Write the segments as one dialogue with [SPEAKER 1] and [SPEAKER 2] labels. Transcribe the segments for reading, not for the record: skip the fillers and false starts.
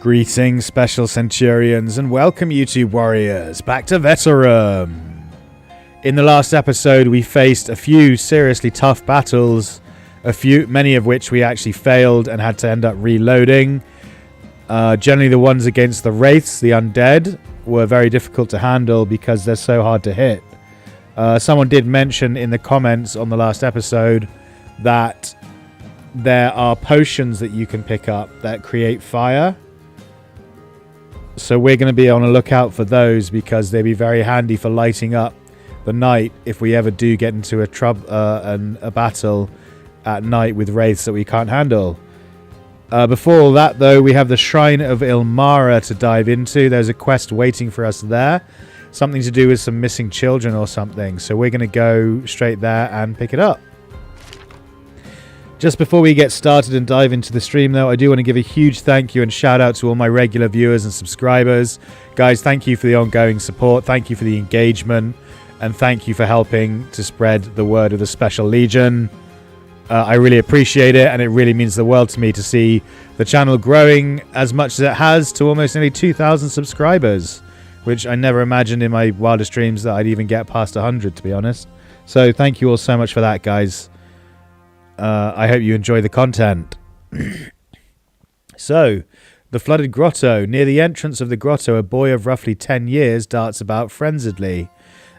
[SPEAKER 1] Greetings, Special Centurions, and welcome you two warriors back to Veterum. In the last episode, we faced a few seriously tough battles, many of which we actually failed and had to end up reloading. Generally, the ones against the wraiths, the undead, were very difficult to handle because they're so hard to hit. Someone did mention in the comments on the last episode that there are potions that you can pick up that create fire. So we're going to be on a lookout for those because they'd be very handy for lighting up the night if we ever do get into a battle at night with wraiths that we can't handle. Before all that, though, we have the Shrine of Ilmara to dive into. There's a quest waiting for us there. Something to do with some missing children or something. So we're going to go straight there and pick it up. Just before we get started and dive into the stream, though, I do want to give a huge thank you and shout out to all my regular viewers and subscribers. Guys, thank you for the ongoing support. Thank you for the engagement. And thank you for helping to spread the word of the Special Legion. I really appreciate it, and it really means the world to me to see the channel growing as much as it has to almost nearly 2,000 subscribers, which I never imagined in my wildest dreams that I'd even get past 100, to be honest. So thank you all so much for that, guys. I hope you enjoy the content. So, the flooded grotto. Near the entrance of the grotto, a boy of roughly 10 years darts about frenziedly.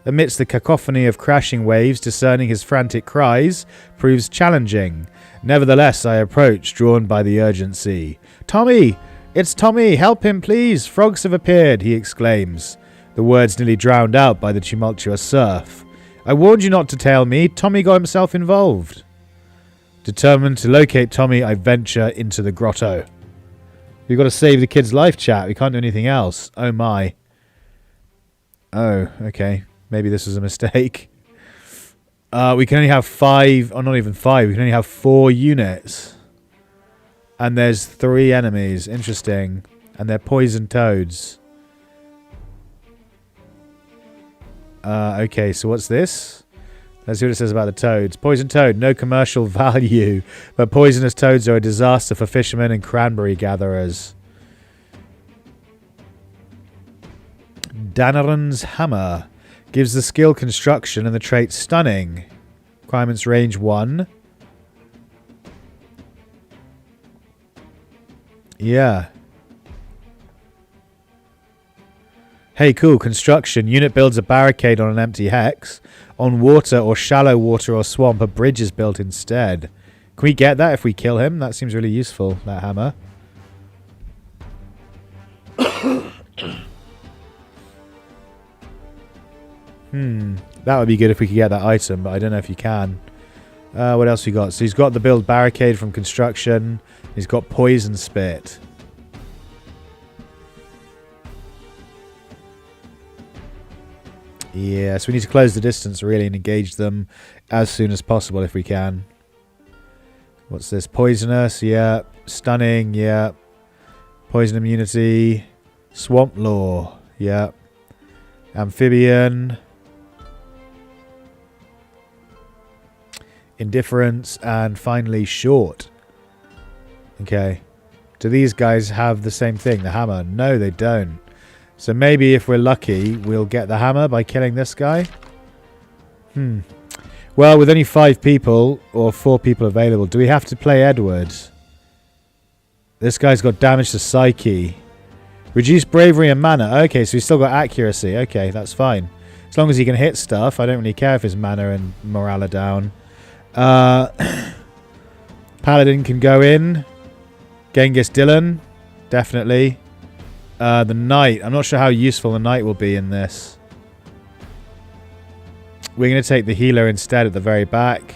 [SPEAKER 1] Amidst the cacophony of crashing waves, discerning his frantic cries proves challenging. Nevertheless, I approach, drawn by the urgency. "Tommy! It's Tommy! Help him, please! Frogs have appeared!" he exclaims, the words nearly drowned out by the tumultuous surf. "I warned you not to tail me. Tommy got himself involved." Determined to locate Tommy, I venture into the grotto. We've got to save the kid's life, chat. We can't do anything else. Oh, my. Oh, okay. Maybe this was a mistake. We can only have 5, or not even 5. We can only have 4 units. And there's 3 enemies. Interesting. And they're poison toads. Okay, so what's this? Let's see what it says about the toads. Poison toad, no commercial value, but poisonous toads are a disaster for fishermen and cranberry gatherers. Danaran's hammer gives the skill construction and the trait stunning. Requirements range 1. Yeah. Hey, cool. Construction. Unit builds a barricade on an empty hex. On water or shallow water or swamp, a bridge is built instead. Can we get that if we kill him? That seems really useful, that hammer. That would be good if we could get that item, but I don't know if you can. What else we got? So he's got the build barricade from construction. He's got poison spit. Yeah, so we need to close the distance really and engage them as soon as possible if we can. What's this? Poisonous, yeah. Stunning, yeah. Poison immunity. Swamp law, yeah. Amphibian. Indifference, and finally short. Okay. Do these guys have the same thing, the hammer? No, they don't. So maybe if we're lucky, we'll get the hammer by killing this guy. Well, with only 5 people, or 4 people available, do we have to play Edward? This guy's got damage to psyche. Reduce bravery and mana. Okay, so he's still got accuracy. Okay, that's fine. As long as he can hit stuff, I don't really care if his mana and morale are down. Paladin can go in. Genghis Dylan. Definitely. The knight. I'm not sure how useful the knight will be in this. We're going to take the healer instead at the very back.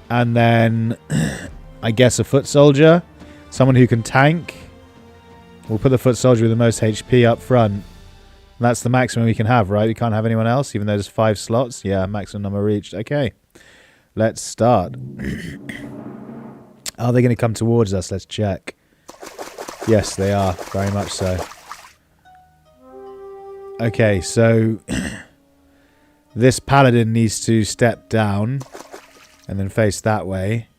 [SPEAKER 1] And then, I guess a foot soldier. Someone who can tank. We'll put the foot soldier with the most HP up front. That's the maximum we can have, right? We can't have anyone else, even though there's 5 slots. Yeah, maximum number reached. Okay. Let's start. Are they going to come towards us? Let's check. Yes, they are. Very much so. Okay, so this paladin needs to step down and then face that way.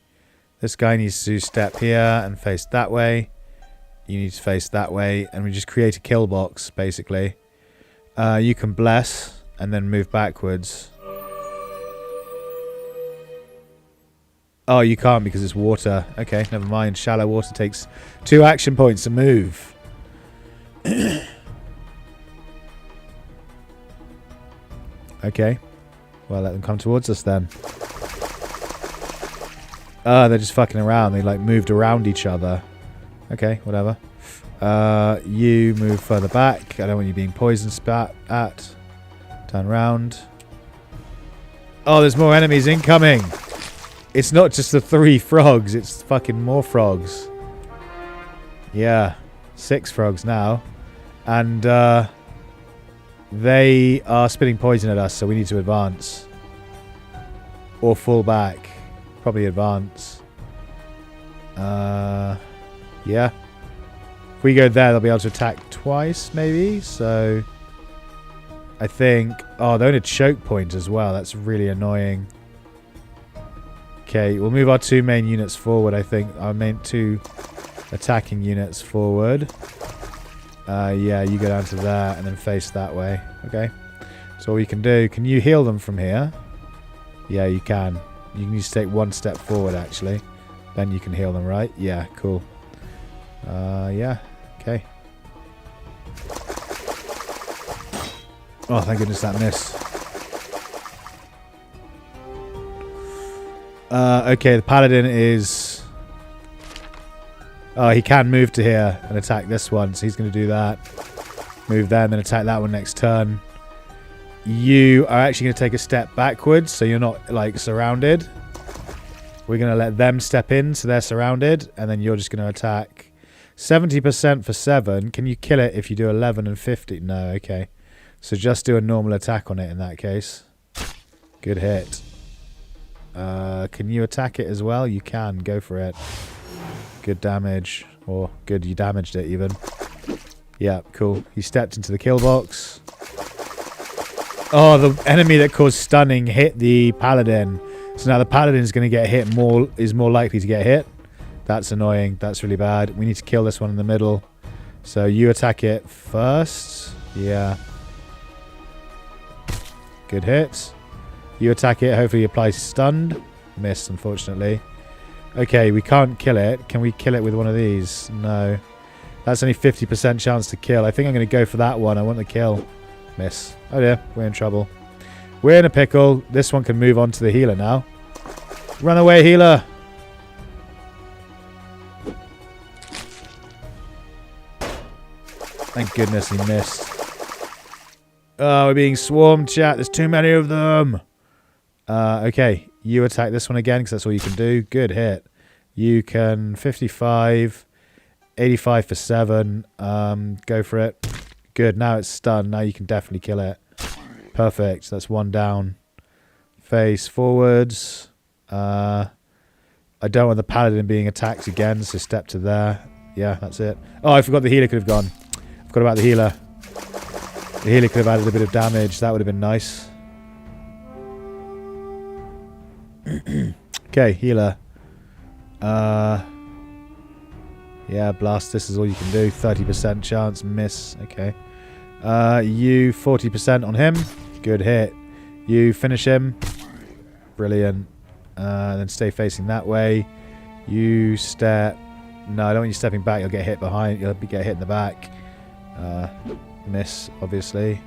[SPEAKER 1] This guy needs to step here and face that way. You need to face that way, and we just create a kill box, basically. You can bless, and then move backwards. Oh, you can't because it's water. Okay, never mind. Shallow water takes 2 action points to move. Okay. Well, let them come towards us then. They're just fucking around. They, like, moved around each other. Okay, whatever. You move further back. I don't want you being poison spat at. Turn around. Oh, there's more enemies incoming. It's not just the 3 frogs. It's fucking more frogs. Yeah. 6 frogs now. And, they are spitting poison at us, so we need to advance. Or fall back. Probably advance. Yeah. If we go there, they'll be able to attack twice, maybe. So, I think... Oh, they're in a choke point as well. That's really annoying. Okay, we'll move our 2 main units forward, I think. Our main 2 attacking units forward. Yeah, you go down to there and then face that way. Okay. So all you can do... Can you heal them from here? Yeah, you can. You can just take 1 step forward, actually. Then you can heal them, right? Yeah, cool. Yeah. Okay. Oh, thank goodness that missed. Okay, the paladin is... Oh, he can move to here and attack this one, so he's going to do that. Move there and then attack that one next turn. You are actually going to take a step backwards, so you're not, like, surrounded. We're going to let them step in, so they're surrounded, and then you're just going to attack. 70% for 7. Can you kill it if you do 11 and 50? No, okay. So just do a normal attack on it in that case. Good hit. Can you attack it as well? You can. Go for it. Good damage. Or good, you damaged it even. Yeah, cool. He stepped into the kill box. Oh, the enemy that caused stunning hit the paladin. So now the paladin is going to get hit more, is more likely to get hit. That's annoying. That's really bad. We need to kill this one in the middle. So you attack it first. Yeah. Good hit. You attack it. Hopefully you apply stunned. Missed, unfortunately. Okay, we can't kill it. Can we kill it with one of these? No. That's only 50% chance to kill. I think I'm going to go for that one. I want the kill. Miss. Oh dear, we're in trouble. We're in a pickle. This one can move on to the healer now. Run away, healer! Thank goodness he missed. Oh, we're being swarmed, chat. There's too many of them. Okay, you attack this one again because that's all you can do. Good hit. You can 55, 85 for 7. Go for it. Good, now it's stunned. Now you can definitely kill it. Perfect, that's 1 down. Face forwards. I don't want the paladin being attacked again, so step to there. Yeah, that's it. Oh, I forgot the healer could have gone. I forgot about the healer. The healer could have added a bit of damage. That would have been nice. Okay, healer. Yeah, blast. This is all you can do. 30% chance. Miss. Okay. You 40% on him. Good hit. You finish him. Brilliant. Then stay facing that way. You step... No, I don't want you stepping back. You'll get hit behind. You'll get hit in the back. Miss, obviously.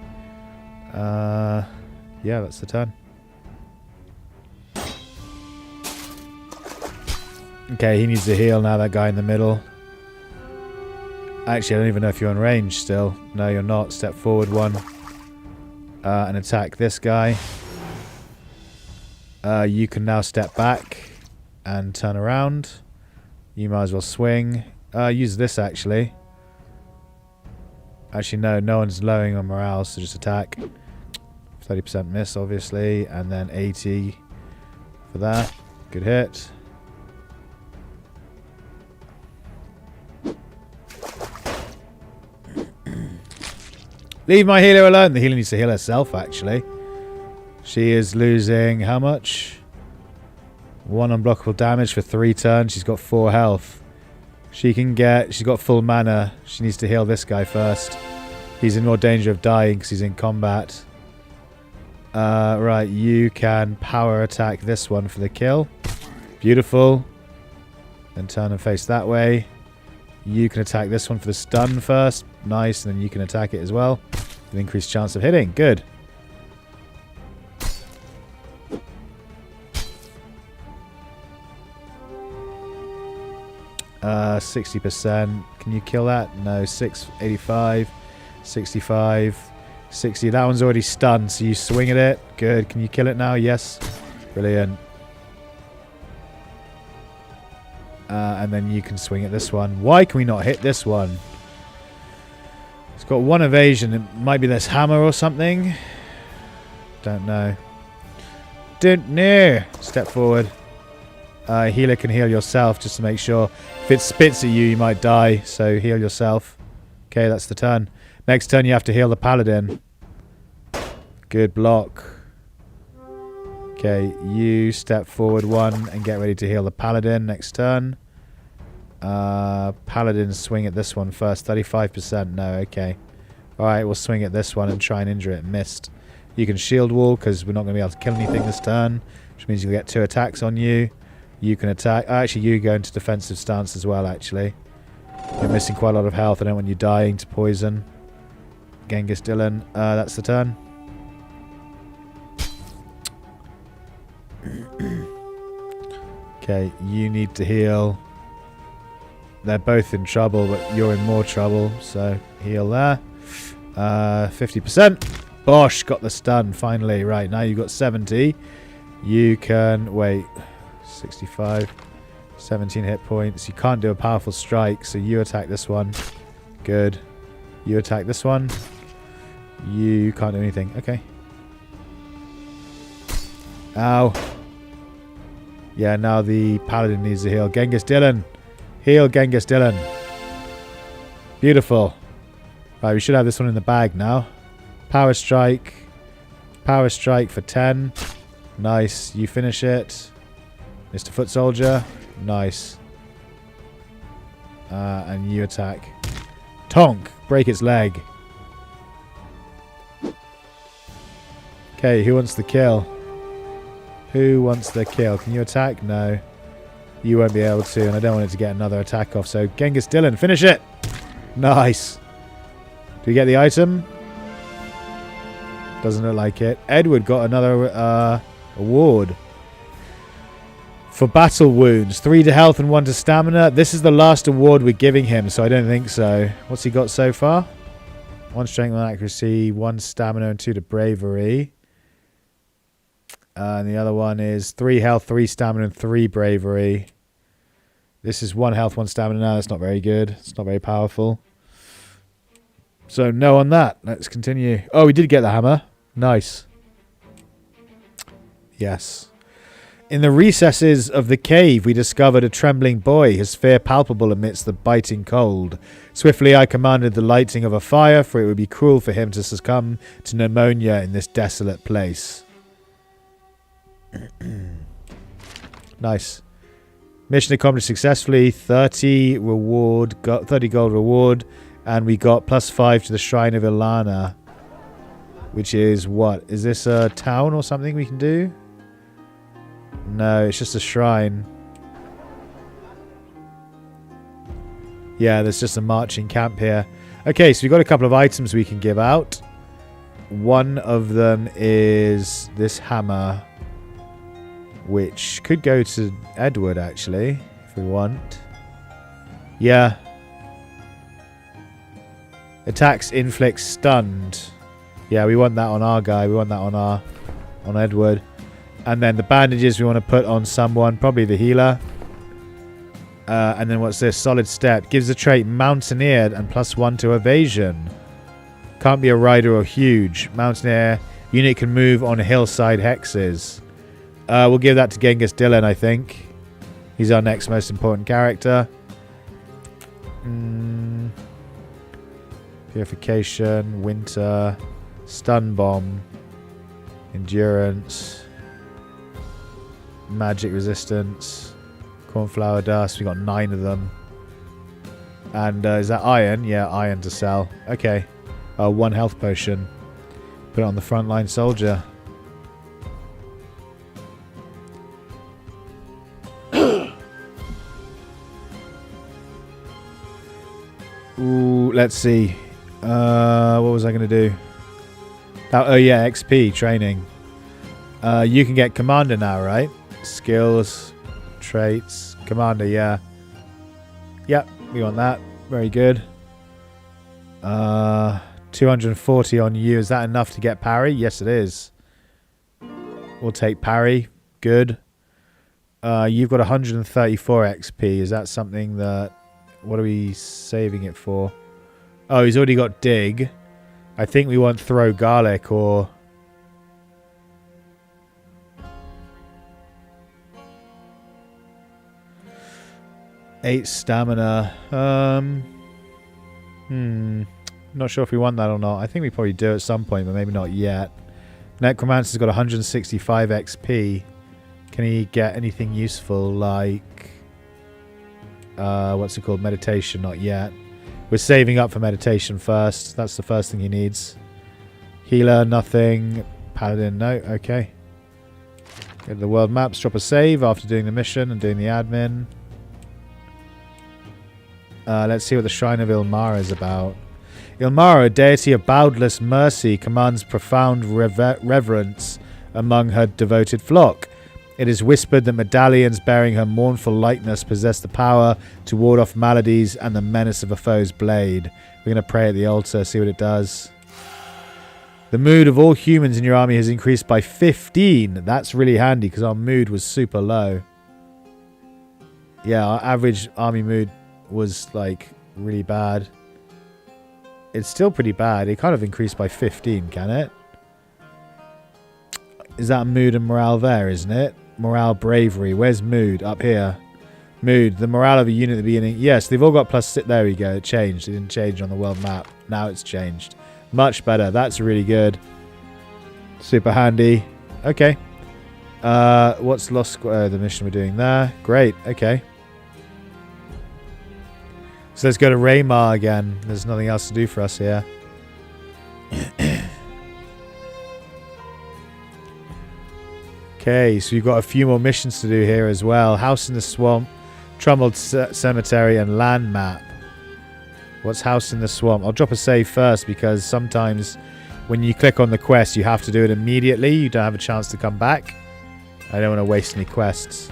[SPEAKER 1] Yeah, that's the turn. Okay, he needs to heal now, that guy in the middle. Actually, I don't even know if you're on range still. No, you're not. Step forward 1. And attack this guy. You can now step back and turn around. You might as well swing. Use this, actually. Actually, no one's lowering on morale, so just attack. 30% miss, obviously. And then 80 for that. Good hit. Leave my healer alone. The healer needs to heal herself, actually. She is losing how much? 1 unblockable damage for 3 turns. She's got 4 health. She's got full mana. She needs to heal this guy first. He's in more danger of dying because he's in combat. Right, you can power attack this one for the kill. Beautiful. Then turn and face that way. You can attack this one for the stun first. Nice, and then you can attack it as well. With increased chance of hitting. Good. Uh, 60%. Can you kill that? No. 85, 65, 60. That one's already stunned, so you swing at it. Good. Can you kill it now? Yes. Brilliant. And then you can swing at this one. Why can we not hit this one? It's got one evasion. It might be this hammer or something. Don't know. Don't know. Step forward. Healer can heal yourself just to make sure. If it spits at you, you might die. So heal yourself. Okay, that's the turn. Next turn, you have to heal the paladin. Good block. Okay, you step forward one and get ready to heal the paladin next turn. Paladin swing at this one first. 35%. No, okay. Alright, we'll swing at this one and try and injure it. Missed. You can shield wall because we're not going to be able to kill anything this turn, which means you'll get 2 attacks on you. You can attack. Actually, you go into defensive stance as well, actually. You're missing quite a lot of health. I don't want you dying to poison. Genghis Dylan. That's the turn. Okay, you need to heal. They're both in trouble, but you're in more trouble, so heal there. 50%. Bosh, got the stun, finally. Right, now you've got 70. You can... Wait. 65. 17 hit points. You can't do a powerful strike, so you attack this one. Good. You attack this one. You can't do anything. Okay. Ow. Yeah, now the paladin needs to heal. Genghis Dylan. Heal Genghis Dylan. Beautiful. Right, we should have this one in the bag now. Power strike. Power strike for 10. Nice. You finish it. Mr. Foot Soldier. Nice. And you attack. Tonk. Break its leg. Okay, who wants the kill? Who wants the kill? Can you attack? No. You won't be able to, and I don't want it to get another attack off. So, Genghis Dylan, finish it! Nice. Do we get the item? Doesn't look like it. Edward got another award. For battle wounds. 3 to health and 1 to stamina. This is the last award we're giving him, so I don't think so. What's he got so far? 1 strength, 1 accuracy, 1 stamina, and 2 to bravery. And the other one is 3 health, 3 stamina, and 3 bravery. This is 1 health, 1 stamina. No, that's not very good. It's not very powerful. So, no on that. Let's continue. Oh, we did get the hammer. Nice. Yes. In the recesses of the cave, we discovered a trembling boy, his fear palpable amidst the biting cold. Swiftly I commanded the lighting of a fire, for it would be cruel for him to succumb to pneumonia in this desolate place. Nice. Mission accomplished successfully. 30 reward, 30 gold reward, and we got +5 to the Shrine of Ilana, which is what? Is this a town or something we can do? No, it's just a shrine. Yeah, there's just a marching camp here. Okay, so we've got a couple of items we can give out. One of them is this hammer, which could go to Edward, actually, if we want. Yeah. Attacks, inflicts, stunned. Yeah, we want that on our guy. We want that on Edward. And then the bandages we want to put on someone, probably the healer. And then what's this? Solid Step. Gives the trait Mountaineered and +1 to evasion. Can't be a rider or huge. Mountaineer. Unit can move on hillside hexes. We'll give that to Genghis Dylan, I think. He's our next most important character. Purification. Winter. Stun Bomb. Endurance. Magic resistance. Cornflower dust. We got 9 of them. And is that iron? Yeah, iron to sell. Okay. 1 health potion. Put it on the frontline soldier. Ooh, let's see. What was I going to do? Oh yeah, XP training. You can get commander now, right? Skills, traits, commander, yeah. Yep, we want that. Very good. 240 on you. Is that enough to get parry? Yes, it is. We'll take parry. Good. You've got 134 XP. Is that something that... What are we saving it for? Oh, he's already got dig. I think we want throw garlic or... 8 stamina. Not sure if we want that or not. I think we probably do at some point, but maybe not yet. Necromancer's got 165 XP. Can he get anything useful like... what's it called? Meditation? Not yet. We're saving up for meditation first. That's the first thing he needs. Healer, nothing. Paladin, no. Okay. Go to the world maps. Drop a save after doing the mission and doing the admin. Let's see what the Shrine of Ilmara is about. Ilmara, a deity of boundless mercy, commands profound reverence among her devoted flock. It is whispered that medallions bearing her mournful likeness possess the power to ward off maladies and the menace of a foe's blade. We're going to pray at the altar, see what it does. The mood of all humans in your army has increased by 15. That's really handy because our mood was super low. Yeah, our average army mood was like really bad. It's still pretty bad. It kind of increased by 15, can it? Is that mood and morale there, isn't it? Morale, bravery. Where's mood? Up here. Mood. The morale of a unit at the beginning. Yes, they've all got +6. There we go. It changed. It didn't change on the world map. Now it's changed. Much better. That's really good. Super handy. Okay. What's Lost Square? The mission we're doing there. Great. Okay. So let's go to Raymar again. There's nothing else to do for us here. Okay, so we've got a few more missions to do here as well. House in the Swamp, Trumbled Cemetery, and Land Map. What's House in the Swamp? I'll drop a save first because sometimes when you click on the quest, you have to do it immediately. You don't have a chance to come back. I don't want to waste any quests.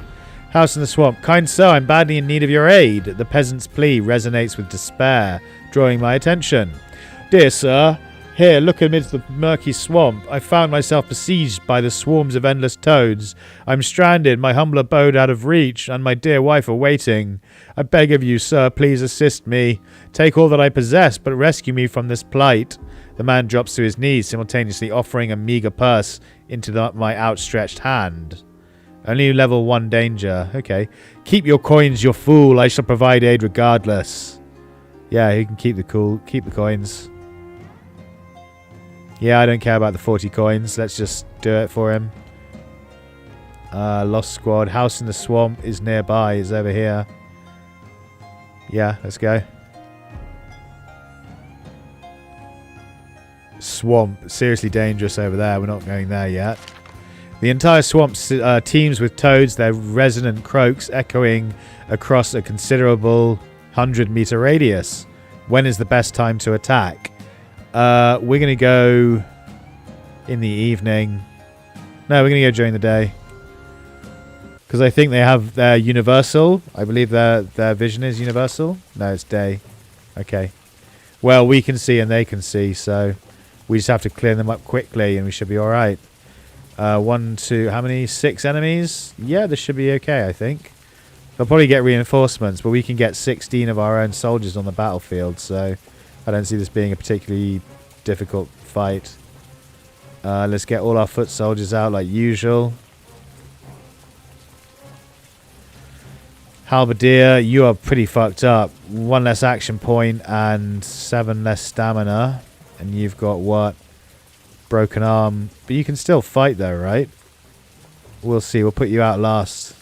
[SPEAKER 1] House in the Swamp. Kind sir, I'm badly in need of your aid. The peasant's plea resonates with despair, drawing my attention. Dear sir, here, look amidst the murky swamp. I found myself besieged by the swarms of endless toads. I'm stranded, my humble abode out of reach, and my dear wife awaiting. I beg of you, sir, please assist me. Take all that I possess, but rescue me from this plight. The man drops to his knees, simultaneously offering a meager purse into my outstretched hand. Only level 1 danger. Okay. Keep your coins, you fool. I shall provide aid regardless. Yeah, he can keep the coins. Yeah, I don't care about the 40 coins. Let's just do it for him. Lost Squad. House in the Swamp is nearby. Is over here. Yeah, let's go. Swamp. Seriously dangerous over there. We're not going there yet. The entire swamp teems with toads, their resonant croaks echoing across a considerable 100-meter radius. When is the best time to attack? We're going to go in the evening. No, we're going to go during the day. Because I think they have their universal. I believe their vision is universal. No, it's day. Okay. Well, we can see and they can see, so we just have to clear them up quickly and we should be alright. 1, 2, how many? 6 enemies? Yeah, this should be okay, I think. They'll probably get reinforcements, but we can get 16 of our own soldiers on the battlefield, so I don't see this being a particularly difficult fight. Let's get all our foot soldiers out like usual. Halberdier, you are pretty fucked up. 1 less action point and 7 less stamina. And you've got what? Broken arm. But you can still fight though, right? We'll see. We'll put you out last.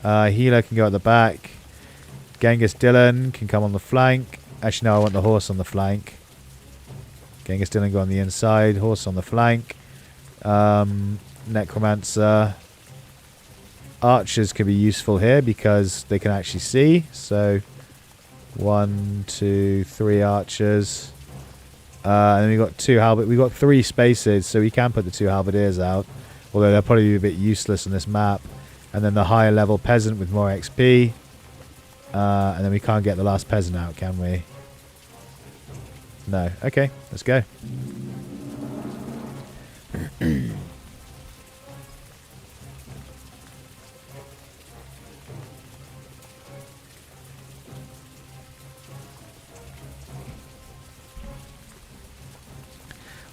[SPEAKER 1] Healer can go at the back. Genghis Dylan can come on the flank. Actually, no, I want the horse on the flank. Genghis Dylan go on the inside. Horse on the flank. Necromancer. Archers can be useful here because they can actually see. So, 1, 2, 3 archers. And then we've got 2 halberd. We've got 3 spaces, so we can put the 2 halberdiers out. Although they'll probably be a bit useless on this map. And then the higher level peasant with more XP. And then we can't get the last peasant out, can we? No. Okay, let's go.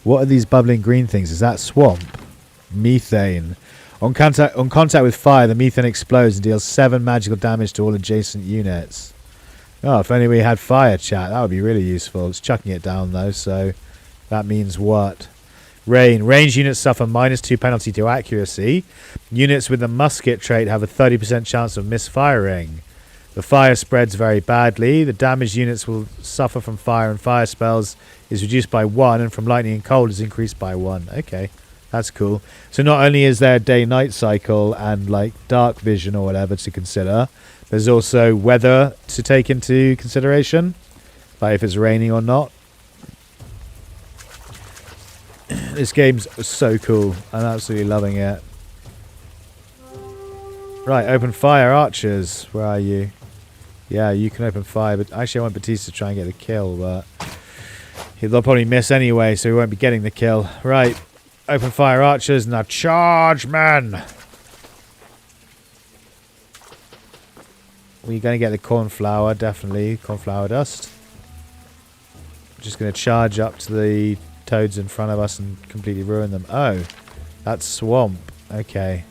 [SPEAKER 1] What are these bubbling green things? Is that swamp? Methane. On contact with fire, the methane explodes and deals 7 magical damage to all adjacent units. Oh, if only we had fire, chat. That would be really useful. It's chucking it down, though, so that means what? Rain. Ranged units suffer -2 penalty to accuracy. Units with the musket trait have a 30% chance of misfiring. The fire spreads very badly. The damaged units will suffer from fire and fire spells is reduced by 1, and from lightning and cold is increased by 1. Okay, that's cool. So not only is there day-night cycle and like dark vision or whatever to consider, there's also weather to take into consideration, like if it's raining or not. This game's so cool. I'm absolutely loving it. Right, open fire, archers. Where are you? Yeah, you can open fire, but actually I want Batista to try and get the kill, but they'll probably miss anyway, so we won't be getting the kill. Right, open fire, archers. Now charge, men! We're going to get the cornflower, definitely. Cornflower dust. We're just going to charge up to the toads in front of us and completely ruin them. Oh, that's swamp. Okay.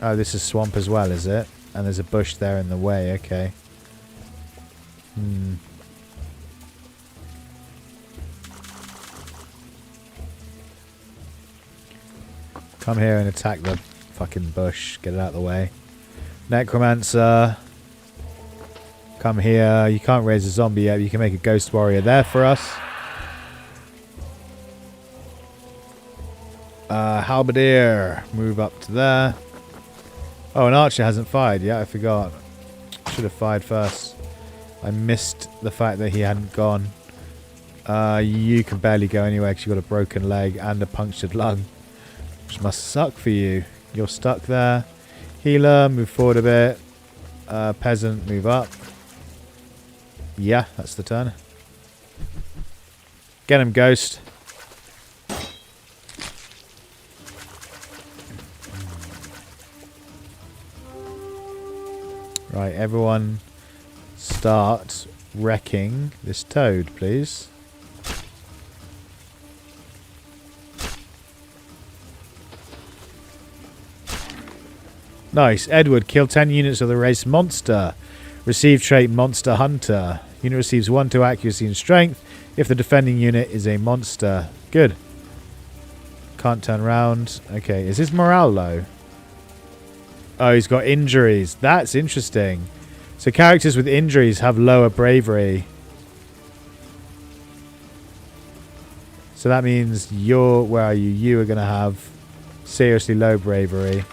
[SPEAKER 1] Oh, this is swamp as well, is it? And there's a bush there in the way. Okay. Come here and attack the fucking bush. Get it out of the way. Necromancer. Come here. You can't raise a zombie yet, but you can make a ghost warrior there for us. Halberdier. Move up to there. Oh, an archer hasn't fired yet. I forgot. Should have fired first. I missed the fact that he hadn't gone. You can barely go anywhere because you've got a broken leg and a punctured lung. Which must suck for you. You're stuck there. Healer, move forward a bit. Peasant, move up. Yeah, that's the turn. Get him, ghost. Right, everyone start wrecking this toad, please. Nice. Edward, kill 10 units of the race monster. Receive trait Monster Hunter. Unit receives 1 to accuracy and strength if the defending unit is a monster. Good. Can't turn around. Okay, is his morale low? Oh, he's got injuries. That's interesting. So characters with injuries have lower bravery. So that means you're... Where are you? You are going to have seriously low bravery.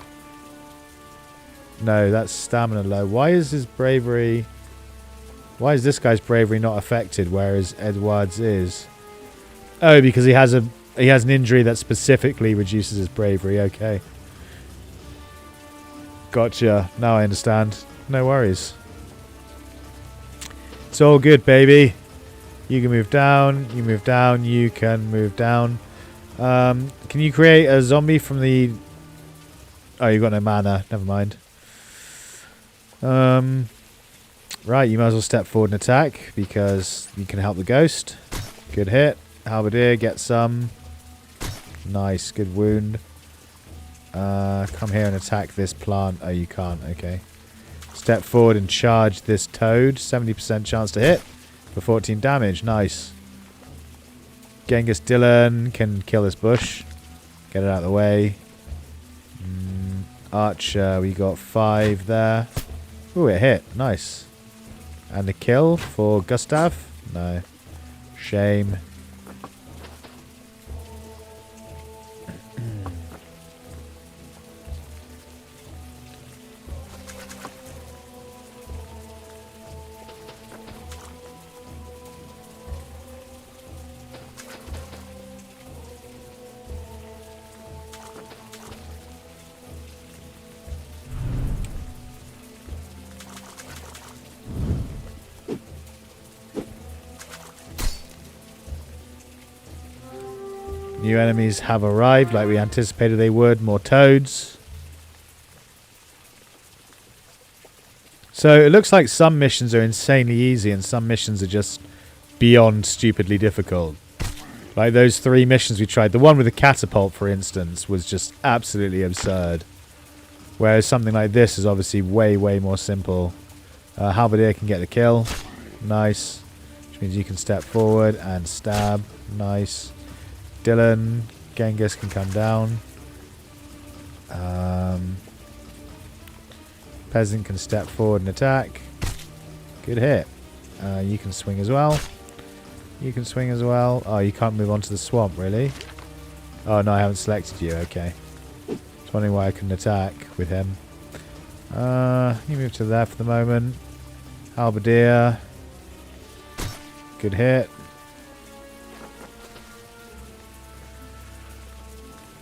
[SPEAKER 1] No, that's stamina low. Why is his bravery... Why is this guy's bravery not affected, whereas Edward's is? Oh, because he has an injury that specifically reduces his bravery. Okay. Gotcha. Now I understand. No worries. It's all good, baby. You can move down. You move down. You can move down. Can you create a zombie from the... Oh, you've got no mana. Never mind. Right, you might as well step forward and attack because you can help the ghost. Good hit. Halberdier, get some. Nice, good wound. Come here and attack this plant. Oh, you can't. Okay. Step forward and charge this toad. 70% chance to hit for 14 damage. Nice. Genghis Dylan can kill this bush. Get it out of the way. Archer, we got 5 there. Ooh, it hit. Nice. And a kill for Gustav? No. Shame. New enemies have arrived like we anticipated they would. More toads. So it looks like some missions are insanely easy and some missions are just beyond stupidly difficult. Like those 3 missions we tried. The one with the catapult, for instance, was just absolutely absurd. Whereas something like this is obviously way, way more simple. Halberdier can get the kill. Nice. Which means you can step forward and stab. Nice. Dylan, Genghis can come down. Peasant can step forward and attack. Good hit. You can swing as well. You can swing as well. Oh, you can't move on to the swamp, really? Oh, no, I haven't selected you. Okay. I was wondering why I couldn't attack with him. You move to there for the moment. Halberdier. Good hit.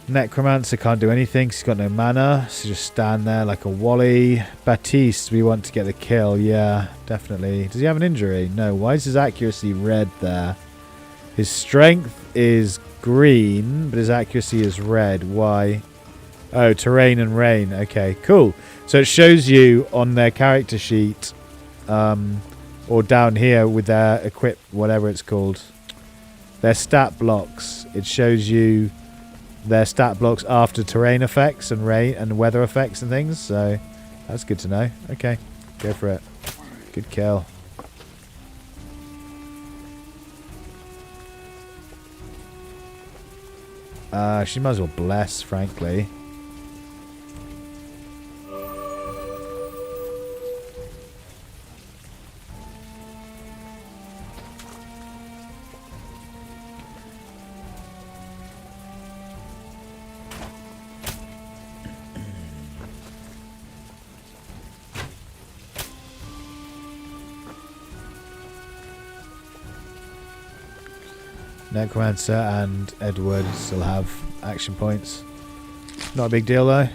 [SPEAKER 1] Necromancer can't do anything 'cause he's got no mana, so just stand there like a wally. Baptiste, we want to get the kill. Yeah, definitely. Does he have an injury? No. Why is his accuracy red there? His strength is green, but his accuracy is red. Why? Oh, terrain and rain. Okay, cool. So it shows you on their character sheet, or down here with their equip, whatever it's called, their stat blocks. It shows you their stat blocks after terrain effects and rain and weather effects and things, so that's good to know. Okay, go for it. Good kill. She might as well bless, frankly. Necromancer and Edward still have action points. Not a big deal though.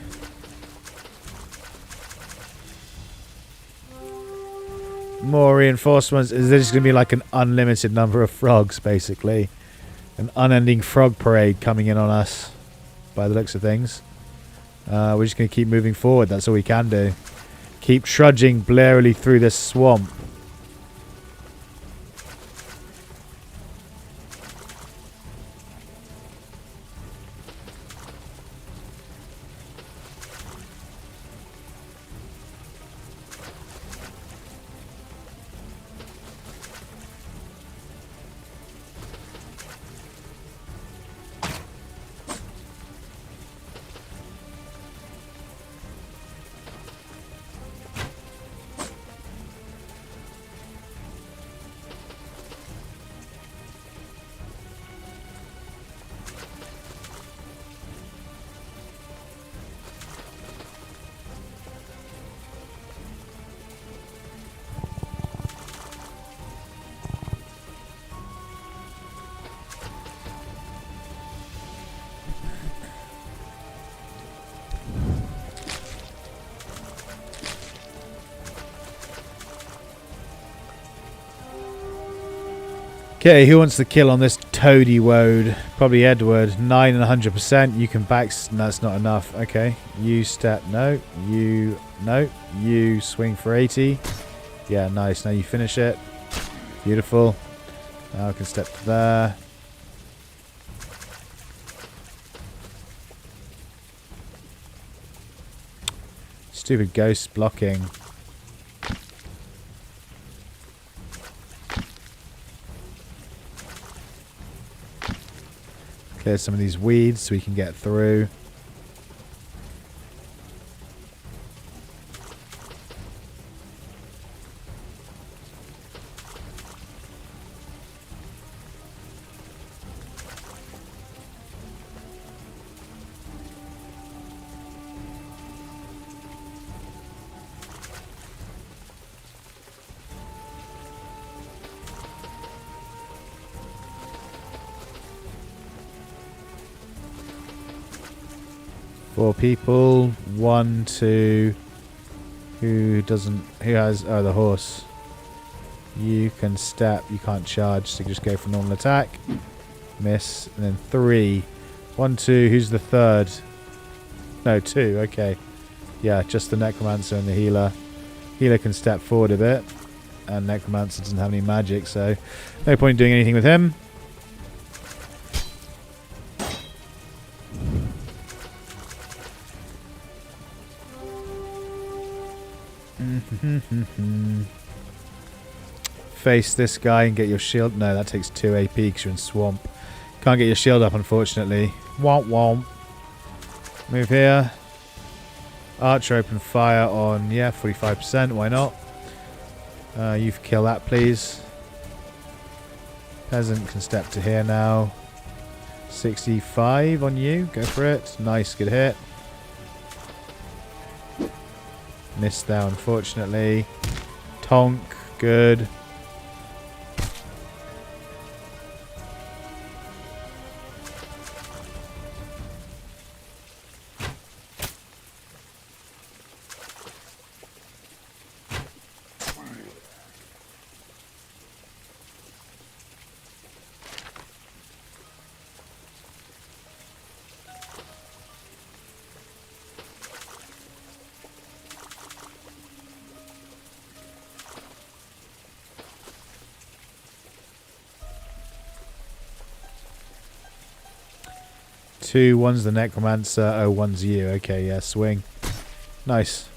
[SPEAKER 1] More reinforcements. Is there just going to be like an unlimited number of frogs, basically? An unending frog parade coming in on us, by the looks of things. We're just going to keep moving forward. That's all we can do. Keep trudging blearily through this swamp. Okay, who wants the kill on this toady woad? Probably Edward. 9 and 100%. You can back... No, that's not enough. Okay. You step... No. You... No. You swing for 80. Yeah, nice. Now you finish it. Beautiful. Now I can step to there. Stupid ghost blocking. Clear some of these weeds so we can get through. 4 people. 1, 2. Who has... Oh, the horse. You can step. You can't charge, so just go for normal attack. Miss. And then 3. 1, 2. Who's the third? No, 2. Okay. Yeah, just the Necromancer and the Healer. Healer can step forward a bit. And Necromancer doesn't have any magic, so no point in doing anything with him. Face this guy and get your shield. No, that takes 2 AP because you're in swamp. Can't get your shield up, unfortunately. Womp womp. Move here. Archer open fire on, yeah, 45%. Why not? You kill that, please. Peasant can step to here now. 65 on you. Go for it. Nice, good hit. Missed there, unfortunately. Tonk, good. Two, one's the Necromancer. Oh, one's you. Okay, yeah, swing. Nice.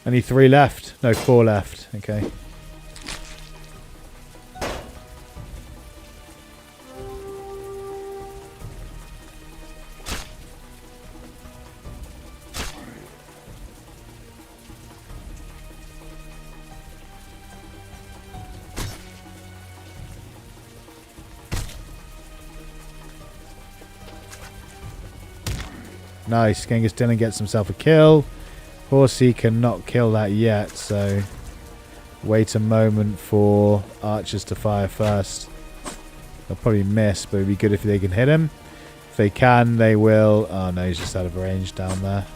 [SPEAKER 1] Only 3 left. No, 4 left. Okay. Nice. Genghis Dylan gets himself a kill. Horsey cannot kill that yet, so wait a moment for archers to fire first. They'll probably miss, but it'd be good if they can hit him. If they can, they will. Oh no, he's just out of range down there.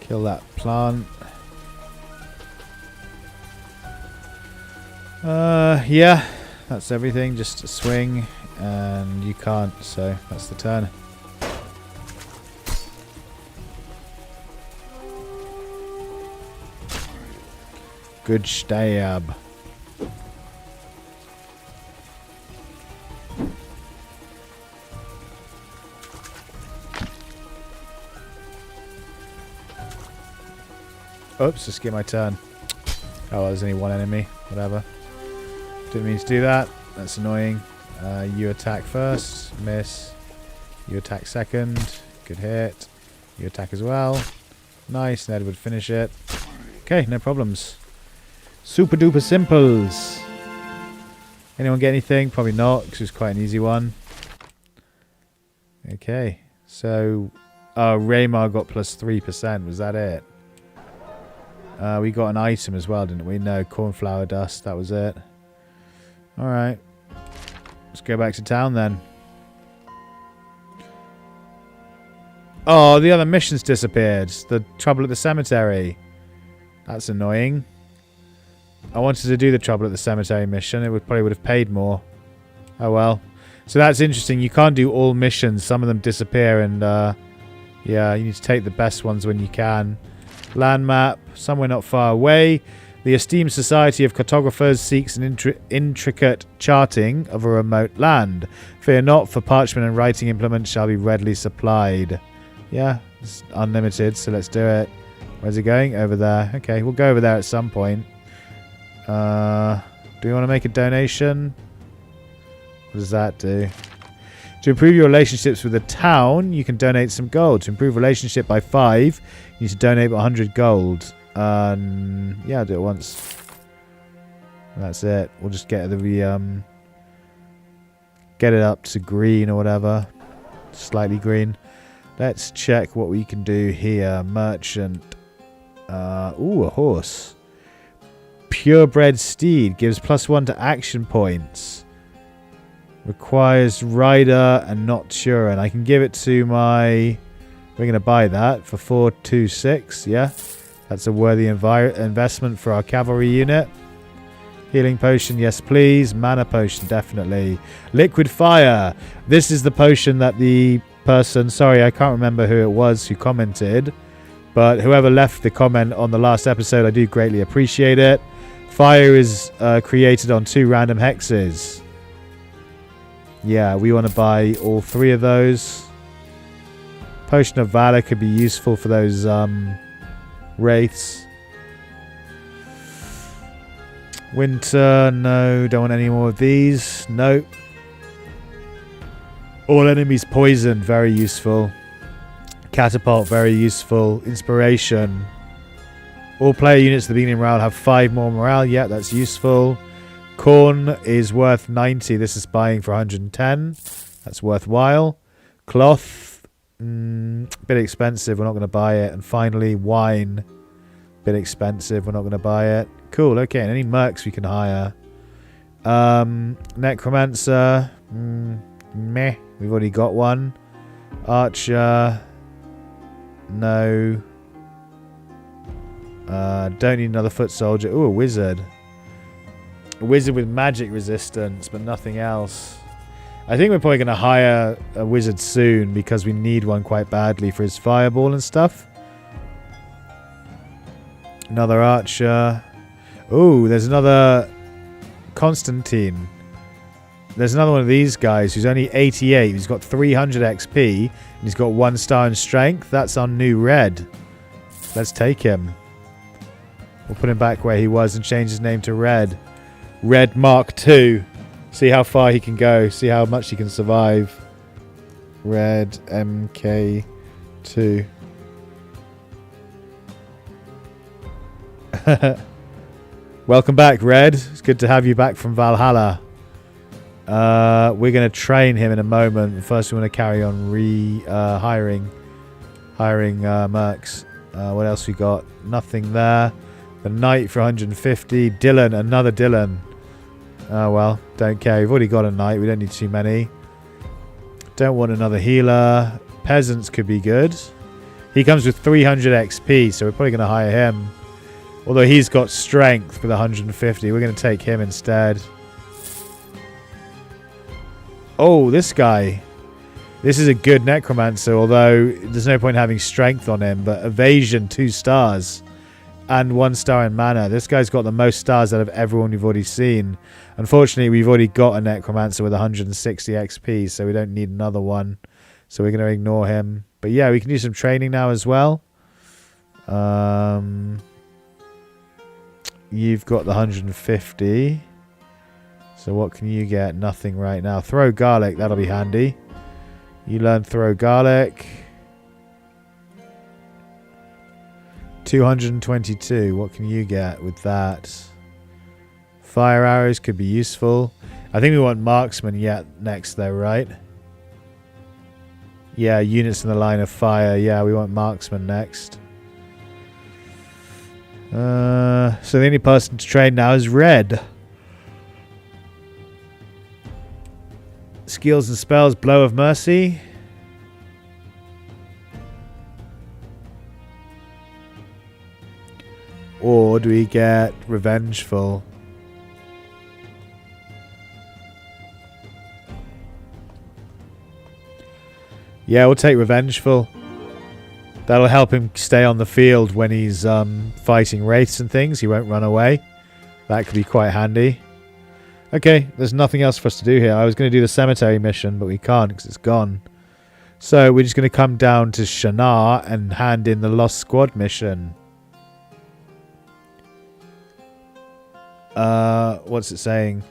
[SPEAKER 1] Kill that plant. Yeah, that's everything. Just a swing, and you can't, so that's the turn. Good stab. Oops, just get my turn. Oh, well, there's only one enemy. Whatever. Didn't mean to do that. That's annoying. You attack first. Miss. You attack second. Good hit. You attack as well. Nice. Ned would finish it. Okay, no problems. Super duper simples. Anyone get anything? Probably not, because it's quite an easy one. Okay. So, Raymar got plus 3%. Was that it? We got an item as well, didn't we? No, cornflower dust. That was it. Alright. Let's go back to town then. Oh, the other mission's disappeared. The trouble at the cemetery. That's annoying. I wanted to do the trouble at the cemetery mission. It probably would have paid more. Oh well. So that's interesting. You can't do all missions. Some of them disappear, and yeah, you need to take the best ones when you can. Land map, somewhere not far away. The esteemed Society of Cartographers seeks an intricate charting of a remote land. Fear not, for parchment and writing implements shall be readily supplied. Yeah, it's unlimited, so let's do it. Where's it going? Over there. Okay, we'll go over there at some point. Do we want to make a donation? What does that do? To improve your relationships with the town, you can donate some gold. To improve relationship by 5, you need to donate 100 gold. Yeah, I'll do it once. That's it. We'll just get the get it up to green or whatever. Slightly green. Let's check what we can do here. Merchant. Ooh, a horse. Purebred steed. Gives +1 to action points. Requires rider and not Turin. I can give it to my... We're going to buy that for 426. Yeah. That's a worthy investment for our cavalry unit. Healing potion, yes please. Mana potion, definitely. Liquid fire. This is the potion that the person... Sorry, I can't remember who it was who commented. But whoever left the comment on the last episode, I do greatly appreciate it. Fire is created on 2 random hexes. Yeah, we want to buy all 3 of those. Potion of Valor could be useful for those wraiths. Winter, no. Don't want any more of these. Nope. All enemies poisoned, very useful. Catapult, very useful. Inspiration. All player units at the beginning of morale have 5 more morale. Yeah, that's useful. Corn is worth 90. This is buying for 110. That's worthwhile. Cloth, bit expensive. We're not going to buy it. And finally, wine, bit expensive. We're not going to buy it. Cool. Okay, and any mercs we can hire. Necromancer, meh. We've already got one. Archer, no. Don't need another foot soldier. Ooh, a wizard. A wizard with magic resistance, but nothing else. I think we're probably going to hire a wizard soon because we need one quite badly for his fireball and stuff. Another archer. Ooh, there's another Constantine. There's another one of these guys who's only 88. He's got 300 XP. And he's got 1 star in strength. That's our new red. Let's take him. We'll put him back where he was and change his name to Red. Red Mark II. See how far he can go. See how much he can survive. Red MK2. Welcome back, Red. It's good to have you back from Valhalla. We're going to train him in a moment. First, we want to carry on hiring mercs. What else we got? Nothing there. The knight for 150. Dylan, another Dylan. Oh well, don't care. We've already got a knight. We don't need too many. Don't want another healer. Peasants could be good. He comes with 300 XP, so we're probably going to hire him. Although he's got strength with 150. We're going to take him instead. Oh, this guy. This is a good necromancer, although there's no point having strength on him. But evasion, 2 stars. And 1 star in mana. This guy's got the most stars out of everyone we've already seen. Unfortunately, we've already got a necromancer with 160 XP, so we don't need another one. So we're going to ignore him. But yeah, we can do some training now as well. You've got the 150. So what can you get? Nothing right now. Throw garlic. That'll be handy. You learn throw garlic. 222. What can you get with that? Fire arrows could be useful. I think we want marksman next though, right? Yeah, units in the line of fire. Yeah, we want marksman next. So the only person to train now is Red. Skills and spells. Blow of Mercy. Or do we get Revengeful? Yeah, we'll take Revengeful. That'll help him stay on the field when he's fighting wraiths and things. He won't run away. That could be quite handy. Okay, there's nothing else for us to do here. I was going to do the cemetery mission, but we can't because it's gone. So we're just going to come down to Shannara and hand in the Lost Squad mission. What's it saying?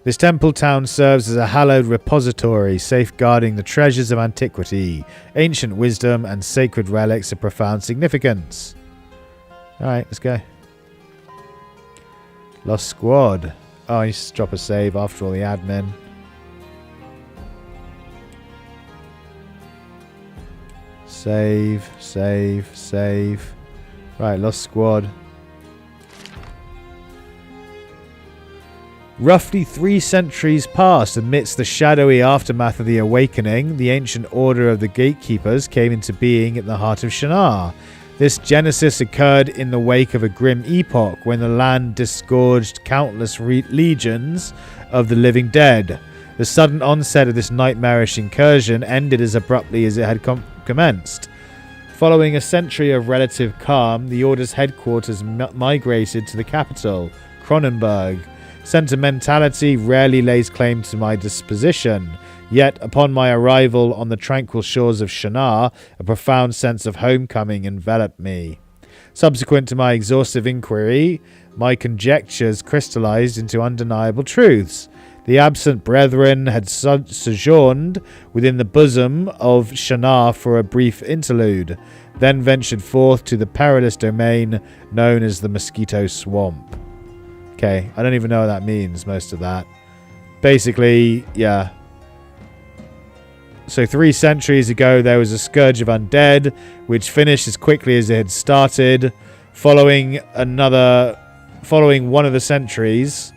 [SPEAKER 1] This temple town serves as a hallowed repository, safeguarding the treasures of antiquity, ancient wisdom, and sacred relics of profound significance. Alright, let's go. Lost Squad. Oh, I need to drop a save after all the admin. Save, save, save. Right, lost squad. Roughly 3 centuries passed amidst the shadowy aftermath of the Awakening. The ancient order of the Gatekeepers came into being at the heart of Shannara. This genesis occurred in the wake of a grim epoch when the land disgorged countless legions of the living dead. The sudden onset of this nightmarish incursion ended as abruptly as it had commenced. Following a century of relative calm, the Order's headquarters migrated to the capital, Cronenberg. Sentimentality rarely lays claim to my disposition, yet upon my arrival on the tranquil shores of Shannara, a profound sense of homecoming enveloped me. Subsequent to my exhaustive inquiry, my conjectures crystallized into undeniable truths. The absent brethren had sojourned within the bosom of Shannara for a brief interlude, then ventured forth to the perilous domain known as the Mosquito Swamp. Okay, I don't even know what that means, most of that. Basically, yeah. So 3 centuries ago, there was a scourge of undead, which finished as quickly as it had started. Following one of the centuries,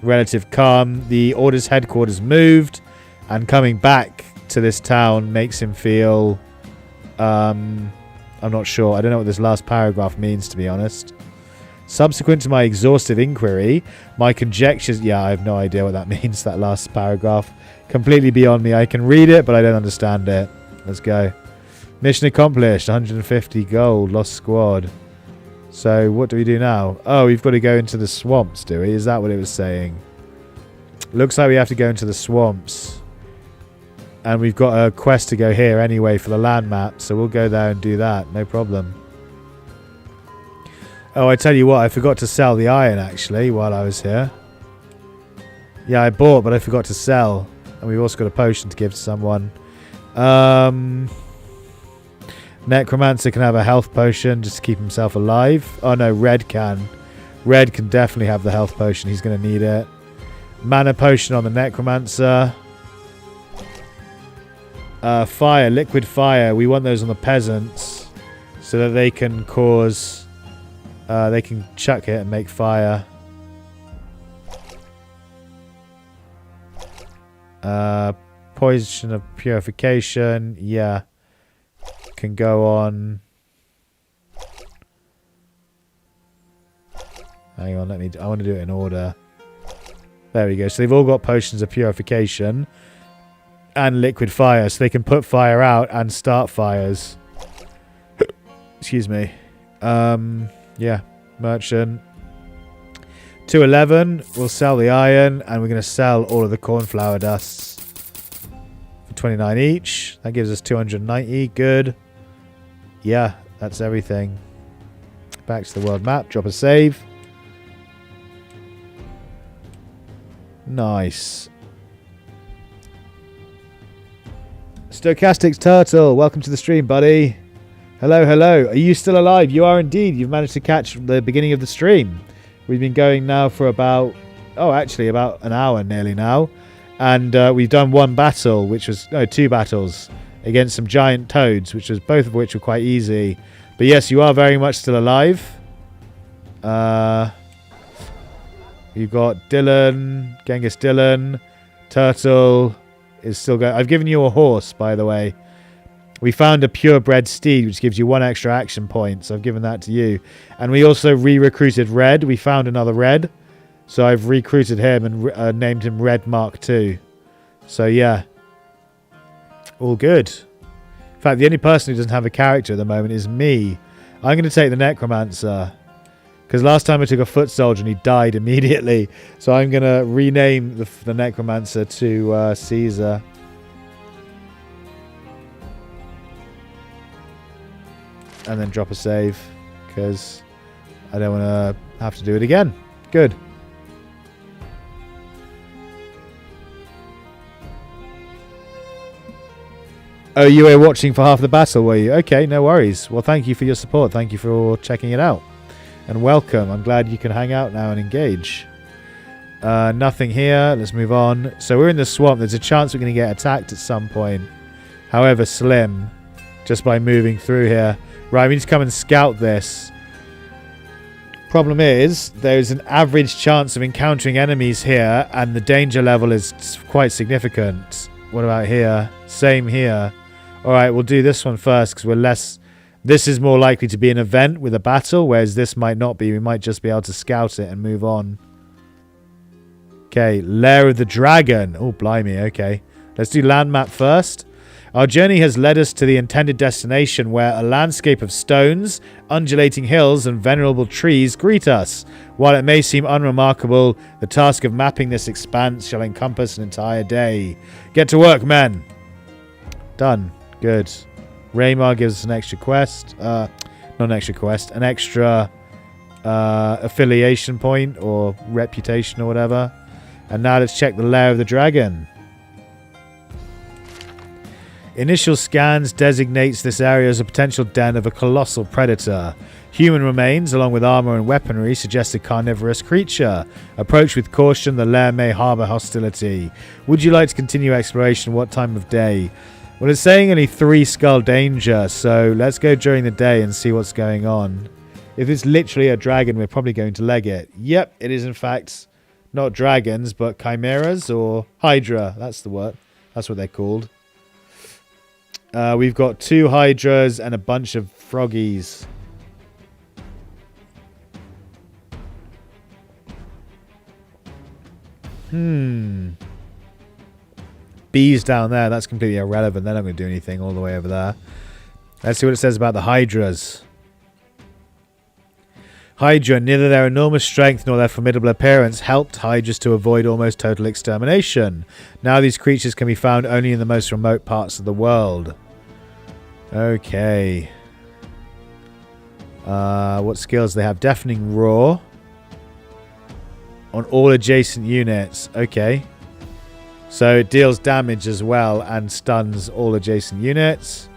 [SPEAKER 1] relative calm, the Order's headquarters moved, and coming back to this town makes him feel... I'm not sure. I don't know what this last paragraph means, to be honest. Subsequent to my exhaustive inquiry, my conjectures... Yeah, I have no idea what that means, that last paragraph. Completely beyond me. I can read it, but I don't understand it. Let's go. Mission accomplished. 150 gold. Lost squad. So, what do we do now? Oh, we've got to go into the swamps, do we? Is that what it was saying? Looks like we have to go into the swamps. And we've got a quest to go here anyway for the land map, so we'll go there and do that. No problem. Oh, I tell you what, I forgot to sell the iron, actually, while I was here. Yeah, I bought, but I forgot to sell. And we've also got a potion to give to someone. Necromancer can have a health potion just to keep himself alive. Oh, no, Red can. Red can definitely have the health potion. He's going to need it. Mana potion on the Necromancer. Fire, liquid fire. We want those on the peasants so that they can cause... they can chuck it and make fire. Poison of purification. Yeah. Can go on. Hang on, I want to do it in order. There we go. So they've all got potions of purification and liquid fire. So they can put fire out and start fires. Excuse me. Yeah, merchant. 211, we'll sell the iron, and we're going to sell all of the cornflower dusts for 29 each. That gives us 290, good. Yeah, that's everything. Back to the world map, drop a save. Nice. Stochastics Turtle, welcome to the stream, buddy. Hello, hello. Are you still alive? You are indeed. You've managed to catch the beginning of the stream. We've been going now for about... Oh, actually, about an hour nearly now. And we've done one battle, which was... No, 2 battles against some giant toads, both of which were quite easy. But yes, you are very much still alive. You've got Dylan, Genghis Dylan, Turtle is still going. I've given you a horse, by the way. We found a purebred steed, which gives you 1 extra action point, so I've given that to you. And we also re-recruited Red. We found another Red, so I've recruited him and named him Red Mark II. So yeah, all good. In fact, the only person who doesn't have a character at the moment is me. I'm going to take the Necromancer, because last time I took a foot soldier and he died immediately. So I'm going to rename the Necromancer to Caesar. And then drop a save, because I don't want to have to do it again. Good. Oh, you were watching for half the battle, were you? Okay, no worries. Well, thank you for your support. Thank you for checking it out. And welcome. I'm glad you can hang out now and engage. Nothing here. Let's move on. So we're in the swamp. There's a chance we're going to get attacked at some point. However slim. Just by moving through here. Right, we need to come and scout this. Problem is, there's an average chance of encountering enemies here, and the danger level is quite significant. What about here? Same here. Alright, we'll do this one first, because we're less... This is more likely to be an event with a battle, whereas this might not be. We might just be able to scout it and move on. Okay, Lair of the Dragon. Oh, blimey, okay. Let's do land map first. Our journey has led us to the intended destination where a landscape of stones, undulating hills and venerable trees greet us. While it may seem unremarkable, the task of mapping this expanse shall encompass an entire day. Get to work, men! Done. Good. Raymar gives us an extra quest. Not an extra quest. An extra affiliation point or reputation or whatever. And now let's check the Lair of the Dragon. Initial scans designates this area as a potential den of a colossal predator. Human remains, along with armor and weaponry, suggest a carnivorous creature. Approach with caution, the lair may harbor hostility. Would you like to continue exploration? What time of day? Well, it's saying only 3 skull danger, so let's go during the day and see what's going on. If it's literally a dragon, we're probably going to leg it. Yep, it is in fact not dragons, but chimeras or hydra. That's the word. That's what they're called. We've got 2 hydras and a bunch of froggies. Bees down there. That's completely irrelevant. They're not going to do anything all the way over there. Let's see what it says about the hydras. Hydra, neither their enormous strength nor their formidable appearance helped hydras to avoid almost total extermination. Now these creatures can be found only in the most remote parts of the world. Okay. What skills they have? Deafening Roar. On all adjacent units. Okay. So it deals damage as well and stuns all adjacent units.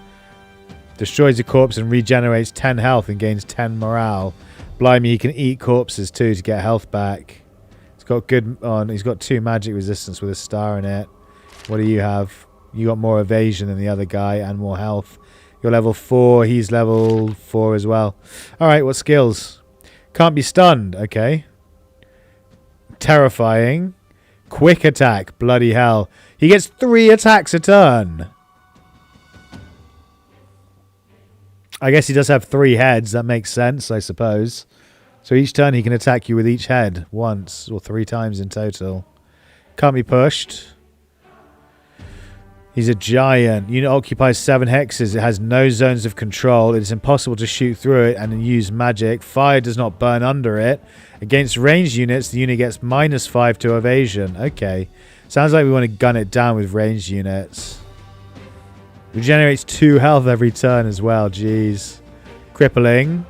[SPEAKER 1] Destroys a corpse and regenerates 10 health and gains 10 morale. Blimey, he can eat corpses too to get health back. He's got good on. He's got 2 magic resistance with a star in it. What do you have? You got more evasion than the other guy and more health. You're level 4. He's level 4 as well. Alright, what skills? Can't be stunned. Okay. Terrifying. Quick attack. Bloody hell. He gets 3 attacks a turn. I guess he does have 3 heads. That makes sense, I suppose. So each turn he can attack you with each head. Once or 3 times in total. Can't be pushed. He's a giant. Unit occupies 7 hexes. It has no zones of control. It is impossible to shoot through it and use magic. Fire does not burn under it. Against ranged units, the unit gets -5 to evasion. Okay. Sounds like we want to gun it down with ranged units. Regenerates 2 health every turn as well. Jeez. Crippling.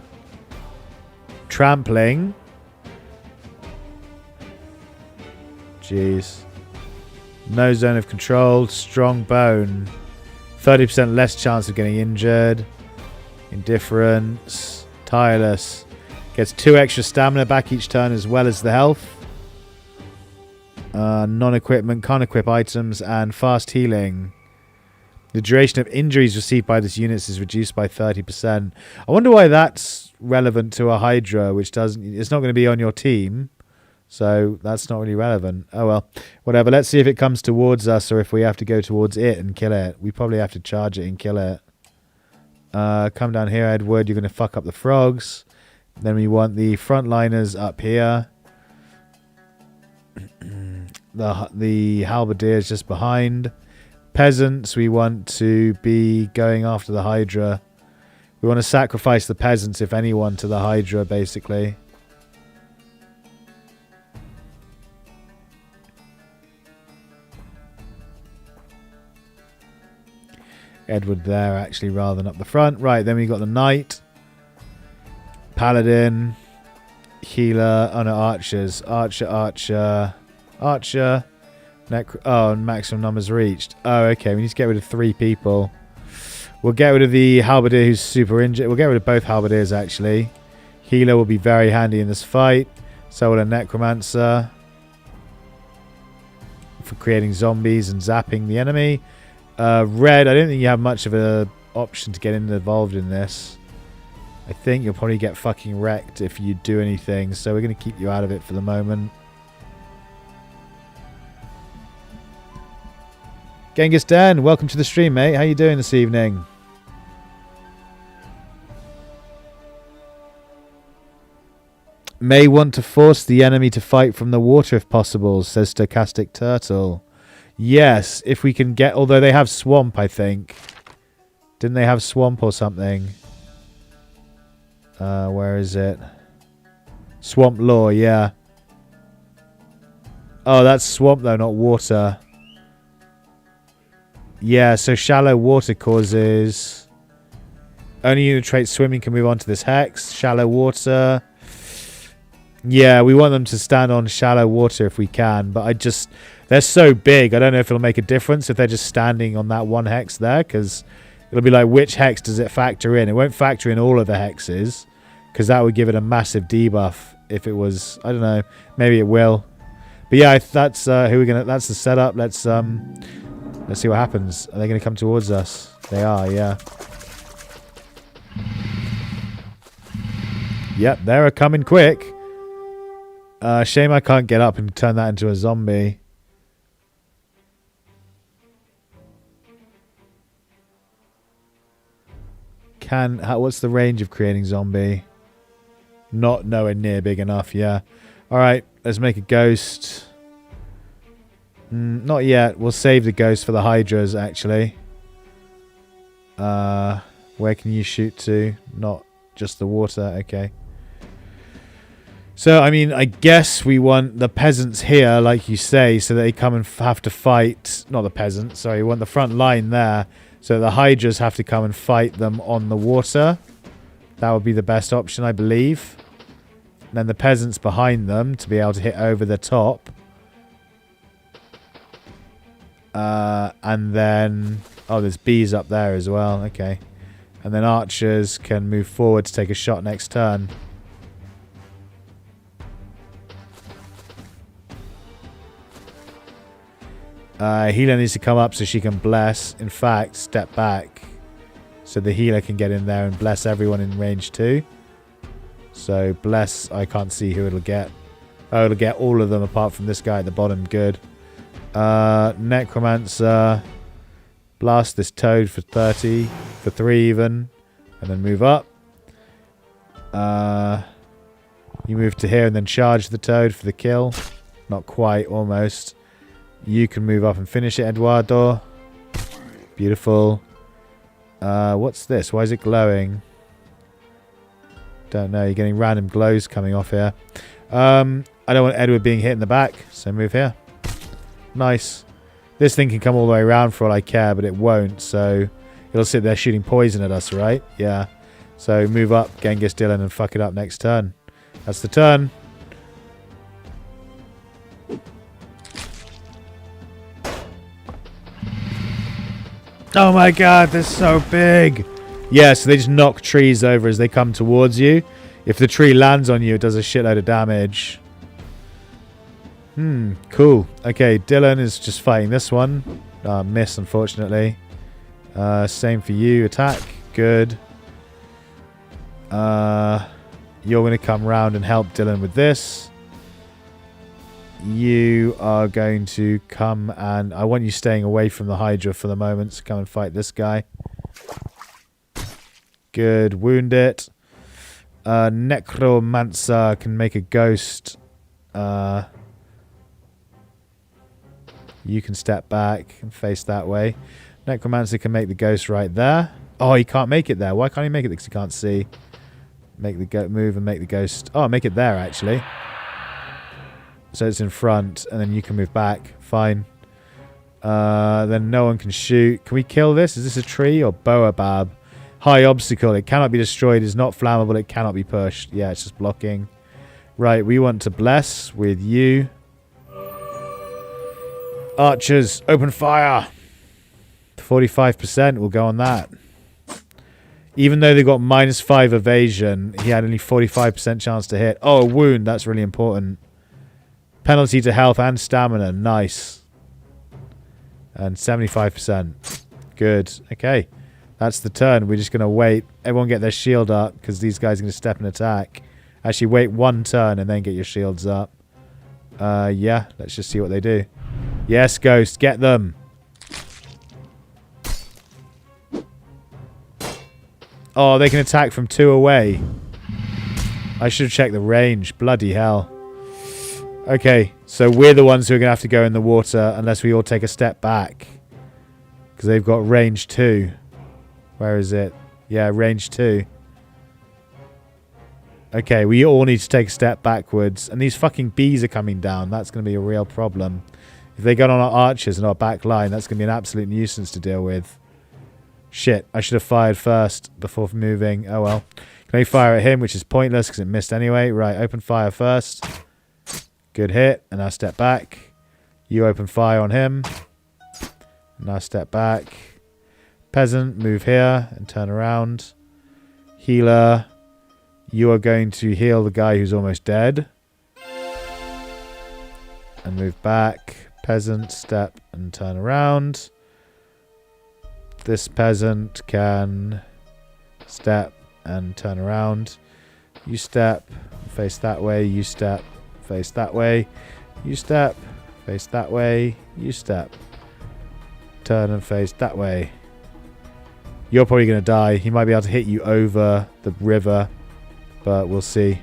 [SPEAKER 1] Trampling. Jeez. No zone of control. Strong bone. 30% less chance of getting injured. Indifference. Tireless. Gets 2 extra stamina back each turn as well as the health. Non-equipment. Can't equip items. And fast healing. The duration of injuries received by this unit is reduced by 30%. I wonder why that's relevant to a Hydra, which doesn't... It's not going to be on your team. So that's not really relevant. Oh well, whatever. Let's see if it comes towards us or if we have to go towards it and kill it. We probably have to charge it and kill it. Come down here, Edward. You're going to fuck up the frogs. Then we want the frontliners up here. The halberdiers just behind. Peasants, we want to be going after the Hydra. We want to sacrifice the peasants, if anyone, to the Hydra, basically. Edward there, actually, rather than up the front. Right, then we got the Knight. Paladin. Healer. Oh, no, Archers. Archer. Oh, maximum numbers reached. Oh, okay, we need to get rid of 3 people. We'll get rid of the Halberdier who's super injured. We'll get rid of both Halberdiers, actually. Healer will be very handy in this fight. So will a Necromancer. for creating zombies and zapping the enemy. Red, I don't think you have much of a option to get involved in this. I think you'll probably get fucking wrecked if you do anything, so we're going to keep you out of it for the moment. Genghis Dan, welcome to the stream, mate. How you doing this evening? May want to force the enemy to fight from the water if possible, says Stochastic Turtle. Yes, if we can get... Although they have swamp, I think. Didn't they have swamp or something? Where is it? Swamp Law, yeah. Oh, that's swamp though, not water. Yeah, so shallow water causes... Only unit trait swimming can move on to this hex. Shallow water... Yeah, we want them to stand on shallow water if we can, but I just... They're so big, I don't know if it'll make a difference if they're just standing on that one hex there, because it'll be like, which hex does it factor in? It won't factor in all of the hexes, because that would give it a massive debuff if it was... I don't know, maybe it will. But yeah, that's who we're gonna... That's the setup. Let's see what happens. Are they gonna come towards us? They are, yeah. Yep, they're coming quick. Shame I can't get up and turn that into a zombie. What's the range of creating zombie? Not nowhere near big enough, yeah. Alright, let's make a ghost. Not yet. We'll save the ghost for the hydras, actually. Where can you shoot to? Not just the water, okay. So, I mean, I guess we want the peasants here, like you say, so that they come and have to fight... Not the peasants, sorry. We want the front line there, so the hydras have to come and fight them on the water. That would be the best option, I believe. And then the peasants behind them to be able to hit over the top. And then... Oh, there's bees up there as well. Okay. And then archers can move forward to take a shot next turn. Healer needs to come up so she can bless. In fact, step back so the healer can get in there and bless everyone in range 2. So bless, I can't see who it'll get. Oh, it'll get all of them apart from this guy at the bottom. Good. Necromancer. Blast this toad for 30. For 3 even. And then move up. You move to here and then charge the toad for the kill. Not quite, almost. You can move up and finish it, Eduardo. Beautiful. What's this? Why is it glowing? Don't know. You're getting random glows coming off here. I don't want Edward being hit in the back, so move here. Nice. This thing can come all the way around for all I care, but it won't, so it'll sit there shooting poison at us, right? Yeah. So move up, Genghis Dylan, and fuck it up next turn. That's the turn. Oh my god, they're so big. Yeah, so they just knock trees over as they come towards you. If the tree lands on you, it does a shitload of damage. Cool. Okay, Dylan is just fighting this one. Miss, unfortunately. Same for you. Attack. Good. You're going to come round and help Dylan with this. You are going to come and... I want you staying away from the Hydra for the moment, so come and fight this guy. Good. Wound it. Necromancer can make a ghost. You can step back and face that way. Necromancer can make the ghost right there. Oh, he can't make it there. Why can't he make it? Because he can't see. Make the move and make the ghost... Oh, make it there, actually. So it's in front, and then you can move back. Fine. Then no one can shoot. Can we kill this? Is this a tree or Boabab? High obstacle. It cannot be destroyed. It's not flammable. It cannot be pushed. Yeah, it's just blocking. Right, we want to bless with you. Archers, open fire. 45% will go on that. Even though they got -5 evasion, he had only 45% chance to hit. Oh, a wound. That's really important. Penalty to health and stamina. Nice. And 75%. Good. Okay. That's the turn. We're just going to wait. Everyone get their shield up because these guys are going to step and attack. Actually, wait one turn and then get your shields up. Yeah. Let's just see what they do. Yes, Ghost. Get them. Oh, they can attack from 2 away. I should have checked the range. Bloody hell. Okay, so we're the ones who are going to have to go in the water unless we all take a step back. Because they've got range 2. Where is it? Yeah, range 2. Okay, we all need to take a step backwards. And these fucking bees are coming down. That's going to be a real problem. If they get on our archers and our back line, that's going to be an absolute nuisance to deal with. Shit, I should have fired first before moving. Oh well. Can I fire at him, which is pointless because it missed anyway. Right, open fire first. Good hit. And now step back. You open fire on him. Now step back. Peasant, move here and turn around. Healer, you are going to heal the guy who's almost dead. And move back. Peasant, step and turn around. This peasant can step and turn around. You step, face that way. You step, face that way. You step, face that way. You step. Turn and face that way. You're probably going to die. He might be able to hit you over the river, but we'll see.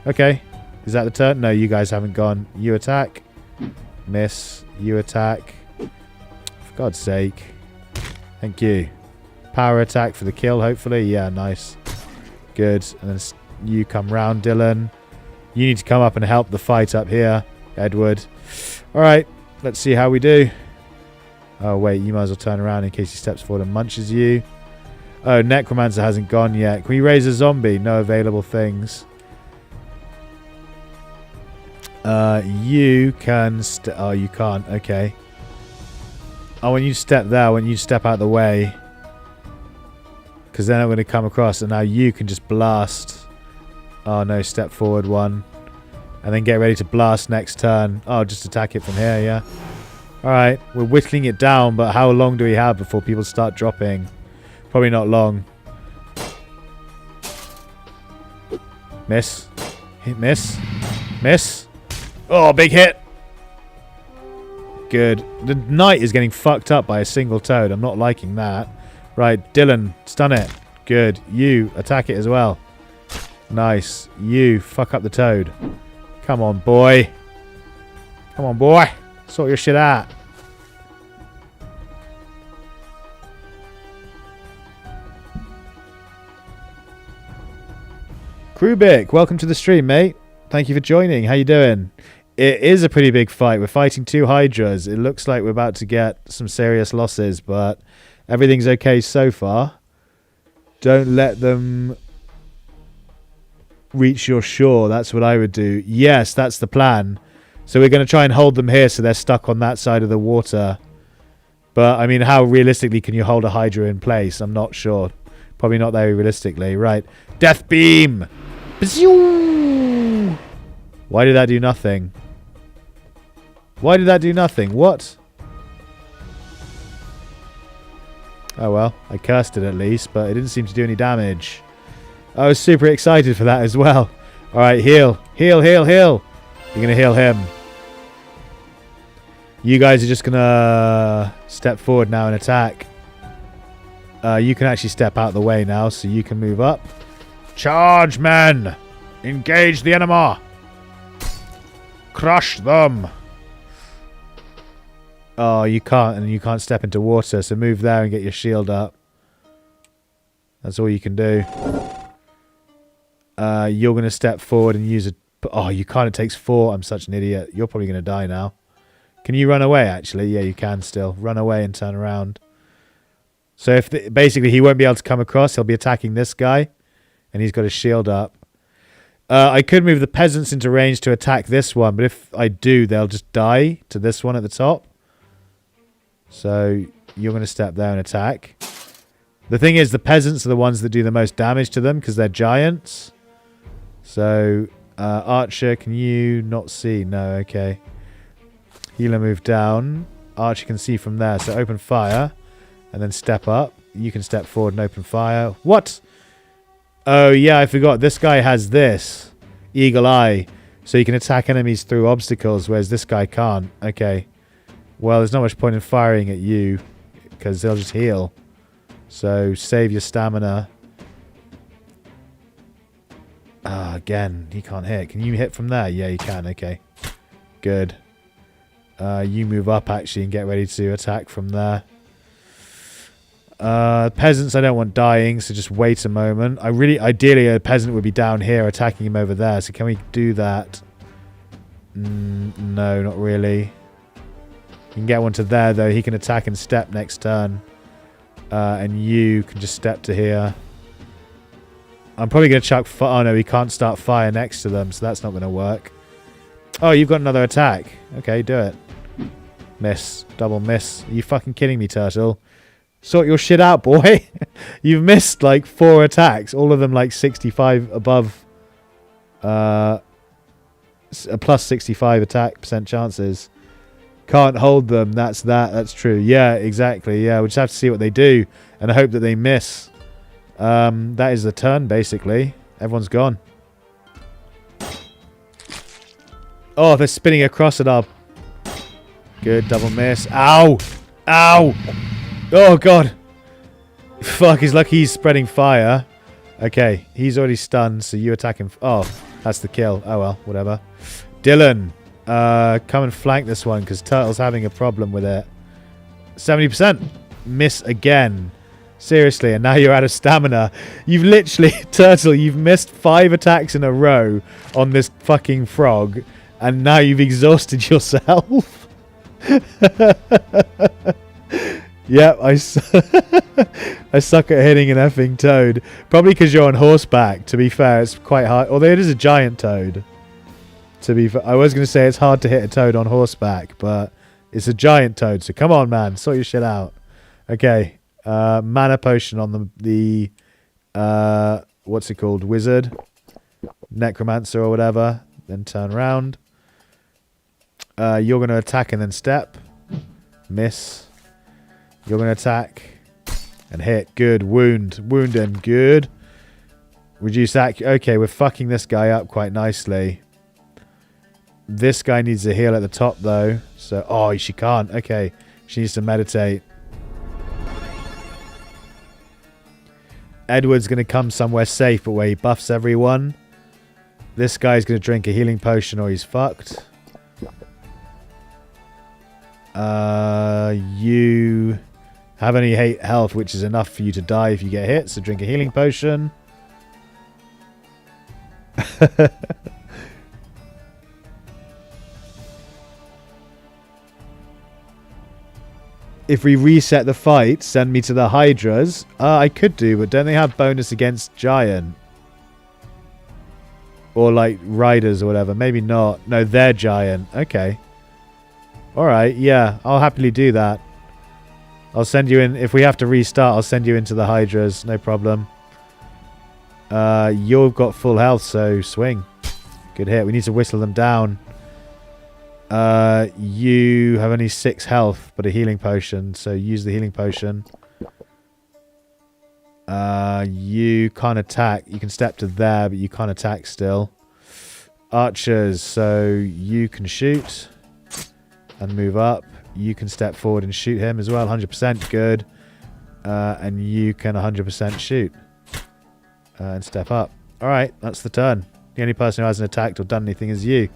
[SPEAKER 1] Okay. Is that the turn? No, you guys haven't gone. You attack. Miss. You attack. For God's sake. Thank you. Power attack for the kill, hopefully. Yeah, nice. Good. And then you come round, Dylan. You need to come up and help the fight up here, Edward. Alright, let's see how we do. Oh, wait, you might as well turn around in case he steps forward and munches you. Oh, Necromancer hasn't gone yet. Can we raise a zombie? No available things. You can... oh, you can't. Okay. Oh, when you step there, when you step out of the way. Because then I'm going to come across and now you can just blast. Oh, no, step forward one. And then get ready to blast next turn. Oh, just attack it from here, yeah. Alright, we're whittling it down, but how long do we have before people start dropping? Probably not long. Miss. Hit, miss. Miss. Oh, big hit. Good. The knight is getting fucked up by a single toad. I'm not liking that. Right, Dylan, stun it. Good. You, attack it as well. Nice. You, fuck up the toad. Come on, boy. Come on, boy. Sort your shit out. Krubik, welcome to the stream, mate. Thank you for joining. How you doing? It is a pretty big fight. We're fighting 2 hydras. It looks like we're about to get some serious losses, but everything's okay so far. Don't let them reach your shore. That's what I would do. Yes, that's the plan. So we're going to try and hold them here so they're stuck on that side of the water. But, I mean, how realistically can you hold a hydra in place? I'm not sure. Probably not very realistically. Right. Death beam! Why did that do nothing? Why did that do nothing? What? Oh well, I cursed it at least, but it didn't seem to do any damage. I was super excited for that as well. Alright, heal. Heal, heal, heal. You're going to heal him. You guys are just going to step forward now and attack. You can actually step out of the way now, so you can move up. Charge, men! Engage the enemy! Crush them! Oh, you can't, and you can't step into water, so move there and get your shield up. That's all you can do. You're going to step forward and use a... Oh, you can't. It takes 4. I'm such an idiot. You're probably going to die now. Can you run away, actually? Yeah, you can still. Run away and turn around. So if basically he won't be able to come across, he'll be attacking this guy, and he's got his shield up. I could move the peasants into range to attack this one, but if I do, they'll just die to this one at the top. So you're going to step there and attack. The thing is, the peasants are the ones that do the most damage to them because they're giants. So, Archer, can you not see? No, okay. Healer move down. Archer can see from there. So open fire. And then step up. You can step forward and open fire. What? Oh, yeah, I forgot. This guy has this. Eagle Eye. So you can attack enemies through obstacles, whereas this guy can't. Okay. Well, there's not much point in firing at you, because they'll just heal. So save your stamina. Again, he can't hit. Can you hit from there? Yeah, you can. Okay. Good. You move up, actually, and get ready to attack from there. Peasants I don't want dying, so just wait a moment. Ideally a peasant would be down here attacking him over there, so can we do that? No, not really. You can get one to there though. He can attack and step next turn, and you can just step to here. I'm probably going to chuck fire. Oh no, he can't start fire next to them, so that's not going to work. Oh, you've got another attack. Okay, do it. Miss. Double miss. Are you fucking kidding me, Turtle? Sort your shit out, boy. You've missed like 4 attacks. All of them like 65 above. A plus 65 attack percent chances. Can't hold them. That's true. Yeah, exactly. Yeah, we'll just have to see what they do. And I hope that they miss. That is the turn, basically. Everyone's gone. Oh, they're spinning across it up. Good, double miss. Ow! Ow! Oh, God. Fuck, he's lucky he's spreading fire. Okay, he's already stunned, so you attack him. Oh, that's the kill. Oh, well, whatever. Dylan, come and flank this one, because Turtle's having a problem with it. 70%. Miss again. Seriously, and now you're out of stamina. You've literally, Turtle, you've missed 5 attacks in a row on this fucking frog, and now you've exhausted yourself. Yep, I suck at hitting an effing toad. Probably because you're on horseback, to be fair. It's quite hard. Although it is a giant toad. To be fair. I was going to say it's hard to hit a toad on horseback, but it's a giant toad. So come on, man. Sort your shit out. Okay. Mana potion on the what's it called? Wizard. Necromancer or whatever. Then turn around. You're going to attack and then step. Miss. You're going to attack and hit. Good. Wound. Wound him. Good. Reduce ac. Okay, we're fucking this guy up quite nicely. This guy needs a heal at the top, though. So, oh, she can't. Okay. She needs to meditate. Edward's going to come somewhere safe, but where he buffs everyone. This guy's going to drink a healing potion or he's fucked. You have only 8 health, which is enough for you to die if you get hit. So drink a healing potion. If we reset the fight, send me to the Hydras. I could do, but don't they have bonus against Giant? Or like Riders or whatever. Maybe not. No, they're Giant. Okay. Alright, yeah. I'll happily do that. I'll send you in. If we have to restart, I'll send you into the Hydras. No problem. You've got full health, so swing. Good hit. We need to whistle them down. You have only 6 health, but a healing potion, so use the healing potion. You can't attack. You can step to there, but you can't attack still. Archers, so you can shoot and move up. You can step forward and shoot him as well. 100% good. And you can 100% shoot. And step up. Alright, that's the turn. The only person who hasn't attacked or done anything is you.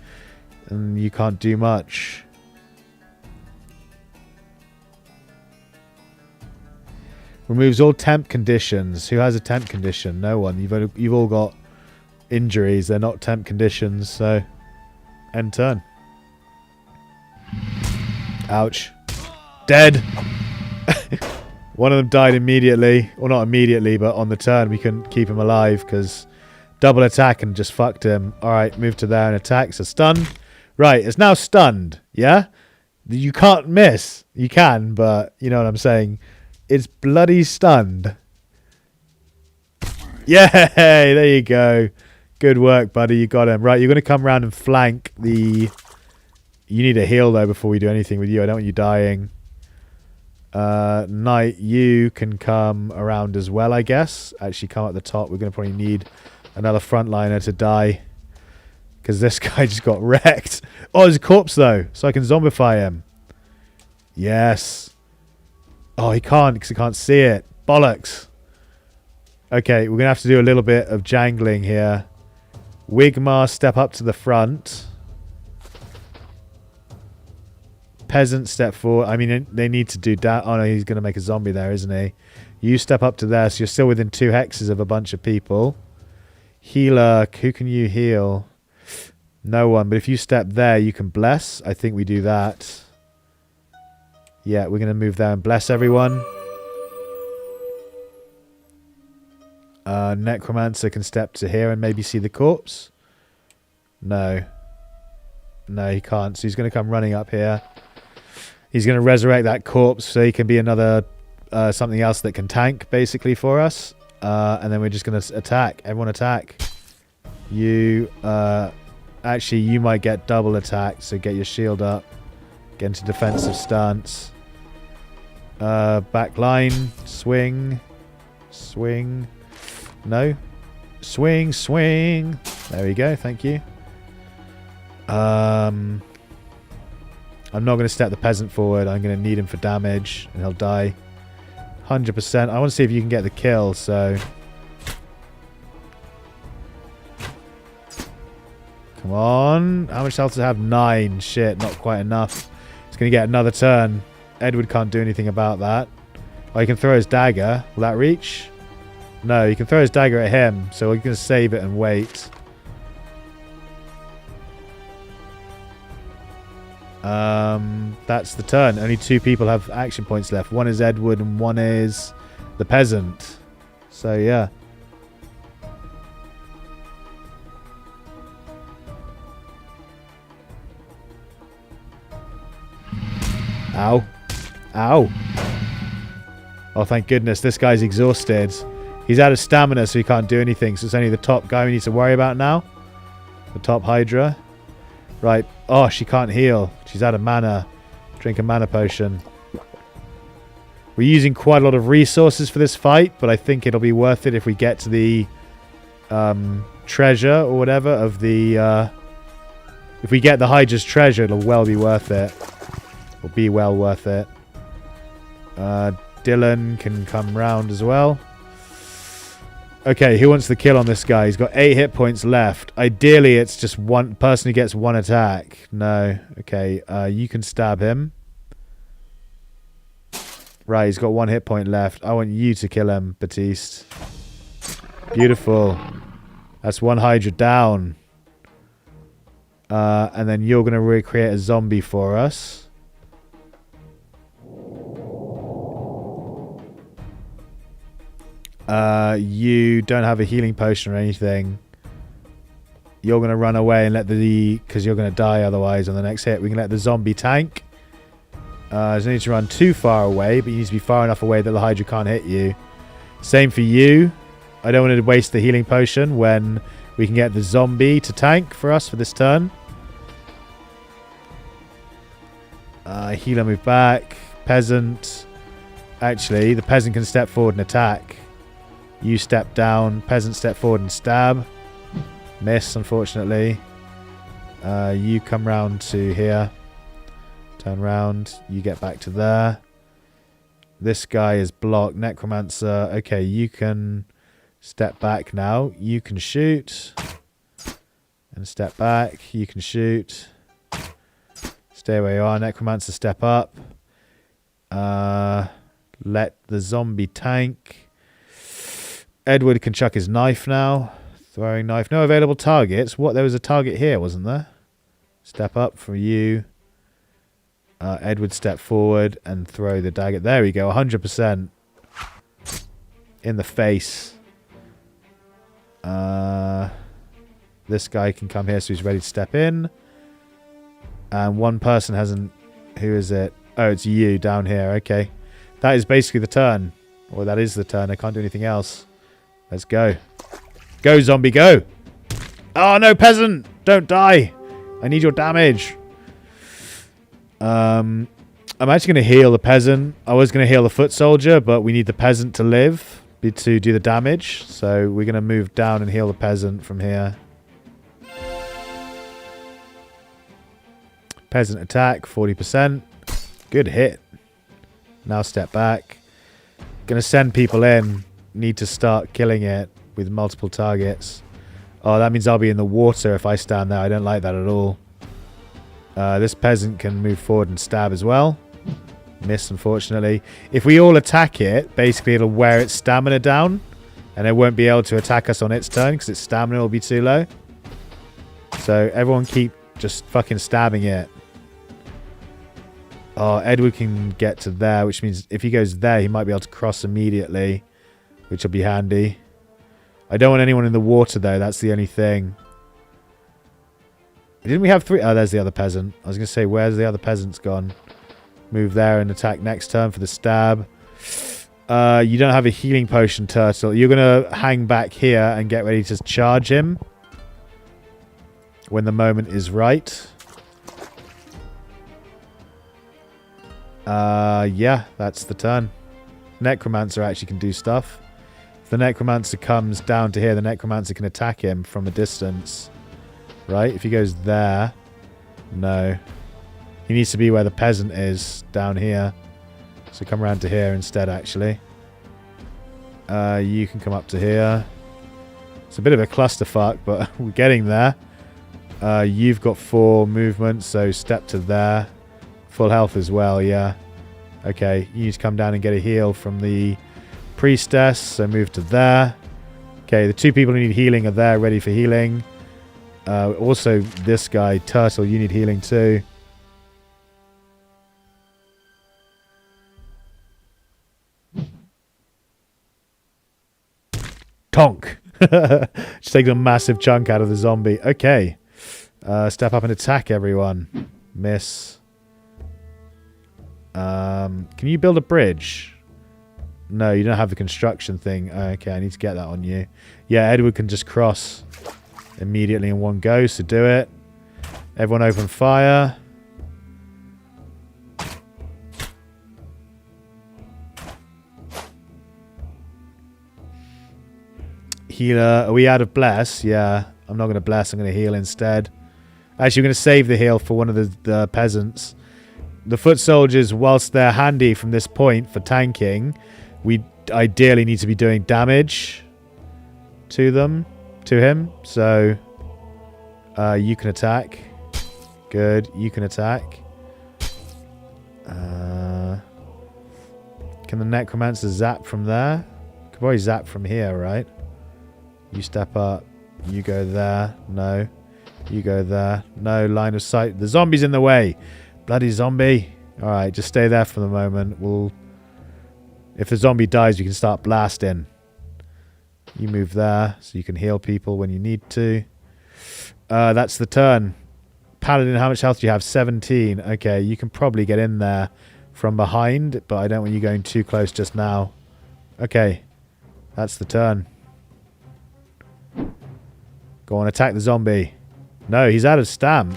[SPEAKER 1] And you can't do much. Removes all temp conditions. Who has a temp condition? No one. You've all got injuries. They're not temp conditions, so end turn. Ouch. Dead. One of them died immediately. Well, not immediately, but on the turn we couldn't keep him alive because double attack and just fucked him. Alright, move to there and attack. So stunned. Right, it's now stunned. Yeah? You can't miss. You can, but you know what I'm saying. It's bloody stunned. Yay! There you go. Good work, buddy. You got him. Right, you're going to come around and flank the... You need a heal, though, before we do anything with you. I don't want you dying. Knight, you can come around as well, I guess. Actually, come up the top. We're going to probably need another frontliner to die. Because this guy just got wrecked. Oh, there's a corpse, though. So I can zombify him. Yes. Oh, he can't because he can't see it. Bollocks. Okay, we're going to have to do a little bit of jangling here. Wigmar, step up to the front. Peasant, step forward. I mean, they need to do that. Oh, no, he's going to make a zombie there, isn't he? You step up to there, so you're still within 2 hexes of a bunch of people. Healer, who can you heal? No one, but if you step there, you can bless. I think we do that. Yeah, we're going to move there and bless everyone. Necromancer can step to here and maybe see the corpse. No. No, he can't. So he's going to come running up here. He's going to resurrect that corpse so he can be another something else that can tank, basically, for us. And then we're just going to attack. Everyone attack. You, actually, you might get double attack, so get your shield up. Get into defensive stance. Back line. Swing. Swing. No. Swing, swing. There we go, thank you. I'm not going to step the peasant forward. I'm going to need him for damage, and he'll die. 100%. I want to see if you can get the kill, so... Come on. How much health does it have? 9. Shit, not quite enough. It's going to get another turn. Edward can't do anything about that. Oh, he can throw his dagger. Will that reach? No, he can throw his dagger at him, so we're going to save it and wait. That's the turn. Only 2 people have action points left. One is Edward and one is the peasant. So, yeah. Ow. Ow. Oh, thank goodness. This guy's exhausted. He's out of stamina, so he can't do anything. So it's only the top guy we need to worry about now. The top Hydra. Right. Oh, she can't heal. She's out of mana. Drink a mana potion. We're using quite a lot of resources for this fight, but I think it'll be worth it if we get to the treasure or whatever of the... if we get the Hydra's treasure, it'll well be worth it. It'll be well worth it. Dylan can come round as well. Okay, who wants the kill on this guy? He's got 8 hit points left. Ideally, it's just one person who gets 1 attack. No. Okay, you can stab him. Right, he's got 1 hit point left. I want you to kill him, Baptiste. Beautiful. That's 1 Hydra down. And then you're going to recreate a zombie for us. You don't have a healing potion or anything. You're going to run away and let because you're going to die otherwise on the next hit. We can let the zombie tank. There's no need to run too far away, but you need to be far enough away that the Hydra can't hit you. Same for you. I don't want to waste the healing potion when we can get the zombie to tank for us for this turn. Healer move back. Peasant. Actually, the peasant can step forward and attack. You step down. Peasant step forward and stab. Miss, unfortunately. You come round to here. Turn round. You get back to there. This guy is blocked. Necromancer. Okay, you can step back now. You can shoot. And step back. You can shoot. Stay where you are. Necromancer, step up. Let the zombie tank. Edward can chuck his knife now. Throwing knife. No available targets. What? There was a target here, wasn't there? Step up for you. Edward, step forward and throw the dagger. There we go. 100%. In the face. This guy can come here, so he's ready to step in. And one person hasn't... Who is it? Oh, it's you down here. Okay. That is basically the turn. Or that is the turn. I can't do anything else. Let's go. Go, zombie, go! Oh, no, peasant! Don't die! I need your damage. I'm actually going to heal the peasant. I was going to heal the foot soldier, but we need the peasant to live to do the damage. So we're going to move down and heal the peasant from here. Peasant attack, 40%. Good hit. Now step back. Going to send people in. Need to start killing it with multiple targets. Oh, that means I'll be in the water if I stand there. I don't like that at all. This peasant can move forward and stab as well. Miss, unfortunately. If we all attack it, basically it'll wear its stamina down. And it won't be able to attack us on its turn because its stamina will be too low. So everyone keep just fucking stabbing it. Oh, Edward can get to there, which means if he goes there, he might be able to cross immediately, which will be handy. I don't want anyone in the water, though. That's the only thing. Didn't we have 3? Oh, there's the other peasant. I was going to say, where's the other peasants gone? Move there and attack next turn for the stab. You don't have a healing potion, Turtle. You're going to hang back here and get ready to charge him when the moment is right. Yeah, that's the turn. Necromancer actually can do stuff. If the Necromancer comes down to here, the Necromancer can attack him from a distance. Right? If he goes there... No. He needs to be where the peasant is, down here. So come around to here instead, actually. You can come up to here. It's a bit of a clusterfuck, but we're getting there. You've got 4 movements, so step to there. Full health as well, yeah. Okay, you need to come down and get a heal from the priestess, so move to there. Okay, the 2 people who need healing are there, ready for healing. Also, this guy, Turtle, you need healing too. Tonk! Just taking a massive chunk out of the zombie. Okay. Step up and attack everyone. Miss. Can you build a bridge? No, you don't have the construction thing. Okay, I need to get that on you. Yeah, Edward can just cross immediately in one go, so do it. Everyone open fire. Healer. Are we out of bless? Yeah, I'm not going to bless. I'm going to heal instead. Actually, we're going to save the heal for one of the peasants. The foot soldiers, whilst they're handy from this point for tanking, we ideally need to be doing damage to them, to him. So, you can attack. Good, you can attack. Can the Necromancer zap from there? Could probably zap from here, right? You step up. You go there. No. You go there. No, line of sight. The zombie's in the way. Bloody zombie. Alright, just stay there for the moment. If the zombie dies, you can start blasting. You move there, so you can heal people when you need to. That's the turn. Paladin, how much health do you have? 17. Okay, you can probably get in there from behind, but I don't want you going too close just now. Okay, that's the turn. Go on, attack the zombie. No, he's out of stam.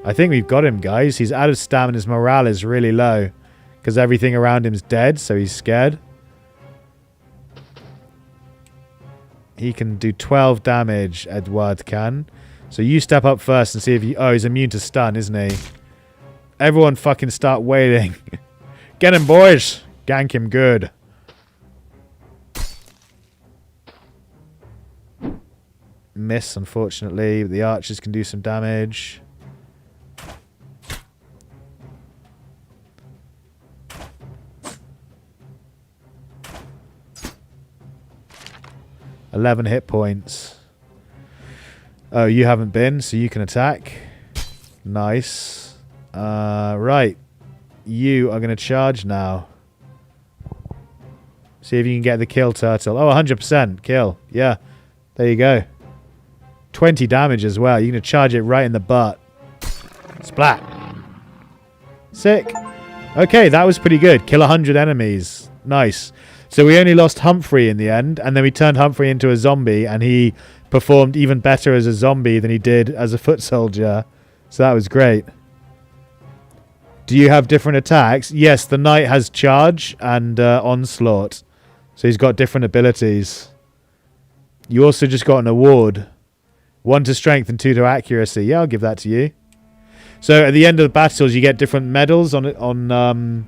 [SPEAKER 1] I think we've got him, guys. He's out of stam and his morale is really low because everything around him's dead, so he's scared. He can do 12 damage, Edward can. So you step up first and see if you... Oh, he's immune to stun, isn't he? Everyone fucking start waiting. Get him, boys. Gank him good. Miss, unfortunately. The archers can do some damage. $11 hit points. Oh, you haven't been, so you can attack. Nice. Right. You are going to charge now. See if you can get the kill, Turtle. Oh, 100% kill. Yeah. There you go. 20 damage as well. You're going to charge it right in the butt. Splat. Sick. Okay, that was pretty good. Kill 100 enemies. Nice. So we only lost Humphrey in the end, and then we turned Humphrey into a zombie, and he performed even better as a zombie than he did as a foot soldier. So that was great. Do you have different attacks? Yes, the knight has charge and onslaught. So he's got different abilities. You also just got an award. 1 to strength and 2 to accuracy. Yeah, I'll give that to you. So at the end of the battles, you get different medals on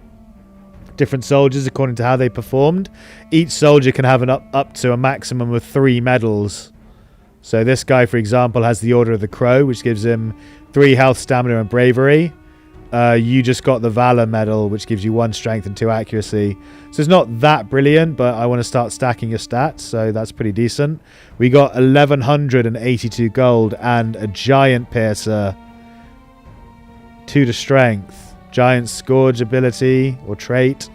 [SPEAKER 1] different soldiers according to how they performed. Each soldier can have up to a maximum of 3 medals. So this guy, for example, has the Order of the Crow, which gives him 3 health, stamina, and bravery. You just got the Valor medal, which gives you 1 strength and 2 accuracy. So it's not that brilliant, but I want to start stacking your stats, so that's pretty decent. We got 1,182 gold and a Giant Piercer. 2 to strength. Giant Scourge ability or trait.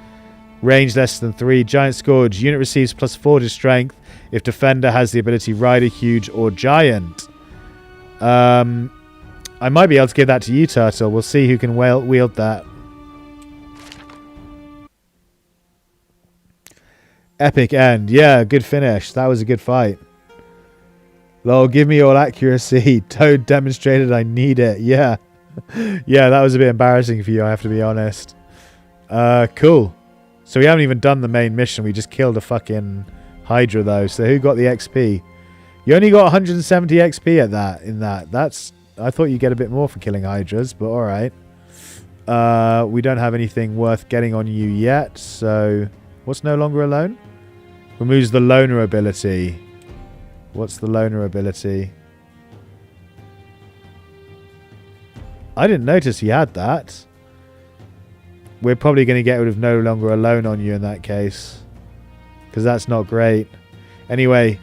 [SPEAKER 1] Range less than 3. Giant Scourge. Unit receives +4 to strength if defender has the ability Rider, Huge, or Giant. I might be able to give that to you, Turtle. We'll see who can wield that. Epic end. Yeah, good finish. That was a good fight. Lol, give me all accuracy. Toad demonstrated I need it. Yeah. Yeah, that was a bit embarrassing for you, I have to be honest. Cool. So we haven't even done the main mission. We just killed a fucking Hydra, though. So who got the XP? You only got 170 XP at that. That's... I thought you'd get a bit more for killing Hydras, but alright. We don't have anything worth getting on you yet, so... What's no longer alone? Removes the loner ability. What's the loner ability? I didn't notice he had that. We're probably going to get rid of no longer alone on you in that case. Because that's not great. Anyway...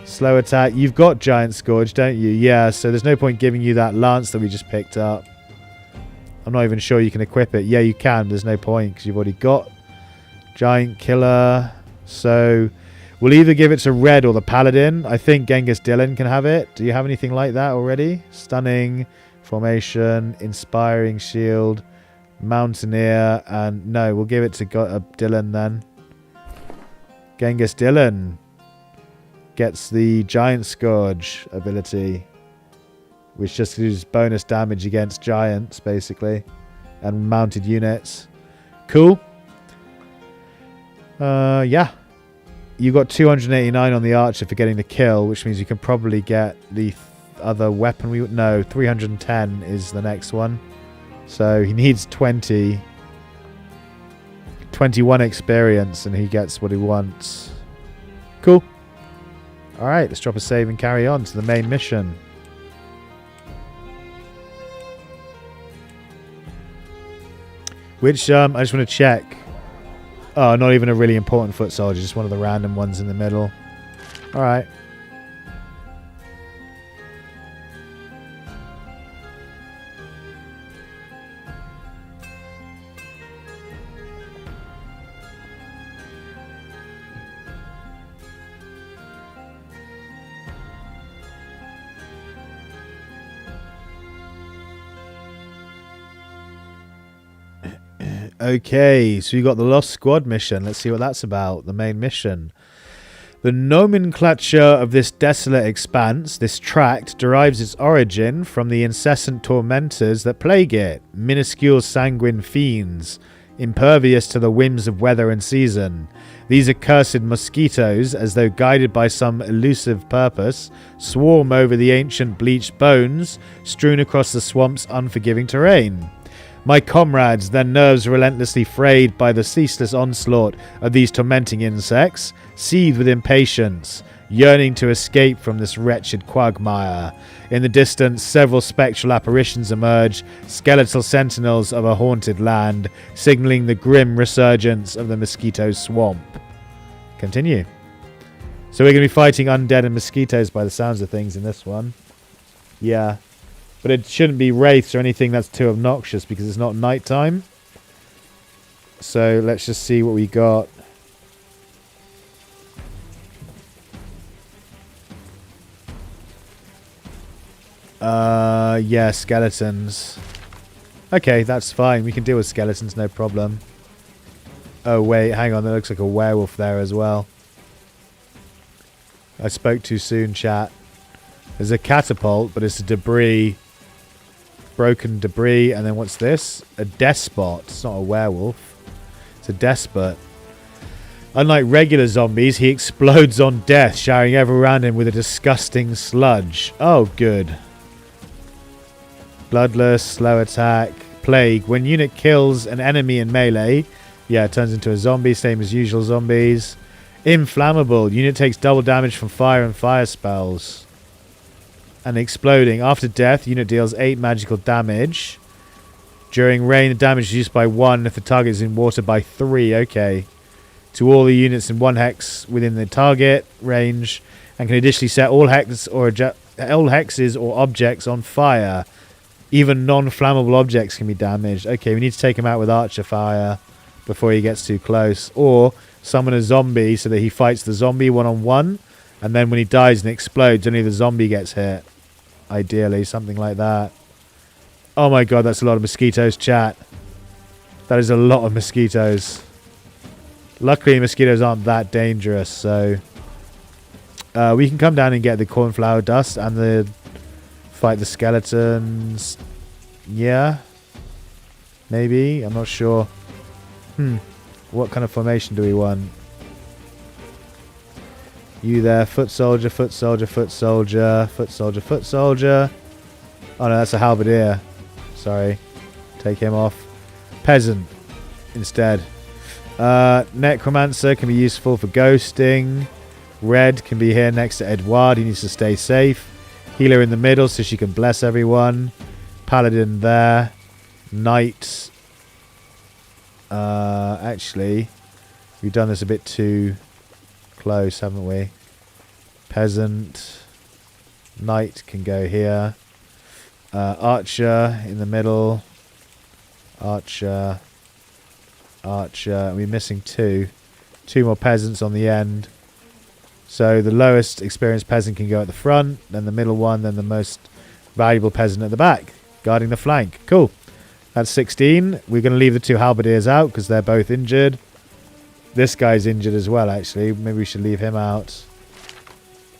[SPEAKER 1] Slow attack. You've got Giant Scourge, don't you? Yeah, so there's no point giving you that lance that we just picked up. I'm not even sure you can equip it. Yeah, you can. There's no point because you've already got Giant Killer. So we'll either give it to Red or the Paladin. I think Genghis Dylan can have it. Do you have anything like that already? Stunning, Formation, Inspiring Shield, Mountaineer, and no, we'll give it to Dylan then. Genghis Dylan gets the Giant Scourge ability, which just gives bonus damage against giants, basically, and mounted units. Cool. Yeah. You got 289 on the Archer for getting the kill, which means you can probably get the other weapon. No, 310 is the next one. So he needs 21 experience, and he gets what he wants. Cool. Alright, let's drop a save and carry on to the main mission. Which, I just want to check. Oh, not even a really important foot soldier, just one of the random ones in the middle. Alright. Okay, so you got the Lost Squad mission. Let's see what that's about. The main mission. The nomenclature of this desolate expanse, this tract, derives its origin from the incessant tormentors that plague it. Minuscule sanguine fiends, impervious to the whims of weather and season. These accursed mosquitoes, as though guided by some elusive purpose, swarm over the ancient bleached bones strewn across the swamp's unforgiving terrain. My comrades, their nerves relentlessly frayed by the ceaseless onslaught of these tormenting insects, seethe with impatience, yearning to escape from this wretched quagmire. In the distance, several spectral apparitions emerge, skeletal sentinels of a haunted land, signaling the grim resurgence of the mosquito swamp. Continue. So we're going to be fighting undead and mosquitoes by the sounds of things in this one. Yeah. But it shouldn't be wraiths or anything that's too obnoxious because it's not nighttime. So let's just see what we got. Yeah, skeletons. Okay, that's fine. We can deal with skeletons, no problem. Oh, wait, hang on. There looks like a werewolf there as well. I spoke too soon, chat. There's a catapult, but it's a debris broken debris. And then what's this? A despot. It's not a werewolf. It's a despot. Unlike regular zombies, he explodes on death, showering everyone around him with a disgusting sludge. Oh, good. Bloodless, slow attack, plague. When unit kills an enemy in melee, yeah, it turns into a zombie, same as usual zombies. Inflammable. Unit takes double damage from fire and fire spells. And exploding. After death, unit deals 8 magical damage. During rain, the damage is reduced by 1 if the target is in water by 3. Okay. To all the units in 1 hex within the target range, and can additionally set all hexes or objects on fire. Even non-flammable objects can be damaged. Okay, we need to take him out with archer fire before he gets too close. Or summon a zombie so that he fights the zombie one-on-one, and then when he dies and explodes, only the zombie gets hit. Ideally, something like that. Oh my god, that's a lot of mosquitoes, chat. That is a lot of mosquitoes. Luckily, mosquitoes aren't that dangerous, so we can come down and get the cornflower dust and fight the skeletons. Yeah, maybe. I'm not sure. What kind of formation do we want? You there, foot soldier, foot soldier, foot soldier, foot soldier, foot soldier. Oh no, that's a halberdier. Sorry, take him off. Peasant instead. Necromancer can be useful for ghosting. Red can be here next to Edward. He needs to stay safe. Healer in the middle so she can bless everyone. Paladin there. Knight. Actually, we've done this a bit too close, haven't we? Peasant. Knight can go here. Archer in the middle. Archer. Archer. We're missing 2. 2 more peasants on the end. So the lowest experienced peasant can go at the front, then the middle one, then the most valuable peasant at the back, guarding the flank. Cool. That's 16. We're going to leave the 2 halberdiers out because they're both injured. This guy's injured as well, actually. Maybe we should leave him out.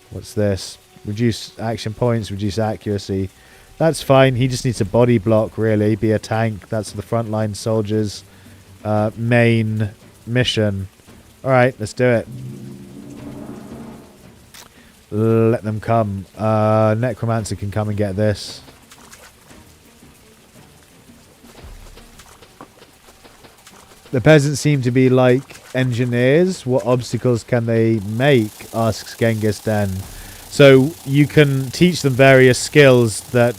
[SPEAKER 1] What's this? Reduce action points, reduce accuracy. That's fine. He just needs a body block, really. Be a tank. That's the frontline soldiers' main mission. Alright, let's do it. Let them come. Necromancer can come and get this. The peasants seem to be like engineers. What obstacles can they make? Asks Genghis then. So you can teach them various skills that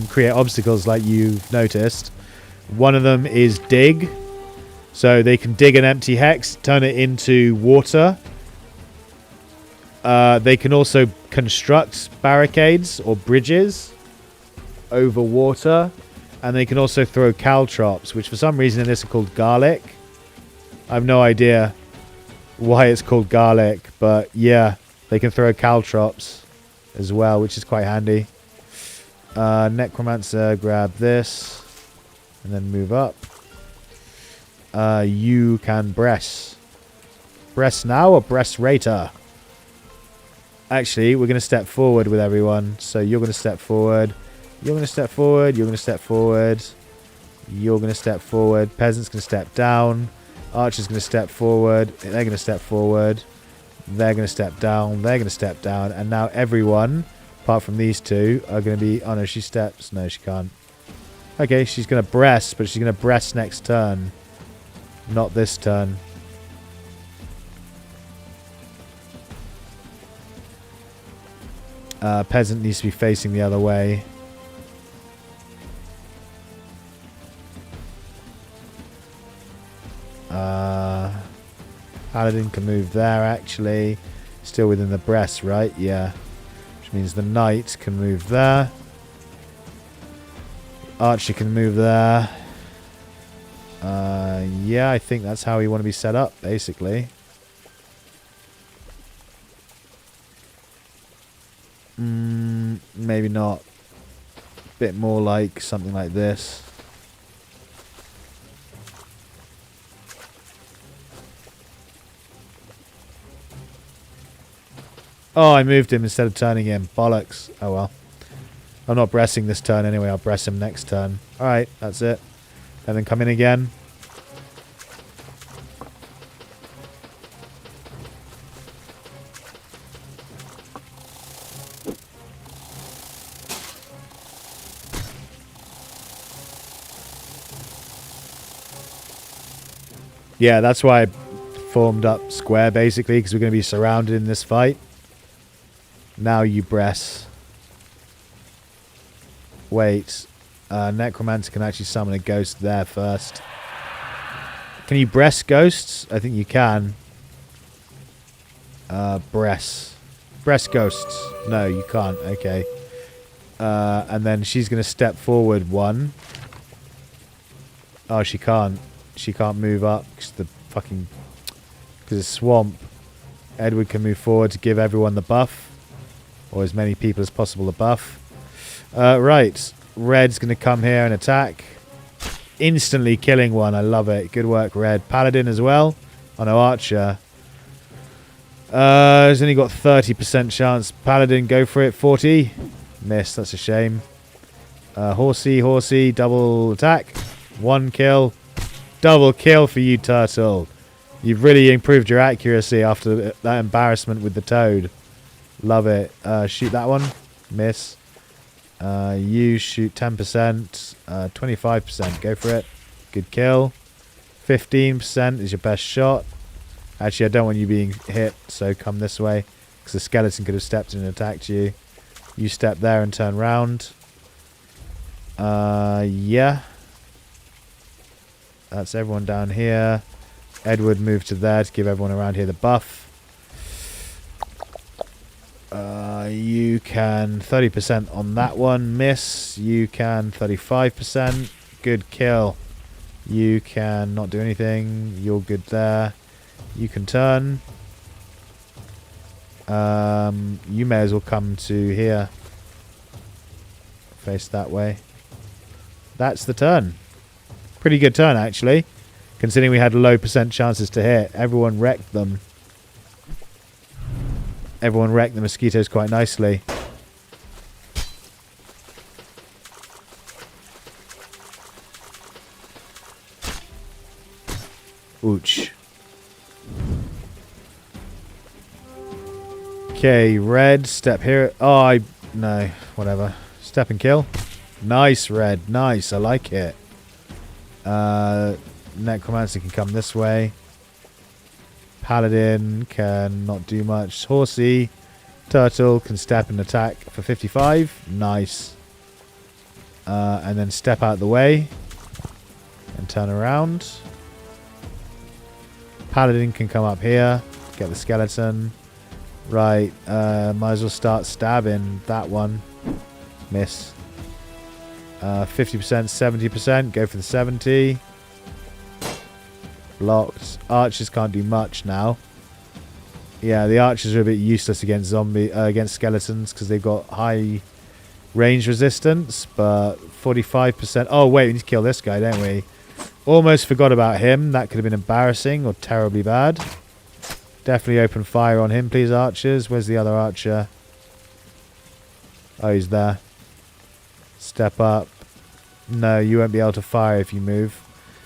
[SPEAKER 1] create obstacles, like you've noticed. One of them is dig. So they can dig an empty hex, turn it into water. They can also construct barricades or bridges over water. And they can also throw caltrops, which for some reason in this are called garlic. I have no idea why it's called garlic, but yeah, they can throw caltrops as well, which is quite handy. Necromancer, grab this and then move up. You can breast. Breast now or breast later? Actually, we're going to step forward with everyone. So you're going to step forward. You're going to step forward. You're going to step forward. You're going to step forward. Peasant's going to step down. Archer's going to step forward. They're going to step forward. They're going to step down. They're going to step down. And now everyone, apart from these 2, are going to be... Oh, no, she steps. No, she can't. Okay, she's going to breast, but she's going to breast next turn. Not this turn. Peasant needs to be facing the other way. Paladin can move there, actually. Still within the breast, right? Yeah. Which means the knight can move there. Archer can move there. Yeah, I think that's how we want to be set up, basically. Maybe not. Bit more like something like this. Oh, I moved him instead of turning him. Bollocks. Oh well. I'm not pressing this turn anyway. I'll press him next turn. Alright, that's it. And then come in again. Yeah, that's why I formed up square, basically, because we're going to be surrounded in this fight. Now you press. Wait. Necromancer can actually summon a ghost there first. Can you breast ghosts? I think you can. Breast ghosts. No, you can't. Okay. And then she's going to step forward one. Oh, she can't. She can't move up because it's swamp. Edward can move forward to give everyone the buff, or as many people as possible the buff. Right, Red's going to come here and attack, instantly killing one. I love it. Good work, Red. Paladin as well. Oh no, Archer. He's only got 30% chance. Paladin, go for it. 40. Miss. That's a shame. Horsey, double attack. 1 kill. Double kill for you, Turtle. You've really improved your accuracy after that embarrassment with the toad. Love it. Shoot that one. Miss. You shoot 10%. 25%. Go for it. Good kill. 15% is your best shot. Actually, I don't want you being hit, so come this way. Because the skeleton could have stepped in and attacked you. You step there and turn round. Yeah. That's everyone down here. Edward moved to there to give everyone around here the buff. You can 30% on that one. Miss. You can 35%. Good kill. You can not do anything. You're good there. You can turn. You may as well come to here. Face that way. That's the turn. Pretty good turn, actually. Considering we had low % chances to hit. Everyone wrecked them. Everyone wrecked the mosquitoes quite nicely. Ouch. Okay, Red, step here. Oh, no, whatever. Step and kill. Nice, Red. Nice, I like it. Necromancer can come this way. Paladin can not do much. Horsey, Turtle can step and attack for 55. Nice. And then step out the way and turn around. Paladin can come up here, get the skeleton. Right, might as well start stabbing that one. Miss. 50%, 70%. Go for the 70. Blocked. Archers can't do much now. Yeah, the archers are a bit useless against against skeletons because they've got high range resistance. But 45%. Oh wait, we need to kill this guy, don't we? Almost forgot about him. That could have been embarrassing or terribly bad. Definitely open fire on him, please, archers. Where's the other archer? Oh, he's there. Step up. No, you won't be able to fire if you move.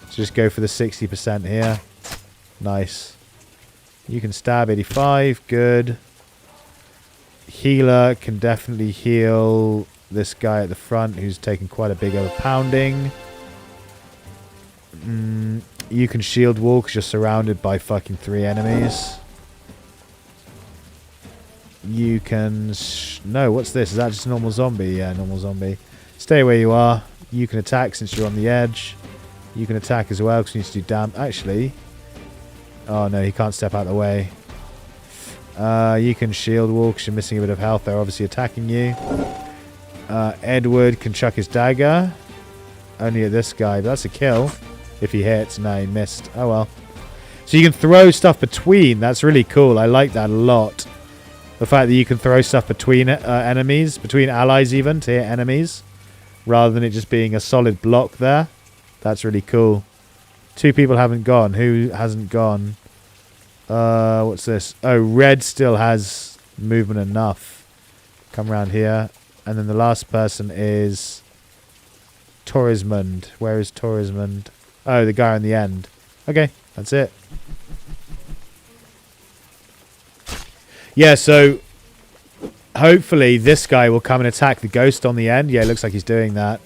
[SPEAKER 1] So just go for the 60% here. Nice. You can stab 85. Good. Healer can definitely heal this guy at the front who's taking quite a big pounding. You can shield wall because you're surrounded by fucking 3 enemies. You can... No, what's this? Is that just a normal zombie? Yeah, normal zombie. Stay where you are. You can attack since you're on the edge. You can attack as well because you need to do damn... Actually... Oh no, he can't step out of the way. You can shield wall because you're missing a bit of health. They're obviously attacking you. Edward can chuck his dagger. Only at this guy, but that's a kill. If he hits. No, he missed. Oh well. So you can throw stuff between. That's really cool. I like that a lot. The fact that you can throw stuff between enemies, between allies even, to hit enemies, rather than it just being a solid block there. That's really cool. 2 people haven't gone. Who hasn't gone? What's this? Oh, Red still has movement enough. Come around here. And then the last person is Torresmund. Where is Torresmund? Oh, the guy on the end. Okay, that's it. Yeah, so hopefully this guy will come and attack the ghost on the end. Yeah, it looks like he's doing that.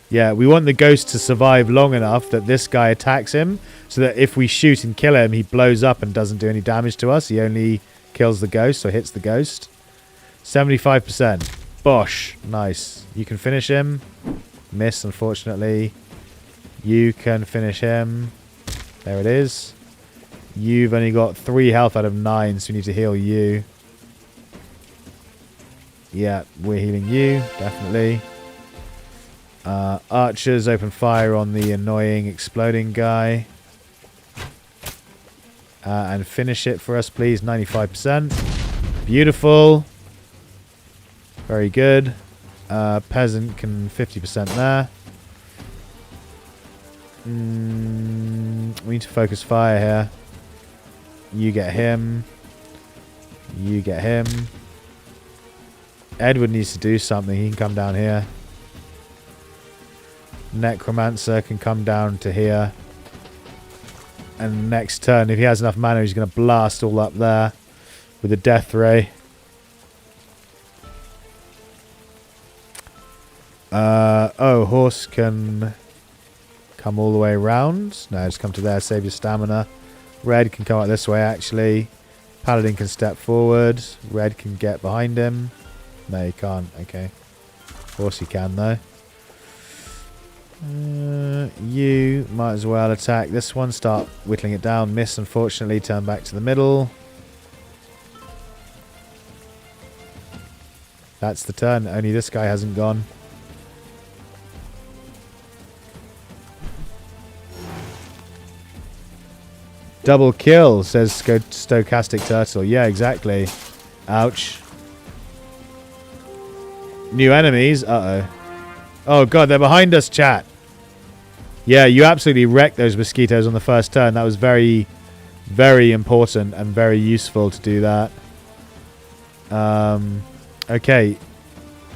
[SPEAKER 1] Yeah, we want the ghost to survive long enough that this guy attacks him, so that if we shoot and kill him, he blows up and doesn't do any damage to us. He only kills the ghost, or hits the ghost. 75%. Bosh. Nice. You can finish him. Miss, unfortunately. You can finish him. There it is. You've only got 3 health out of 9, so we need to heal you. Yeah, we're healing you, definitely. Archers open fire on the annoying exploding guy. And finish it for us, please. 95%. Beautiful. Very good. Peasant can 50% there. We need to focus fire here. You get him. You get him. Edward needs to do something. He can come down here. Necromancer can come down to here. And next turn, if he has enough mana, he's going to blast all up there with a death ray. Oh, horse can come all the way around. No, just come to there, save your stamina. Red can come out this way, actually. Paladin can step forward. Red can get behind him. No, he can't. Okay. Horse he can, though. You might as well attack this one. Start whittling it down. Miss, unfortunately. Turn back to the middle. That's the turn. Only this guy hasn't gone. Double kill, says Stochastic Turtle. Yeah, exactly. Ouch. New enemies. Uh-oh. Oh, God, they're behind us, chat. Yeah, you absolutely wrecked those mosquitoes on the first turn. That was very, very important and very useful to do that. Okay.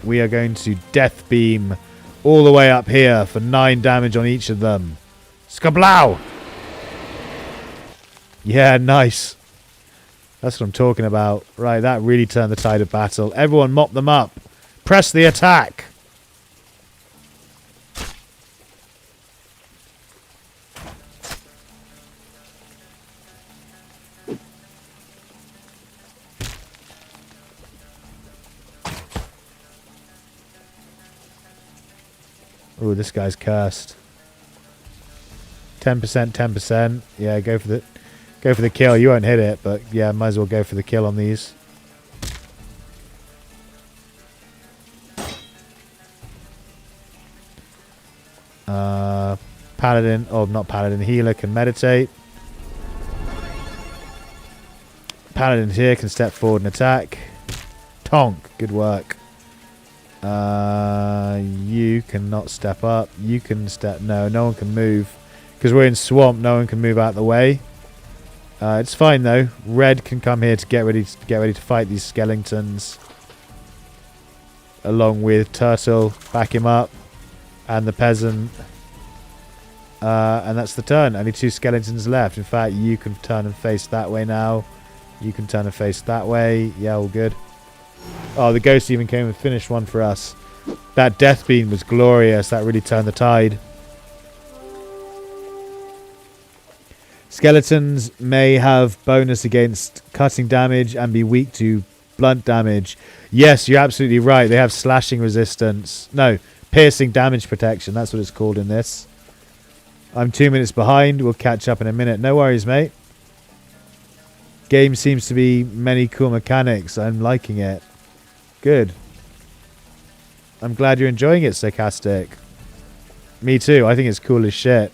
[SPEAKER 1] We are going to Death Beam all the way up here for 9 damage on each of them. Skablow! Yeah, nice. That's what I'm talking about. Right, that really turned the tide of battle. Everyone mop them up. Press the attack. Ooh, this guy's cursed. 10%, 10%. Yeah, go for the kill. You won't hit it, but yeah, might as well go for the kill on these. Paladin, oh, not Paladin, healer can meditate. Paladin here can step forward and attack. Tonk, good work. You cannot step up. You can step, no one can move. Because we're in swamp, no one can move out of the way. It's fine though. Red can come here to get ready to fight these skeletons. Along with Turtle, back him up. And the peasant. And that's the turn. Only 2 skeletons left. In fact, you can turn and face that way now. You can turn and face that way. Yeah, all good. Oh, the ghost even came and finished one for us. That death beam was glorious. That really turned the tide. Skeletons may have bonus against cutting damage and be weak to blunt damage. Yes, you're absolutely right. They have slashing resistance. No, piercing damage protection. That's what it's called in this. I'm 2 minutes behind. We'll catch up in a minute. No worries, mate. Game seems to be many cool mechanics. I'm liking it. Good. I'm glad you're enjoying it, Stochastic. Me too. I think it's cool as shit.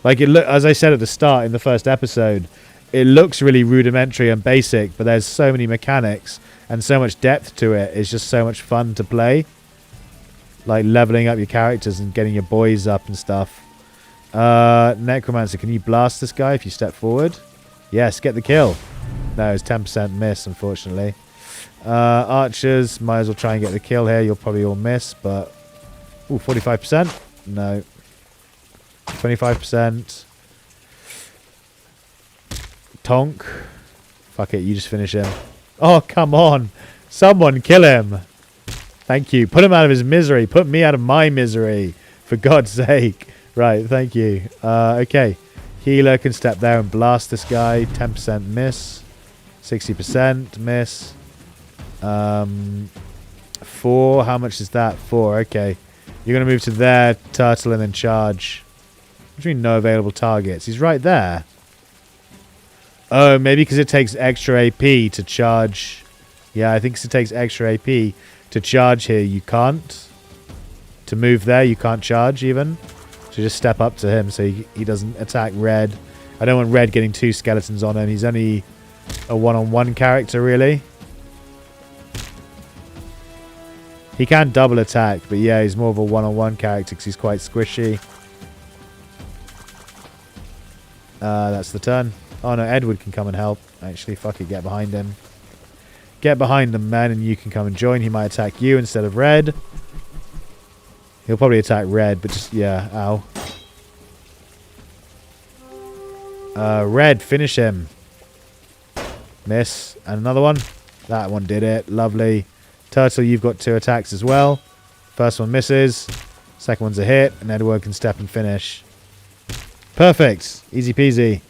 [SPEAKER 1] Like, as I said at the start in the first episode, it looks really rudimentary and basic, but there's so many mechanics and so much depth to it. It's just so much fun to play. Like leveling up your characters and getting your boys up and stuff. Necromancer, can you blast this guy if you step forward? Yes, get the kill. No, it's 10% miss, unfortunately. Archers, might as well try and get the kill here. You'll probably all miss, but... Ooh, 45%? No. 25%. Tonk. Fuck it, you just finish him. Oh, come on. Someone kill him. Thank you. Put him out of his misery. Put me out of my misery. For God's sake. Right, thank you. Okay. Healer can step there and blast this guy. 10% miss. 60% miss. 4. How much is that? 4. Okay. You're going to move to there, turtle, and then charge. What do you mean no available targets? He's right there. Oh, maybe because it takes extra AP to charge. Yeah, I think 'cause it takes extra AP to charge here. You can't. To move there, you can't charge even. So just step up to him so he doesn't attack red. I don't want red getting 2 skeletons on him. He's only a one-on-one character, really. He can double attack, but yeah, he's more of a one-on-one character because he's quite squishy. That's the turn. Oh no, Edward can come and help. Actually, fuck it, get behind him. Get behind them, man, and you can come and join. He might attack you instead of red. He'll probably attack red, but just, yeah, ow. Red, finish him. Miss. And another one. That one did it. Lovely. Turtle, you've got 2 attacks as well. First one misses. Second one's a hit, and Edward can step and finish. Perfect. Easy peasy.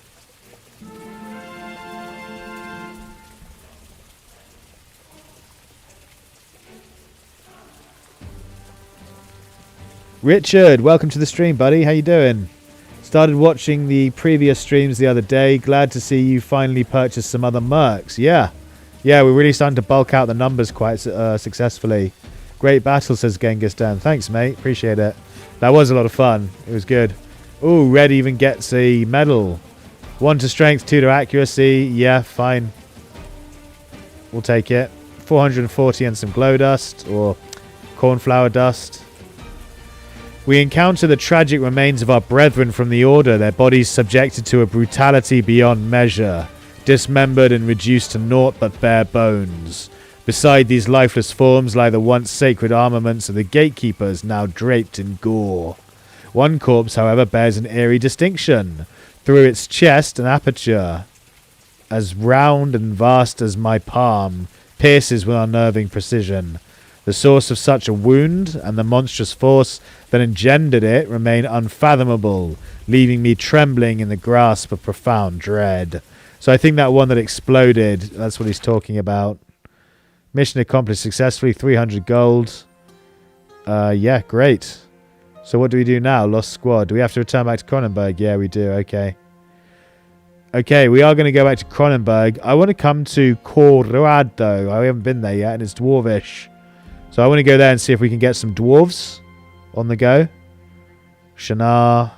[SPEAKER 1] Richard, welcome to the stream, buddy. How you doing? Started watching the previous streams the other day. Glad to see you finally purchased some other mercs. Yeah, we're really starting to bulk out the numbers quite successfully. Great battle, says Genghis Dan. Thanks, mate. Appreciate it. That was a lot of fun. It was good. Ooh, red even gets a medal. 1 to strength, 2 to accuracy. Yeah, fine. We'll take it. 440 and some glow dust or cornflower dust. We encounter the tragic remains of our brethren from the Order, their bodies subjected to a brutality beyond measure, dismembered and reduced to naught but bare bones. Beside these lifeless forms lie the once sacred armaments of the Gatekeepers, now draped in gore. One corpse, however, bears an eerie distinction. Through its chest, an aperture, as round and vast as my palm, pierces with unnerving precision. The source of such a wound and the monstrous force that engendered it remain unfathomable, leaving me trembling in the grasp of profound dread. So I think that one that exploded, that's what he's talking about. Mission accomplished successfully, 300 gold. Yeah, great. So what do we do now? Lost squad. Do we have to return back to Cronenberg? Yeah, we do. Okay. Okay, we are going to go back to Cronenberg. I want to come to Corrado. I haven't been there yet, and it's dwarvish. So I want to go there and see if we can get some dwarves on the go. Shannara.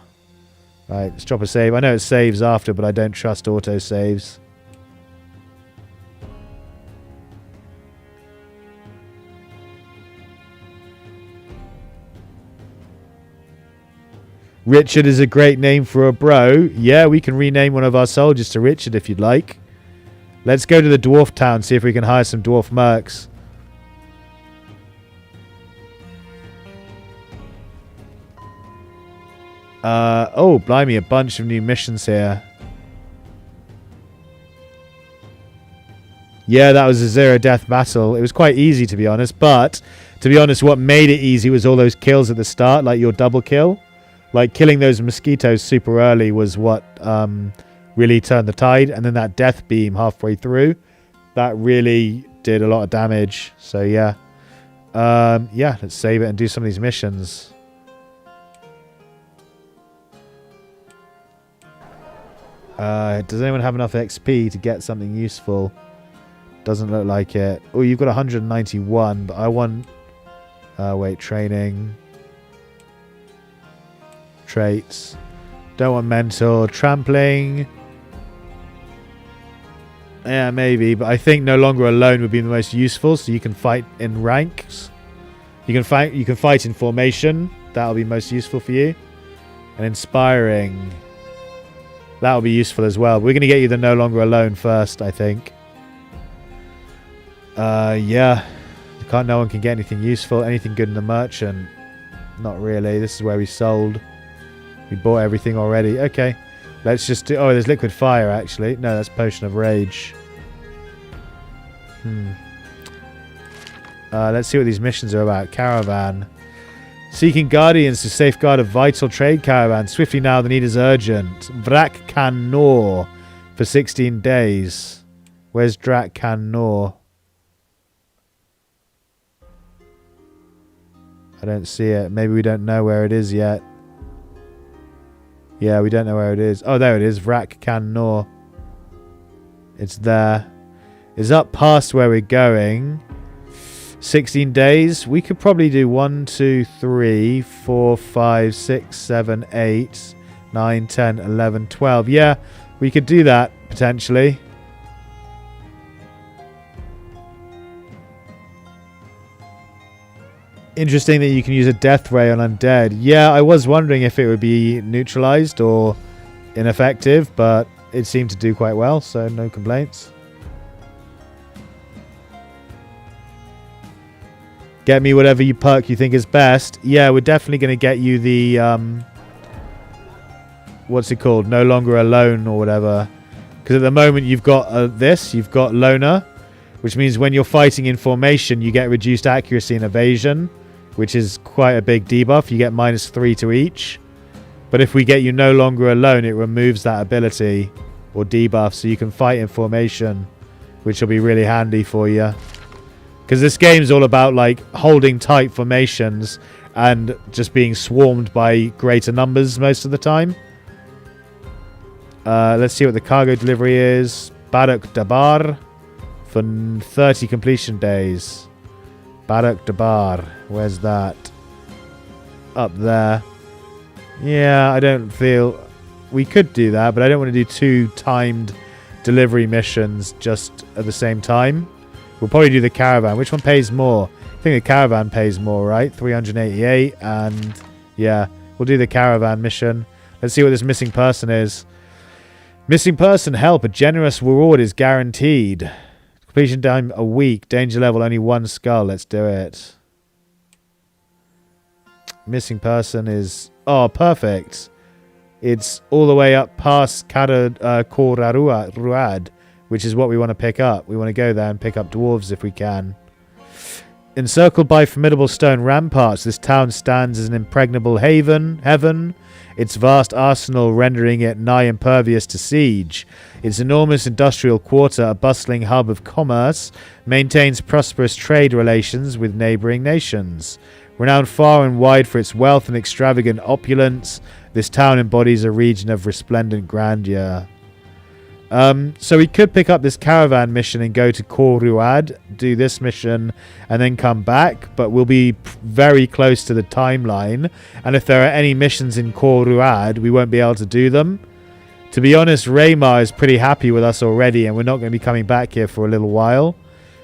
[SPEAKER 1] Right, let's drop a save. I know it saves after, but I don't trust auto saves. Richard is a great name for a bro. Yeah, we can rename one of our soldiers to Richard if you'd like. Let's go to the dwarf town, see if we can hire some dwarf mercs. Oh, blimey, a bunch of new missions here. Yeah, that was a zero-death battle. It was quite easy, to be honest. But, to be honest, what made it easy was all those kills at the start, like your double kill. Like, killing those mosquitoes super early was what really turned the tide. And then that death beam halfway through, that really did a lot of damage. So, yeah. Yeah, let's save it and do some of these missions. Does anyone have enough XP to get something useful? Doesn't look like it. Oh, you've got 191, but I want... wait, training. Traits. Don't want mental. Trampling. Yeah, maybe, but I think no longer alone would be the most useful, so you can fight in ranks. You can fight in formation. That'll be most useful for you. And inspiring... That'll be useful as well. We're going to get you the no longer alone first, I think. Yeah. No one can get anything useful, anything good in the merchant. Not really. This is where we sold. We bought everything already. Okay. Let's just do... Oh, there's liquid fire, actually. No, that's potion of rage. Let's see what these missions are about. Caravan. Seeking guardians to safeguard a vital trade caravan. Swiftly now, the need is urgent. Vrak Can Nor for 16 days. Where's Drak Can Nor? I don't see it. Maybe we don't know where it is yet. Yeah, we don't know where it is. Oh, there it is. Vrak Can Nor. It's there. It's up past where we're going. 16 days. We could probably do 1, 2, 3, 4, 5, 6, 7, 8, 9, 10, 11, 12. Yeah, we could do that, potentially. Interesting that you can use a death ray on undead. Yeah, I was wondering if it would be neutralized or ineffective, but it seemed to do quite well, so no complaints. Get me whatever you perk you think is best. Yeah, we're definitely going to get you the... what's it called? No longer alone or whatever. Because at the moment you've got this. You've got loner. Which means when you're fighting in formation, you get reduced accuracy and evasion. Which is quite a big debuff. You get -3 to each. But if we get you no longer alone, it removes that ability. Or debuff. So you can fight in formation. Which will be really handy for you. Because this game's all about like holding tight formations and just being swarmed by greater numbers most of the time. Let's see what the cargo delivery is. Barak Dabar for 30 completion days. Barak Dabar. Where's that? Up there. Yeah, I don't feel... We could do that, but I don't want to do 2 timed delivery missions just at the same time. We'll probably do the caravan. Which one pays more? I think the caravan pays more, right? 388 and... Yeah, we'll do the caravan mission. Let's see what this missing person is. Missing person help. A generous reward is guaranteed. Completion time a week. Danger level only 1 skull. Let's do it. Missing person is... Oh, perfect. It's all the way up past Koraruad, which is what we want to pick up. We want to go there and pick up dwarves if we can. Encircled by formidable stone ramparts, this town stands as an impregnable heaven, its vast arsenal rendering it nigh impervious to siege. Its enormous industrial quarter, a bustling hub of commerce, maintains prosperous trade relations with neighbouring nations. Renowned far and wide for its wealth and extravagant opulence, this town embodies a region of resplendent grandeur. So we could pick up this caravan mission and go to Koruad, do this mission, and then come back. But we'll be very close to the timeline. And if there are any missions in Koruad, we won't be able to do them. To be honest, Raymar is pretty happy with us already, and we're not going to be coming back here for a little while.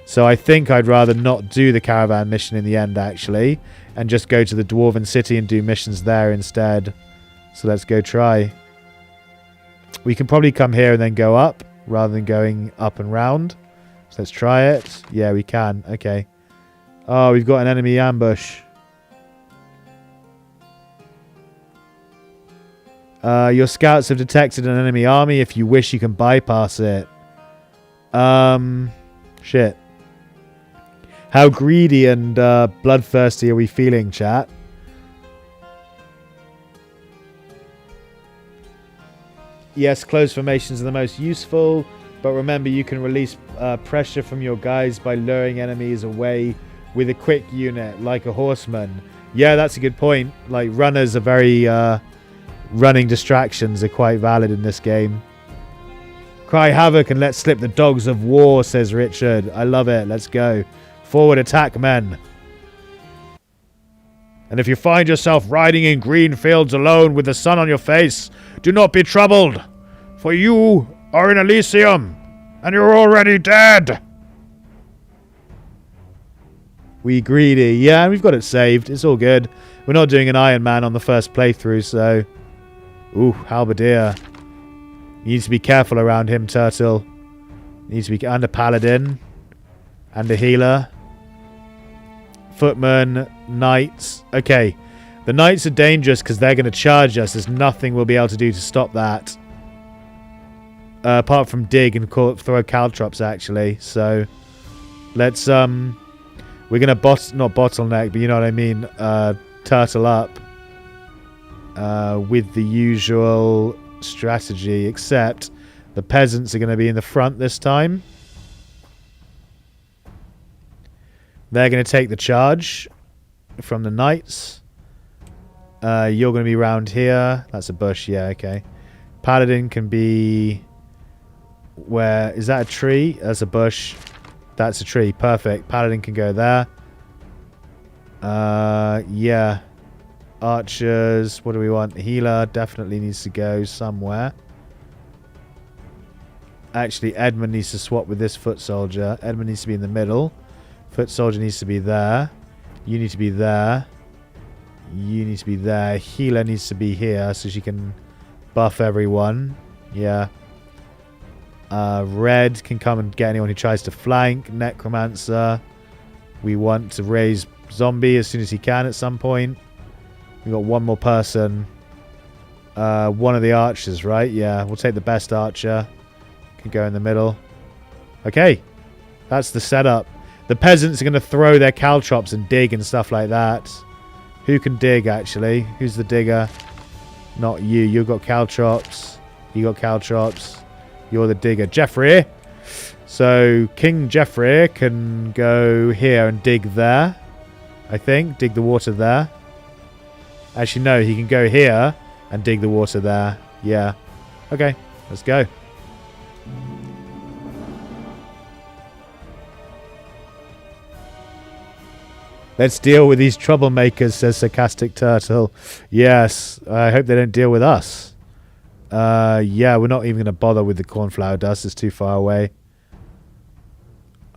[SPEAKER 1] So I think I'd rather not do the caravan mission in the end, actually, and just go to the Dwarven City and do missions there instead. So let's go try. We can probably come here and then go up rather than going up and round. So let's try it. Yeah, we can. Okay. Oh, we've got an enemy ambush. Your scouts have detected an enemy army. If you wish, you can bypass it. Shit. How greedy and bloodthirsty are we feeling, chat? Yes, closed formations are the most useful, but remember you can release pressure from your guys by luring enemies away with a quick unit, like a horseman. Yeah, that's a good point. Like, runners are very... running distractions are quite valid in this game. Cry havoc and let slip the dogs of war, says Richard. I love it. Let's go. Forward attack, men. And if you find yourself riding in green fields alone with the sun on your face, do not be troubled, for you are in Elysium, and you're already dead. We greedy. Yeah, we've got it saved. It's all good. We're not doing an Iron Man on the first playthrough, so... Ooh, Halberdier. You need to be careful around him, Turtle. You need to be... And a Paladin. And a healer. Footmen, knights. Okay. The knights are dangerous because they're going to charge us. There's nothing we'll be able to do to stop that. Apart from dig and throw caltrops, actually. So, let's, we're going to not bottleneck, but you know what I mean, turtle up. With the usual strategy, except the peasants are going to be in the front this time. They're going to take the charge from the knights. You're going to be around here. That's a bush. Yeah, okay. Paladin can be... Where... Is that a tree? That's a bush. That's a tree. Perfect. Paladin can go there. Yeah. Archers. What do we want? Healer definitely needs to go somewhere. Actually, Edmund needs to swap with this foot soldier. Edmund needs to be in the middle. Foot soldier needs to be there. You need to be there. You need to be there. Healer needs to be here so she can buff everyone. Yeah. Red can come and get anyone who tries to flank. Necromancer. We want to raise zombie as soon as he can at some point. We got one more person. One of the archers, right? Yeah, we'll take the best archer. Can go in the middle. Okay. That's the setup. The peasants are going to throw their caltrops and dig and stuff like that. Who can dig, actually? Who's the digger? Not you. You've got caltrops. You got caltrops. You're the digger. Jeffrey. So, King Jeffrey can go here and dig there. I think. Dig the water there. Actually, no. He can go here and dig the water there. Yeah. Okay. Let's go. Let's deal with these troublemakers, says Sarcastic Turtle. Yes, I hope they don't deal with us. Yeah, we're not even going to bother with the cornflower dust. It's too far away.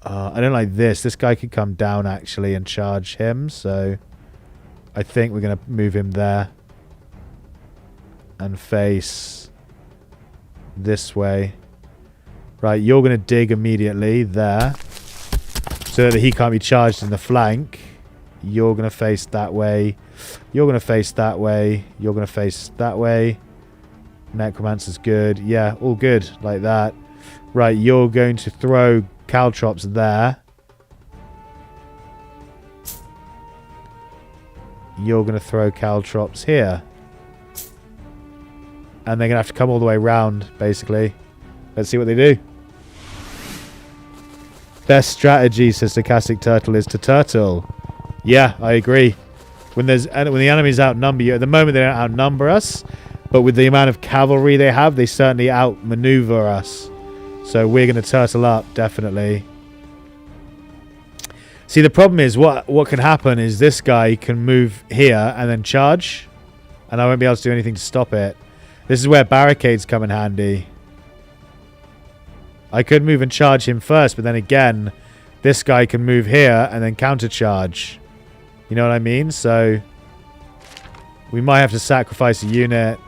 [SPEAKER 1] I don't like this. This guy could come down, actually, and charge him. So, I think we're going to move him there. And face this way. Right, you're going to dig immediately there. So that he can't be charged in the flank. You're going to face that way. You're going to face that way. You're going to face that way. Necromancer's good. Yeah, all good like that. Right, you're going to throw caltrops there. You're going to throw caltrops here. And they're going to have to come all the way around, basically. Let's see what they do. Best strategy, says Sarcastic Turtle, is to turtle. Yeah, I agree. When the enemies outnumber you, at the moment they don't outnumber us, but with the amount of cavalry they have, they certainly outmaneuver us. So we're going to turtle up, definitely. See, the problem is what can happen is this guy can move here and then charge, and I won't be able to do anything to stop it. This is where barricades come in handy. I could move and charge him first, but then again, this guy can move here and then countercharge. You know what I mean? So, we might have to sacrifice a unit.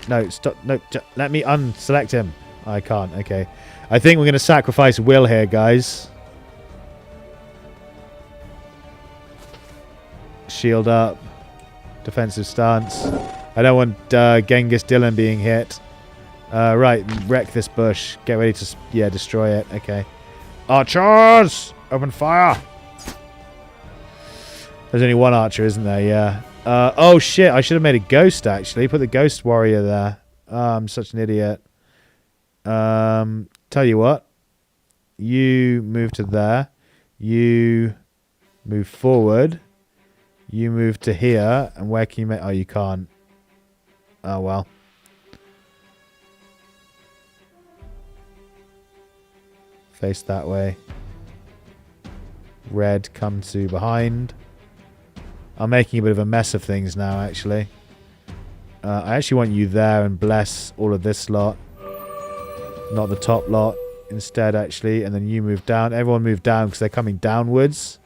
[SPEAKER 1] No, stop. No, let me unselect him. I can't. Okay. I think we're going to sacrifice Will here, guys. Shield up. Defensive stance. I don't want Genghis Dylan being hit. Right, wreck this bush. Get ready to, yeah, destroy it. Okay. Archers! Open fire! There's only one archer, isn't there? Yeah. Oh, shit. I should have made a ghost, actually. Put the ghost warrior there. Oh, I'm such an idiot. Tell you what. You move to there. You move forward. You move to here. And where can you make... Oh, you can't. Oh, well. Face that way. Red, come to behind. I'm making a bit of a mess of things now, actually. I actually want you there and bless all of this lot. Not the top lot. Instead, actually. And then you move down. Everyone move down because they're coming downwards.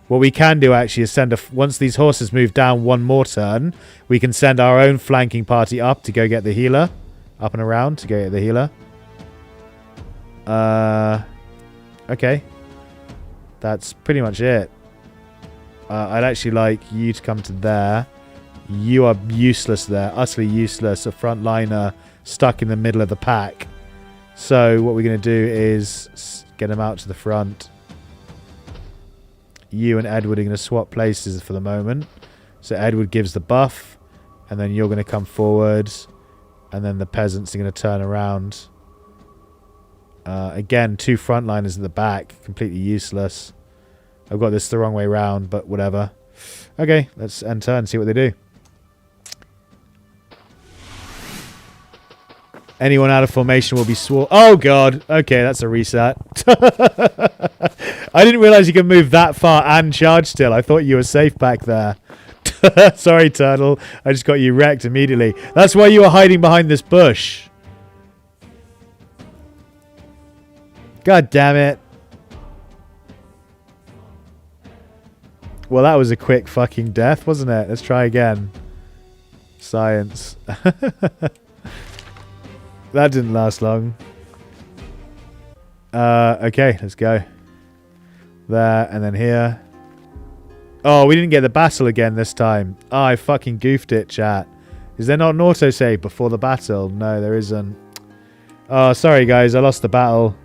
[SPEAKER 1] What we can do, actually, is send once these horses move down one more turn, we can send our own flanking party up to go get the healer. Up and around to go get the healer. Okay. That's pretty much it. I'd actually like you to come to there. You are useless there. Utterly useless. A frontliner stuck in the middle of the pack. So what we're going to do is get him out to the front. You and Edward are going to swap places for the moment. So Edward gives the buff. And then you're going to come forward. And then the peasants are going to turn around. Again, 2 frontliners at the back. Completely useless. I've got this the wrong way round, but whatever. Okay, let's enter and see what they do. Anyone out of formation will be sworn. Oh, God. Okay, that's a reset. I didn't realize you could move that far and charge still. I thought you were safe back there. Sorry, Turtle. I just got you wrecked immediately. That's why you were hiding behind this bush. God damn it. Well, that was a quick fucking death, wasn't it? Let's try again. Science. That didn't last long. Okay, let's go. There, and then here. Oh, we didn't get the battle again this time. Oh, I fucking goofed it, chat. Is there not an autosave before the battle? No, there isn't. Oh, sorry, guys. I lost the battle.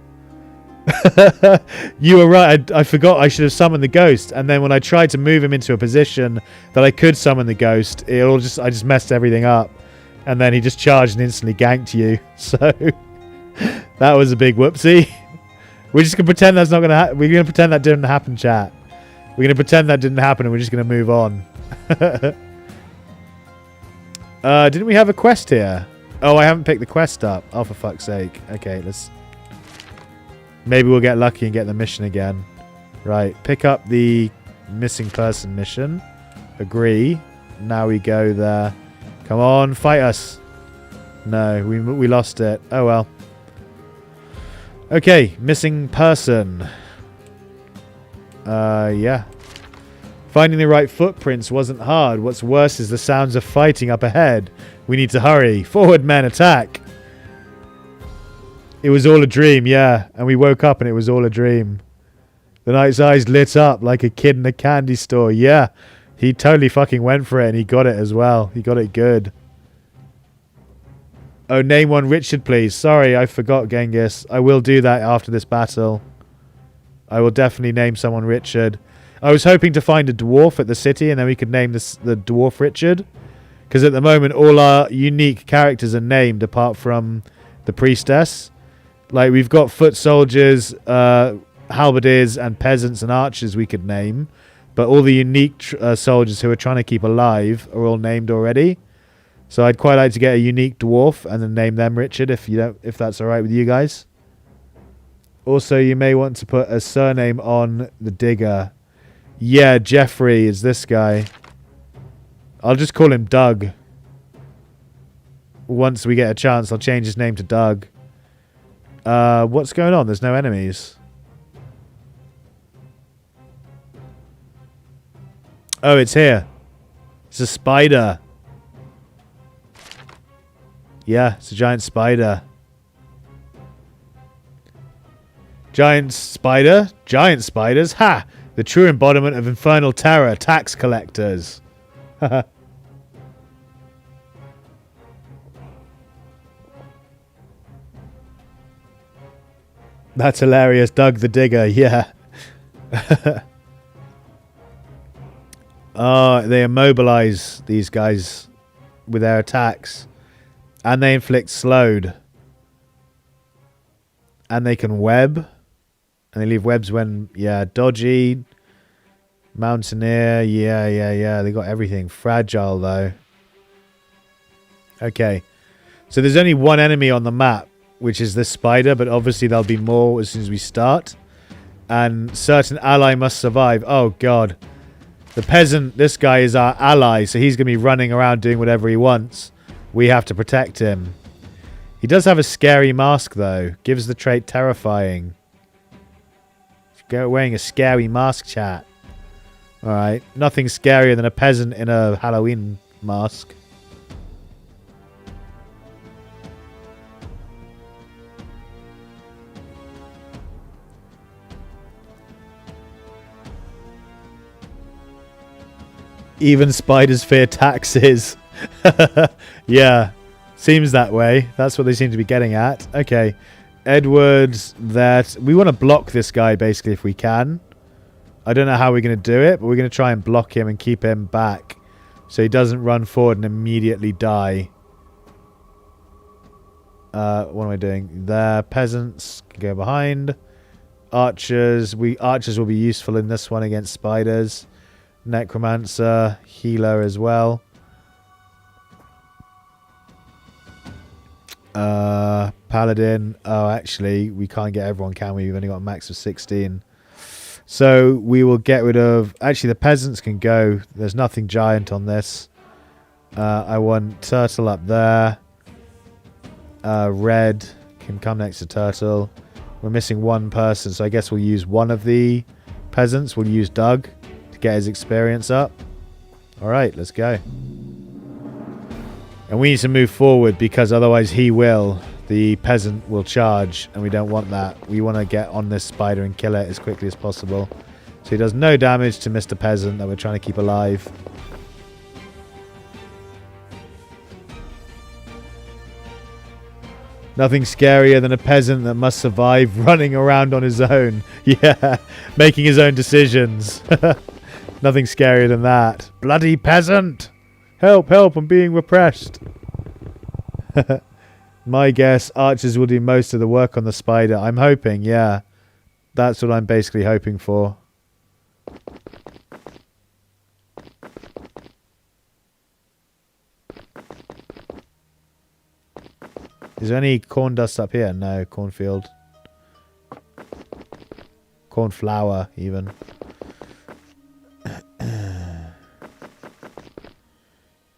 [SPEAKER 1] You were right. I forgot I should have summoned the ghost. And then when I tried to move him into a position that I could summon the ghost, I just messed everything up. And then he just charged and instantly ganked you. So that was a big whoopsie. We're just gonna pretend that's not gonna happen. We're gonna pretend that didn't happen, chat. We're gonna pretend that didn't happen, and we're just gonna move on. Didn't we have a quest here? Oh, I haven't picked the quest up. Oh, for fuck's sake. Okay, let's. Maybe we'll get lucky and get the mission again. Right, pick up the missing person mission. Agree. Now we go there. Come on, fight us. No, we lost it. Oh well. Okay, missing person. Yeah. Finding the right footprints wasn't hard. What's worse is the sounds of fighting up ahead. We need to hurry. Forward, men, attack. It was all a dream, yeah. And we woke up and it was all a dream. The knight's eyes lit up like a kid in a candy store. Yeah, he totally fucking went for it and he got it as well. He got it good. Oh, name one Richard, please. Sorry, I forgot, Genghis. I will do that after this battle. I will definitely name someone Richard. I was hoping to find a dwarf at the city and then we could name the dwarf Richard. Because at the moment, all our unique characters are named apart from the priestess. Like, we've got foot soldiers, halberdiers, and peasants and archers we could name. But all the unique soldiers who are trying to keep alive are all named already. So I'd quite like to get a unique dwarf and then name them Richard if that's alright with you guys. Also, you may want to put a surname on the digger. Yeah, Jeffrey is this guy. I'll just call him Doug. Once we get a chance, I'll change his name to Doug. What's going on? There's no enemies. Oh, it's here. It's a spider. Yeah, it's a giant spider. Giant spider? Giant spiders? Ha! The true embodiment of infernal terror. Tax collectors. That's hilarious. Doug the Digger. Yeah. Oh, they immobilize these guys with their attacks. And they inflict slowed. And they can web. And they leave webs when... Yeah, dodgy. Mountaineer. Yeah. They got everything. Fragile, though. Okay. So there's only one enemy on the map, which is this spider. But obviously there'll be more as soon as we start. And certain ally must survive. Oh, God. The peasant, this guy is our ally. So he's going to be running around doing whatever he wants. We have to protect him. He does have a scary mask, though. Gives the trait terrifying. Wearing a scary mask, chat. Alright. Nothing scarier than a peasant in a Halloween mask. Even spiders fear taxes. Yeah, seems that way. That's what they seem to be getting at. Okay, Edwards, that we want to block this guy basically if we can. I don't know how we're going to do it, but we're going to try and block him and keep him back so he doesn't run forward and immediately die. What am I doing? The peasants can go behind. Archers will be useful in this one against spiders. Necromancer, healer as well. Paladin. Oh, actually, we can't get everyone, can we? We've only got a max of 16. So we will get rid of... Actually, the peasants can go. There's nothing giant on this. I want turtle up there. Red can come next to turtle. We're missing one person, so I guess we'll use one of the peasants. We'll use Doug to get his experience up. Alright, let's go. And we need to move forward because otherwise he will. The peasant will charge, and we don't want that. We want to get on this spider and kill it as quickly as possible. So he does no damage to Mr. Peasant that we're trying to keep alive. Nothing scarier than a peasant that must survive running around on his own. Yeah, making his own decisions. Nothing scarier than that. Bloody peasant! Help, help, I'm being repressed. My guess, archers will do most of the work on the spider. I'm hoping, yeah. That's what I'm basically hoping for. Is there any corn dust up here? No, cornfield. Cornflower, even.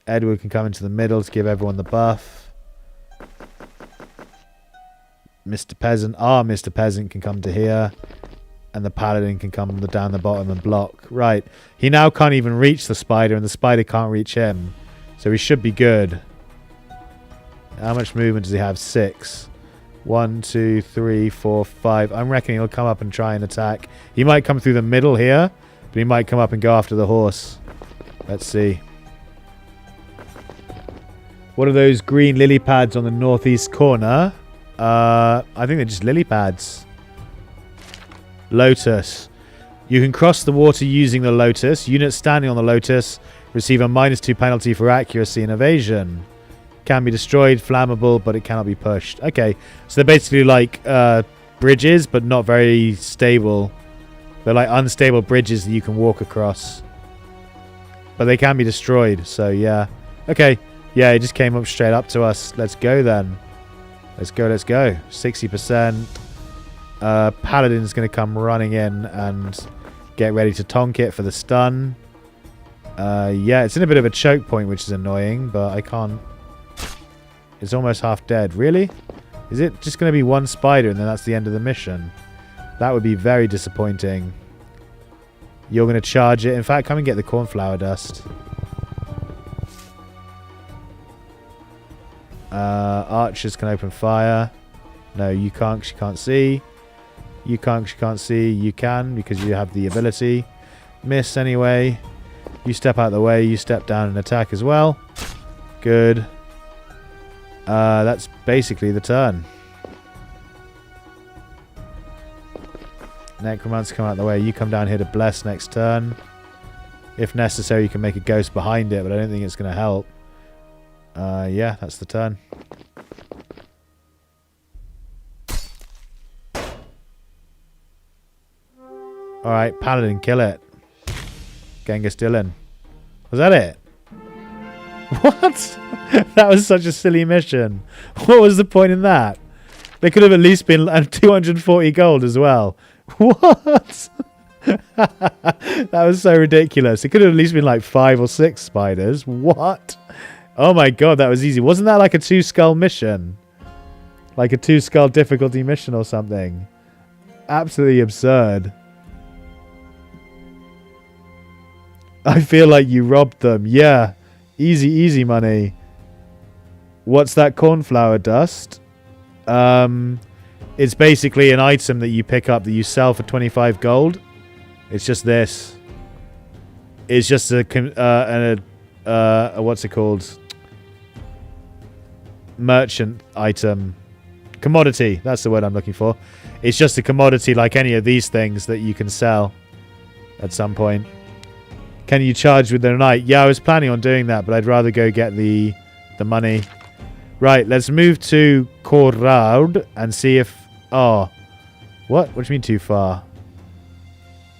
[SPEAKER 1] Edward can come into the middle to give everyone the buff. Mr. Peasant, Mr. Peasant can come to here. And the Paladin can come down the bottom and block. Right. He now can't even reach the spider, and the spider can't reach him. So he should be good. How much movement does he have? 6. 1, 2, 3, 4, 5. I'm reckoning he'll come up and try and attack. He might come through the middle here, but he might come up and go after the horse. Let's see. What are those green lily pads on the northeast corner? I think they're just lily pads. Lotus. You can cross the water using the lotus. Units standing on the lotus receive a -2 penalty for accuracy and evasion. Can be destroyed, flammable, but it cannot be pushed. Okay, so they're basically like bridges, but not very stable. They're like unstable bridges that you can walk across. But they can be destroyed, so yeah. Okay, yeah, it just came up straight up to us. Let's go then. Let's go, let's go. 60%. Paladin's going to come running in and get ready to tonk it for the stun. Yeah, it's in a bit of a choke point, which is annoying, but I can't... It's almost half dead. Really? Is it just going to be one spider and then that's the end of the mission? That would be very disappointing. You're going to charge it. In fact, come and get the cornflower dust. Archers can open fire. No, you can't. She can't see. You can't. She can't see. You can because you have the ability. Miss anyway. You step out of the way. You step down and attack as well. Good. That's basically the turn. Necromancer come out of the way. You come down here to bless next turn. If necessary, you can make a ghost behind it, but I don't think it's going to help. Yeah, that's the turn. Alright, Paladin, kill it. Genghis Dylan. Was that it? What? That was such a silly mission. What was the point in that? There could have at least been 240 gold as well. What? That was so ridiculous. It could have at least been like 5 or 6 spiders. What? Oh my god, that was easy. Wasn't that like a 2-skull mission? Like a 2-skull difficulty mission or something? Absolutely absurd. I feel like you robbed them. Yeah. Easy, easy money. What's that cornflower dust? It's basically an item that you pick up that you sell for 25 gold. It's just this. is just a what's it called? Merchant item. Commodity. That's the word I'm looking for. It's just a commodity like any of these things that you can sell at some point. Can you charge with the night? Yeah, I was planning on doing that, but I'd rather go get the money. Right, let's move to Koraud and see if... Oh. What? What do you mean too far?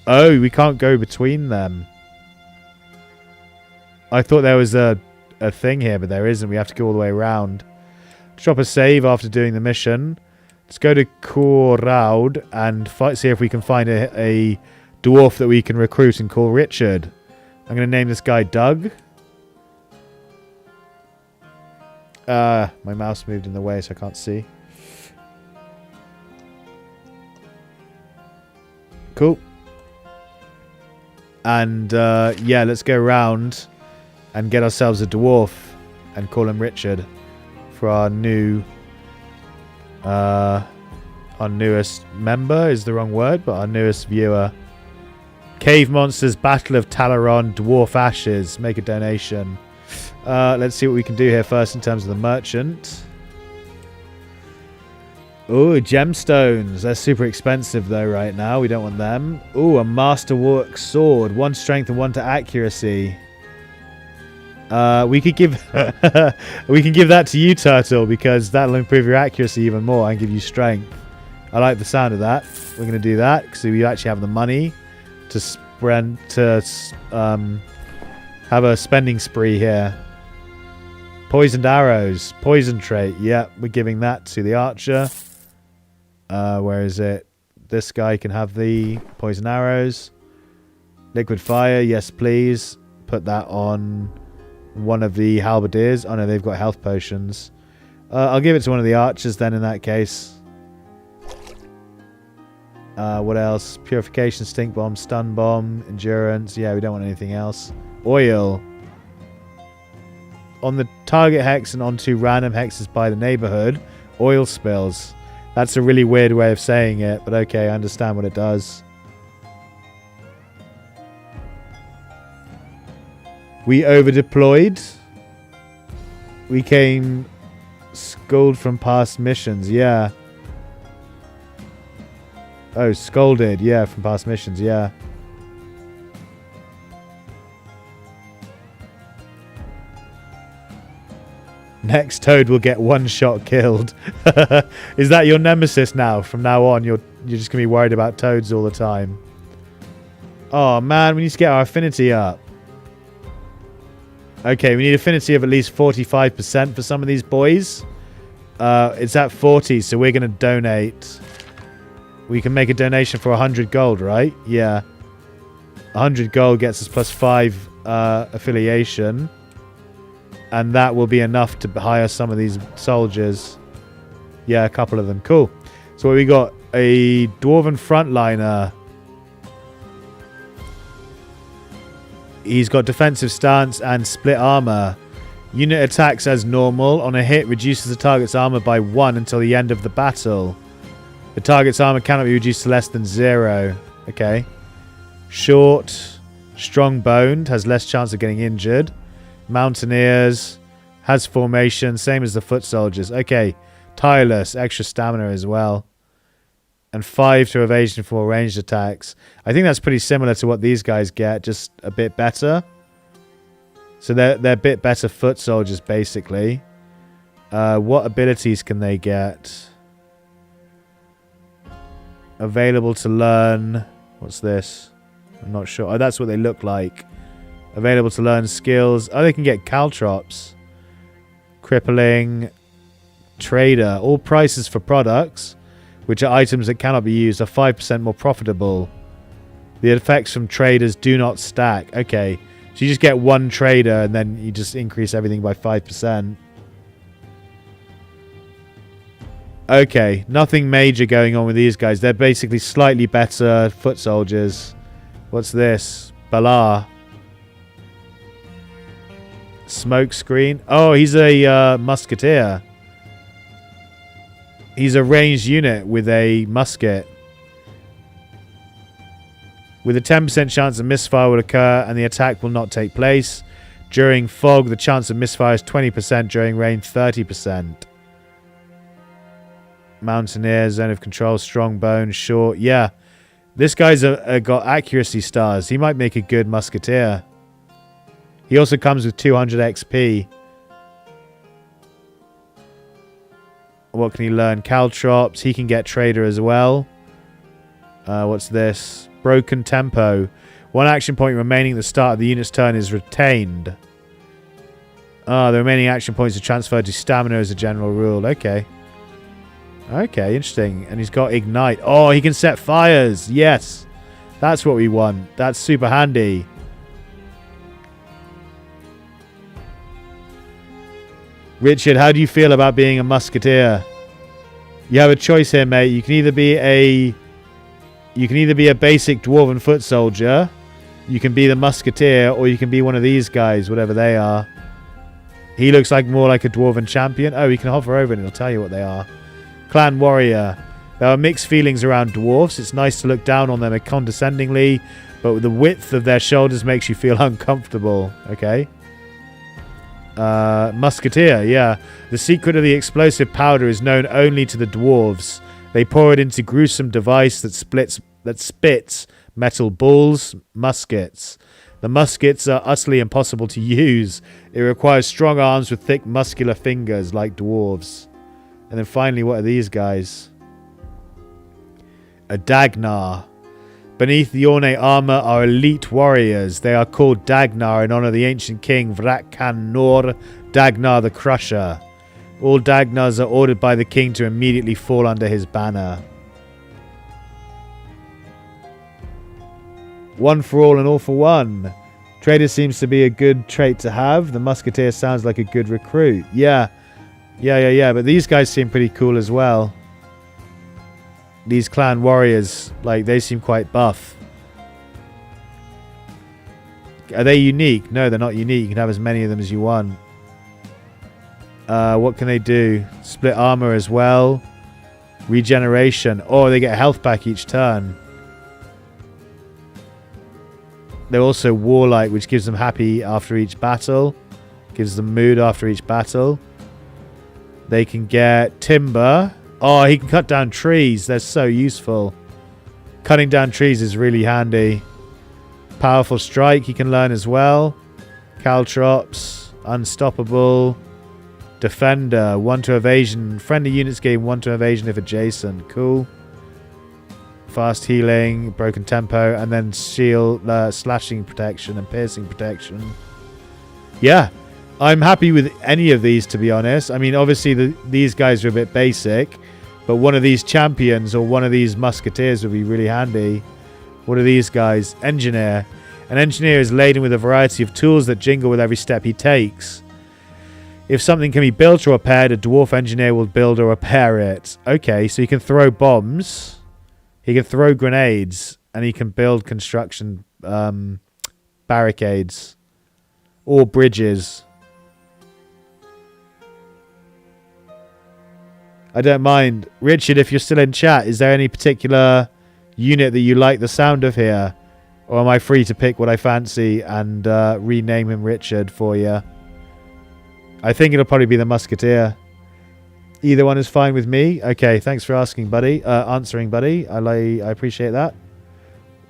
[SPEAKER 1] Oh, we can't go between them. I thought there was a thing here, but there isn't. We have to go all the way around. Drop a save after doing the mission. Let's go to Koraud and see if we can find a dwarf that we can recruit and call Richard. I'm going to name this guy Doug. My mouse moved in the way, so I can't see. Cool. And, yeah, let's go around and get ourselves a dwarf and call him Richard for our newest member is the wrong word, but our newest viewer. Cave Monsters, Battle of Talaron, Dwarf Ashes. Make a donation. Let's see what we can do here first in terms of the merchant. Ooh, gemstones. They're super expensive though right now. We don't want them. Ooh, a masterwork sword. 1 strength and 1 to accuracy. We could give we can give that to you, Turtle, because that'll improve your accuracy even more and give you strength. I like the sound of that. We're going to do that because we actually have the money to have a spending spree here. Poisoned arrows, poison trait. Yeah, we're giving that to the archer. Where is it? This guy can have the poison arrows. Liquid fire, yes please. Put that on one of the halberdiers. Oh no, they've got health potions. I'll give it to one of the archers then in that case. What else? Purification, stink bomb, stun bomb, endurance. Yeah, we don't want anything else. Oil. On the target hex and onto random hexes by the neighborhood, oil spills. That's a really weird way of saying it, but okay, I understand what it does. We over-deployed. We came scolded from past missions, yeah. Oh, scolded, yeah, from past missions, yeah. Next toad will get 1 shot killed. Is that your nemesis now? From now on, you're just going to be worried about toads all the time. Oh, man, we need to get our affinity up. Okay, we need affinity of at least 45% for some of these boys. It's at 40, so we're going to donate. We can make a donation for 100 gold, right? Yeah. 100 gold gets us plus 5 affiliation. And that will be enough to hire some of these soldiers. Yeah, a couple of them. Cool. So what we got? A dwarven frontliner. He's got defensive stance and split armor. Unit attacks as normal. On a hit, reduces the target's armor by 1 until the end of the battle. The target's armor cannot be reduced to less than 0. Okay. Short. Strong boned. Has less chance of getting injured. Mountaineers. Has formation. Same as the foot soldiers. Okay. Tireless. Extra stamina as well. And 5 to evasion for ranged attacks. I think that's pretty similar to what these guys get. Just a bit better. So they're a bit better foot soldiers, basically. What abilities can they get? Available to learn. What's this? I'm not sure. Oh, that's what they look like. Available to learn skills. Oh, they can get caltrops. Crippling. Trader. All prices for products, which are items that cannot be used, are 5% more profitable. The effects from traders do not stack. Okay. So you just get 1 trader and then you just increase everything by 5%. Okay. Nothing major going on with these guys. They're basically slightly better foot soldiers. What's this? Balar. Smoke screen. Oh, he's a musketeer. He's a ranged unit with a musket. with a 10% chance of misfire will occur and the attack will not take place. During fog, the chance of misfire is 20%. During rain, 30%. Mountaineer, zone of control, strong bone, short. Yeah, this guy's got accuracy stars. He might make a good musketeer. He also comes with 200 XP. What can he learn? Caltrops. He can get trader as well. What's this? Broken tempo. One action point remaining at the start of the unit's turn is retained. The remaining action points are transferred to stamina as a general rule. Okay. Okay, interesting. And he's got ignite. Oh, he can set fires. Yes. That's what we want. That's super handy. Richard, how do you feel about being a musketeer? You have a choice here, mate. You can either be a basic dwarven foot soldier, you can be the musketeer, or you can be one of these guys, whatever they are. He looks like more like a dwarven champion. Oh, he can hover over and it'll tell you what they are. Clan warrior. There are mixed feelings around dwarves. It's nice to look down on them condescendingly, but the width of their shoulders makes you feel uncomfortable. Okay. Musketeer, yeah. The secret of the explosive powder is known only to the dwarves. They pour it into gruesome device that spits metal balls, muskets. The muskets are utterly impossible to use. It requires strong arms with thick muscular fingers like dwarves. And then finally, what are these guys? A Dagnar. Beneath the ornate armor are elite warriors. They are called Dagnar in honor of the ancient king Vratkan Nor Dagnar the Crusher. All Dagnars are ordered by the king to immediately fall under his banner. One for all and all for one. Trader seems to be a good trait to have. The musketeer sounds like a good recruit. Yeah. But these guys seem pretty cool as well. These clan warriors, like, they seem quite buff. Are they unique? No, they're not unique. You can have as many of them as you want. What can they do? Split armor as well. Regeneration. Oh, they get a health pack each turn. They're also warlike, which gives them happy after each battle. Gives them mood after each battle. They can get timber. Oh, he can cut down trees. They're so useful. Cutting down trees is really handy. Powerful strike he can learn as well. Caltrops. Unstoppable. Defender. 1 to evasion. Friendly units gain 1 to evasion if adjacent. Cool. Fast healing. Broken tempo. And then shield. Slashing protection and piercing protection. Yeah. I'm happy with any of these, to be honest. I mean, obviously, these guys are a bit basic. But one of these champions or one of these musketeers would be really handy. What are these guys? Engineer. An engineer is laden with a variety of tools that jingle with every step he takes. If something can be built or repaired, a dwarf engineer will build or repair it. Okay, so he can throw bombs. He can throw grenades. And he can build construction barricades. Or bridges. I don't mind. Richard, if you're still in chat, is there any particular unit that you like the sound of here? Or am I free to pick what I fancy and rename him Richard for you? I think it'll probably be the Musketeer. Either one is fine with me. Okay, thanks for asking, buddy. Answering, buddy. I appreciate that.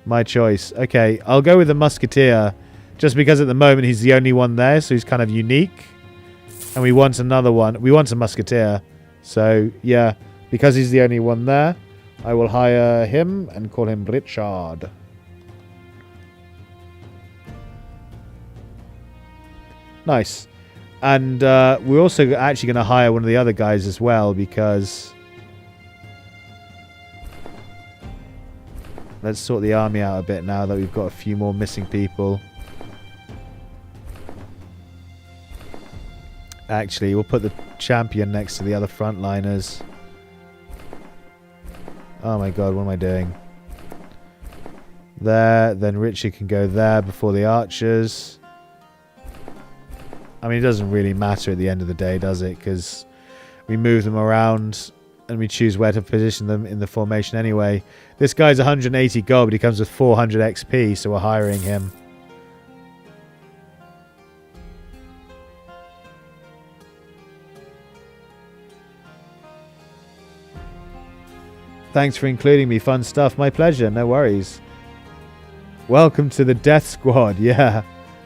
[SPEAKER 1] My choice. Okay, I'll go with the Musketeer. Just because at the moment he's the only one there, so he's kind of unique. And we want another one. We want a Musketeer. So, yeah, because he's the only one there, I will hire him and call him Richard. Nice. And we're also actually going to hire one of the other guys as well, because let's sort the army out a bit now that we've got a few more missing people. Actually, we'll put the champion next to the other frontliners. Oh my god, what am I doing? There, then Richard can go there before the archers. I mean, it doesn't really matter at the end of the day, does it? Because we move them around And we choose where to position them in the formation anyway. This guy's 180 gold, but he comes with 400 XP, so we're hiring him. Thanks for including me. Fun stuff. My pleasure. No worries. Welcome to the Death Squad. Yeah.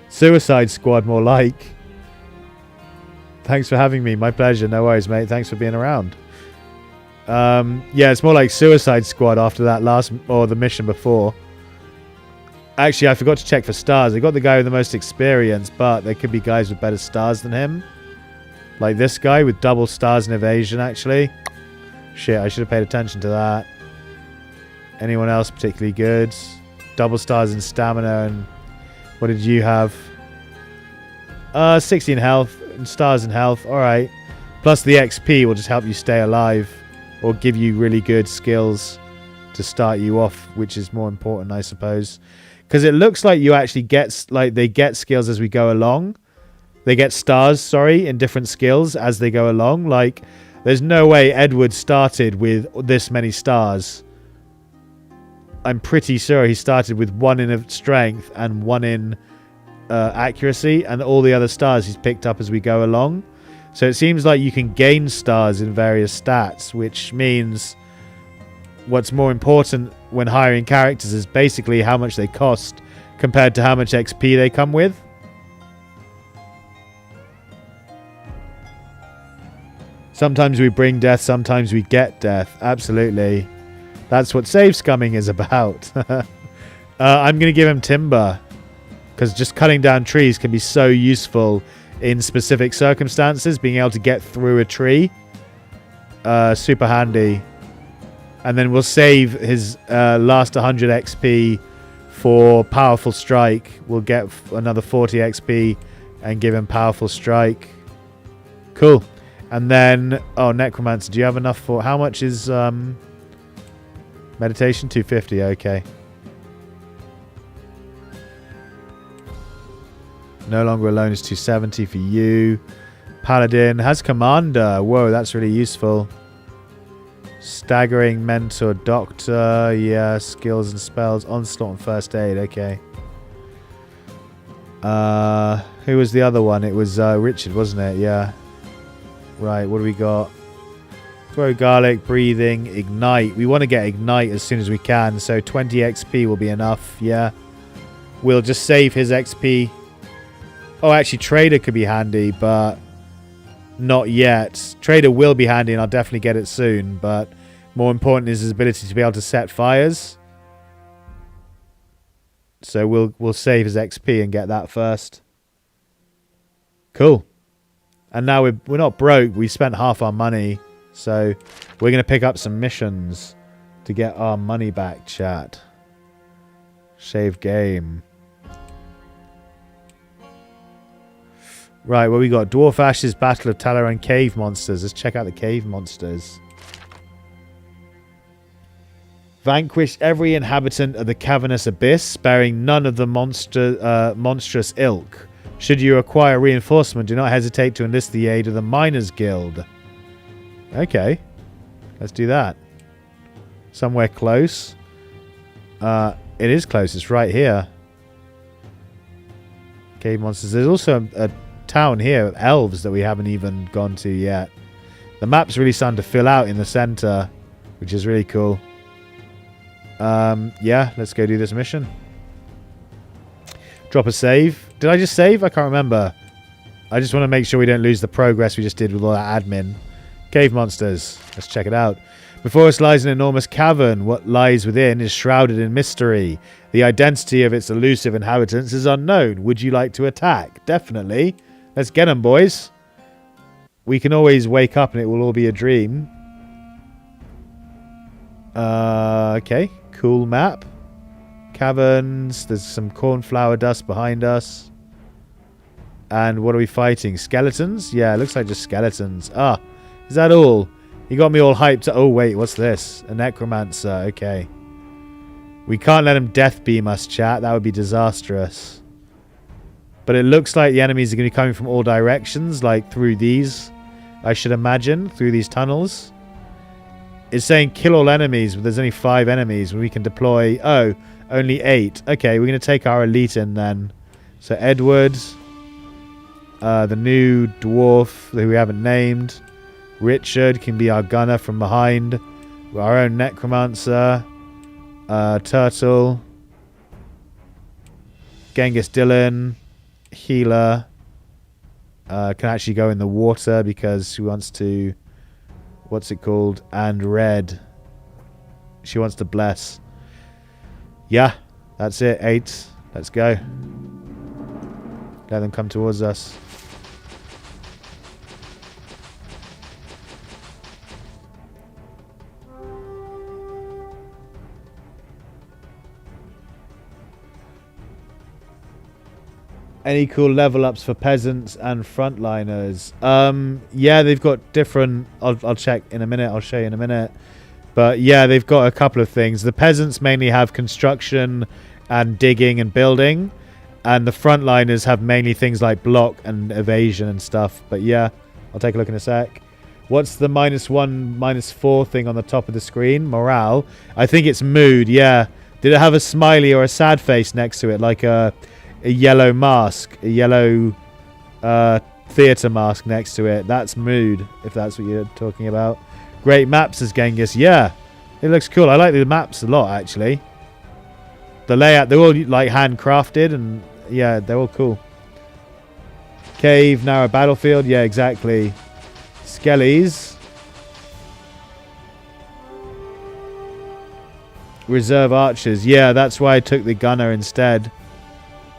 [SPEAKER 1] Suicide Squad, more like. Thanks for having me. My pleasure. No worries, mate. Thanks for being around. Yeah, it's more like Suicide Squad after that last, or the mission before. Actually, I forgot to check for stars. I got the guy with the most experience, but there could be guys with better stars than him. Like this guy with double stars in evasion, actually. Shit, I should have paid attention to that. Anyone else particularly good? Double stars in stamina, and what did you have? 16 health, and stars in health. Alright. Plus the XP will just help you stay alive. Or give you really good skills to start you off, which is more important, I suppose. Because it looks like you actually get, like, they get skills as we go along. They get stars, sorry, in different skills as they go along. Like, there's no way Edward started with this many stars. I'm pretty sure he started with 1 in strength and 1 in accuracy. And all the other stars he's picked up as we go along. So it seems like you can gain stars in various stats, which means what's more important when hiring characters is basically how much they cost compared to how much XP they come with. Sometimes we bring death, sometimes we get death. Absolutely. That's what save scumming is about. I'm going to give him timber, because just cutting down trees can be so useful in specific circumstances. Being able to get through a tree, super handy. And then we'll save his last 100 XP for powerful strike. We'll get another 40 XP and give him powerful strike. Cool. And then, oh, necromancer, do you have enough for, how much is meditation? 250. Okay. No longer alone is 270 for you. Paladin has commander. Whoa, that's really useful. Staggering, mentor, doctor. Yeah, skills and spells. Onslaught and first aid. Okay. Who was the other one? It was Richard, wasn't it? Yeah. Right, what do we got? Throw garlic, breathing, ignite. We want to get ignite as soon as we can. So 20 XP will be enough. Yeah. We'll just save his XP. Oh, actually, Trader could be handy, but not yet. Trader will be handy, and I'll definitely get it soon, but more important is his ability to be able to set fires. So we'll save his XP and get that first. Cool. And now we're not broke. We spent half our money, so we're going to pick up some missions to get our money back, chat. Save game. Right, what we got? Dwarf Ashes, Battle of Talaran, Cave Monsters. Let's check out the Cave Monsters. Vanquish every inhabitant of the cavernous abyss, sparing none of the monstrous ilk. Should you require reinforcement, do not hesitate to enlist the aid of the Miners Guild. Okay. Let's do that. Somewhere close. It is close. It's right here. Cave Monsters. There's also a town here of elves that we haven't even gone to yet. The map's really starting to fill out in the center, which is really cool. Yeah, let's go do this mission. Drop a save. Did I just save? I can't remember. I just want to make sure we don't lose the progress we just did with all that admin. Cave Monsters. Let's check it out. Before us lies an enormous cavern. What lies within is shrouded in mystery. The identity of its elusive inhabitants is unknown. Would you like to attack? Definitely. Let's get them, boys. We can always wake up and it will all be a dream. Okay. Cool map. Caverns. There's some cornflower dust behind us. And what are we fighting? Skeletons? Yeah, it looks like just skeletons. Ah, is that all? You got me all hyped. Oh, wait, what's this? A necromancer. Okay. We can't let him death beam us, chat. That would be disastrous. But it looks like the enemies are going to be coming from all directions, like through these, I should imagine, through these tunnels. It's saying kill all enemies, but there's only 5 enemies. We can deploy... Oh, only 8. Okay, we're going to take our elite in then. So Edward, the new dwarf who we haven't named. Richard can be our gunner from behind. Our own necromancer. Turtle. Genghis Dillon. Healer. Can actually go in the water because she wants to... What's it called? And Red. She wants to bless. Yeah, that's it. 8. Let's go. Let them come towards us. Any cool level ups for peasants and frontliners? Yeah, they've got different... I'll check in a minute. I'll show you in a minute. But yeah, they've got a couple of things. The peasants mainly have construction and digging and building. And the frontliners have mainly things like block and evasion and stuff. But yeah, I'll take a look in a sec. What's the -1, -4 thing on the top of the screen? Morale. I think it's mood, yeah. Did it have a smiley or a sad face next to it? Like a yellow mask, a yellow theatre mask next to it. That's mood, if that's what you're talking about. Great maps, says Genghis. Yeah, it looks cool. I like the maps a lot, actually. The layout, they're all like handcrafted, and yeah, they're all cool. Cave, narrow battlefield. Yeah, exactly. Skellies. Reserve archers. Yeah, that's why I took the gunner instead.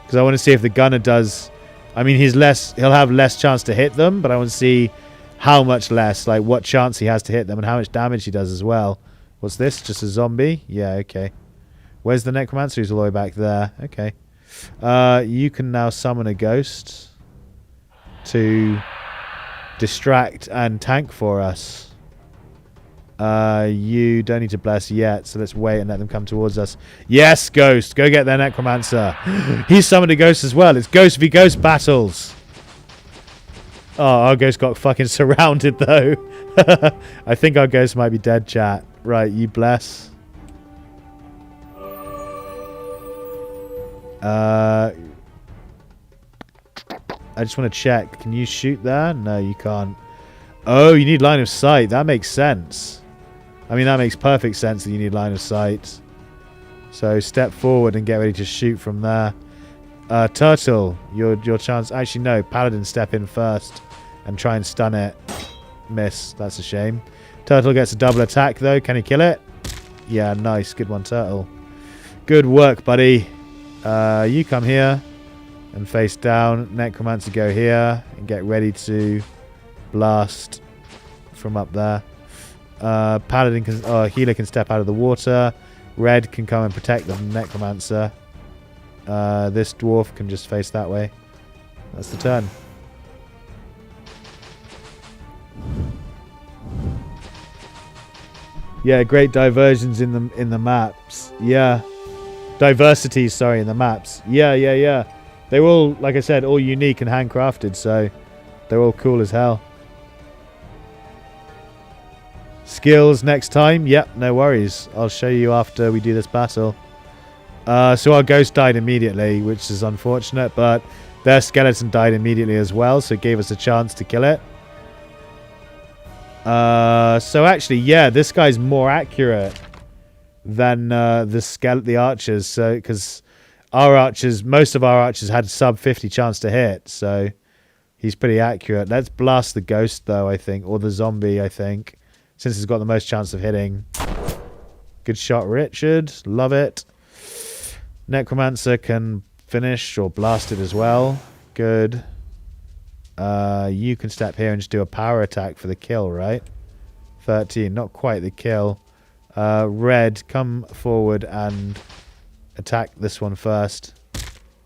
[SPEAKER 1] Because I want to see if the gunner does... I mean, he'll have less chance to hit them, but I want to see how much less, like what chance he has to hit them and how much damage he does as well. What's this? Just a zombie? Yeah, okay. Where's the necromancer? He's all the way back there. Okay. You can now summon a ghost to distract and tank for us. You don't need to bless yet, so let's wait and let them come towards us. Yes, ghost! Go get their necromancer. He's summoned a ghost as well. It's ghost v ghost battles. Oh, our ghost got fucking surrounded though. I think our ghost might be dead, chat. Right, you bless. I just want to check. Can you shoot there? No, you can't. Oh, you need line of sight. That makes sense. I mean, that makes perfect sense that you need line of sight. So step forward and get ready to shoot from there. Turtle, your chance... Actually, no. Paladin, step in first and try and stun it. Miss. That's a shame. Turtle gets a double attack, though. Can he kill it? Yeah, nice. Good one, Turtle. Good work, buddy. You come here and face down. Necromancer, go here and get ready to blast from up there. Paladin can... healer can step out of the water. Red can come and protect the necromancer. This dwarf can just face that way. That's the turn. Yeah, great diversions in the maps. Yeah. Diversity, sorry, in the maps. Yeah. They're all, like I said, all unique and handcrafted, so they're all cool as hell. Skills next time? Yep, no worries. I'll show you after we do this battle. So our ghost died immediately, which is unfortunate, but their skeleton died immediately as well, so it gave us a chance to kill it. So actually, yeah, this guy's more accurate than the archers. So because our archers, most of our archers had sub 50 chance to hit, so he's pretty accurate. Let's blast the ghost though, I think, or the zombie, I think, since he's got the most chance of hitting. Good shot, Richard. Love it. Necromancer can finish or blast it as well. Good. You can step here and just do a power attack for the kill, right? 13, not quite the kill. Red, come forward and attack this one first.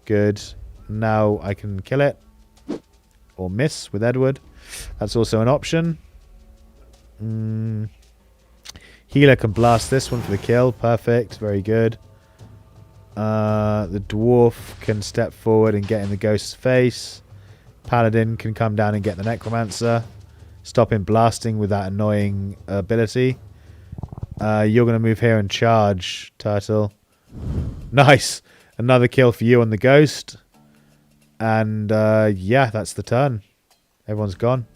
[SPEAKER 1] Good. Now I can kill it. Or miss with Edward. That's also an option. Healer can blast this one for the kill. Perfect. Very good. The dwarf can step forward and get in the ghost's face. Paladin can come down and get the necromancer. Stop him blasting with that annoying ability. You're going to move here and charge, Turtle. Nice. Another kill for you on the Ghost. And, yeah, that's the turn. Everyone's gone.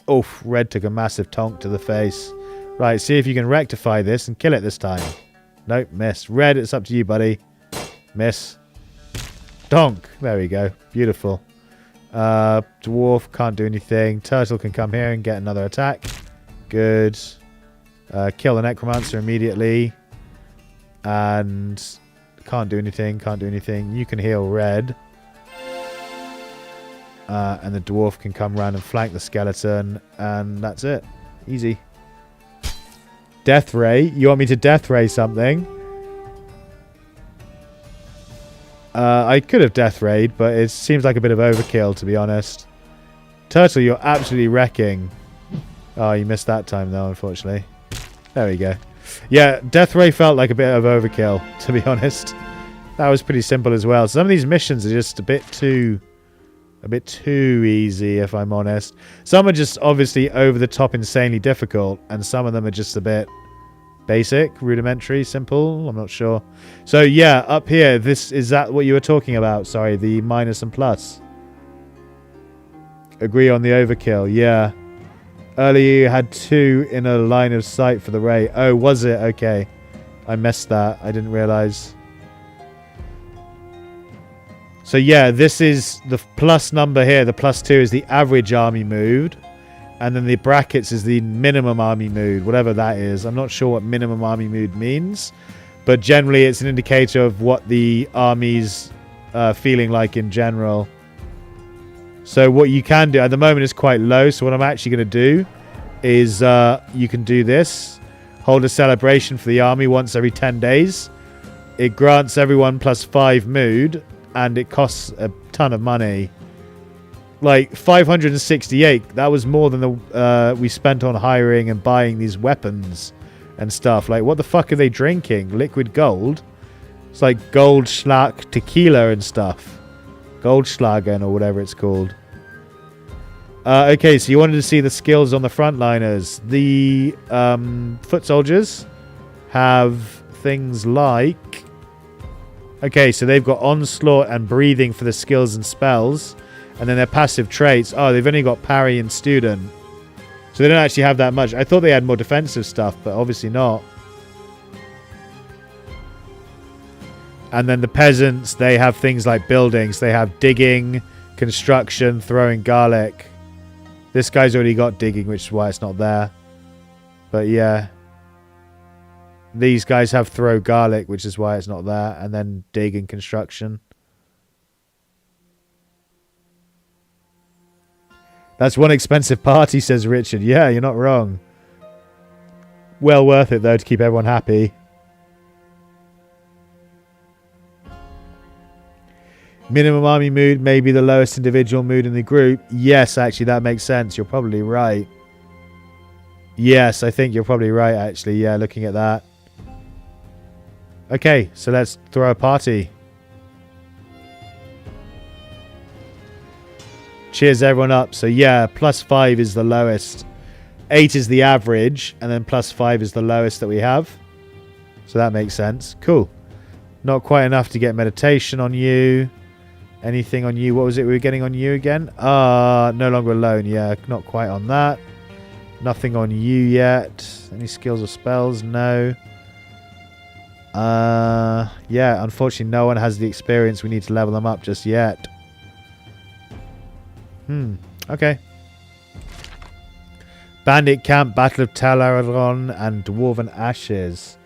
[SPEAKER 1] Oof, Red took a massive tonk to the face. Right, see if you can rectify this and kill it this time. Nope, miss. Red, it's up to you, buddy. Miss. Donk. There we go. Beautiful. Dwarf can't do anything. Turtle can come here and get another attack. Good. Kill the Necromancer immediately. And can't do anything. Can't do anything. You can heal Red. And the Dwarf can come around and flank the Skeleton. And that's it. Easy. Death Ray. You want me to Death Ray something? I could have Death Rayed, but it seems like a bit of overkill, to be honest. Turtle, you're absolutely wrecking. Oh, you missed that time, though, unfortunately. There we go. Yeah, Death Ray felt like a bit of overkill, to be honest. That was pretty simple as well. Some of these missions are just a bit too easy, if I'm honest. Some are just obviously over the top insanely difficult, and some of them are just a bit basic, rudimentary, simple. I'm not sure. So yeah, up here, is that what you were talking about? Sorry, the minus and plus. Agree on the overkill. Yeah. Earlier you had 2 in a line of sight for the ray. Oh, was it? Okay. I missed that. I didn't realize. So yeah, this is the plus number here. The +2 is the average army moved. And then the brackets is the minimum army mood, whatever that is. I'm not sure what minimum army mood means. But generally, it's an indicator of what the army's feeling like in general. So what you can do, at the moment, is quite low. So what I'm actually going to do is you can do this. Hold a celebration for the army once every 10 days. It grants everyone +5 mood. And it costs a ton of money. Like 568, that was more than the we spent on hiring and buying these weapons and stuff. Like, what the fuck are they drinking? Liquid gold? It's like Goldschlag tequila and stuff. Goldschlagen or whatever it's called. Okay, so you wanted to see the skills on the frontliners. The foot soldiers have things like... Okay, so they've got onslaught and breathing for the skills and spells. And then their passive traits. Oh, they've only got parry and student. So they don't actually have that much. I thought they had more defensive stuff, but obviously not. And then the peasants, they have things like buildings. They have digging, construction, throwing garlic. This guy's already got digging, which is why it's not there. But yeah. These guys have throw garlic, which is why it's not there. And then dig and construction. That's one expensive party, says Richard. Yeah, you're not wrong. Well worth it, though, to keep everyone happy. Minimum army mood may be the lowest individual mood in the group. Yes, actually, that makes sense. You're probably right. Yes, I think you're probably right, actually. Yeah, looking at that. Okay, so let's throw a party. Cheers everyone up. So yeah, +5 is the lowest. 8 is the average. And then +5 is the lowest that we have. So that makes sense. Cool. Not quite enough to get meditation on you. Anything on you? What was it we were getting on you again? No longer alone. Yeah, not quite on that. Nothing on you yet. Any skills or spells? No. Yeah, unfortunately no one has the experience. We need to level them up just yet. Okay. Bandit Camp, Battle of Talaron, and Dwarven Ashes.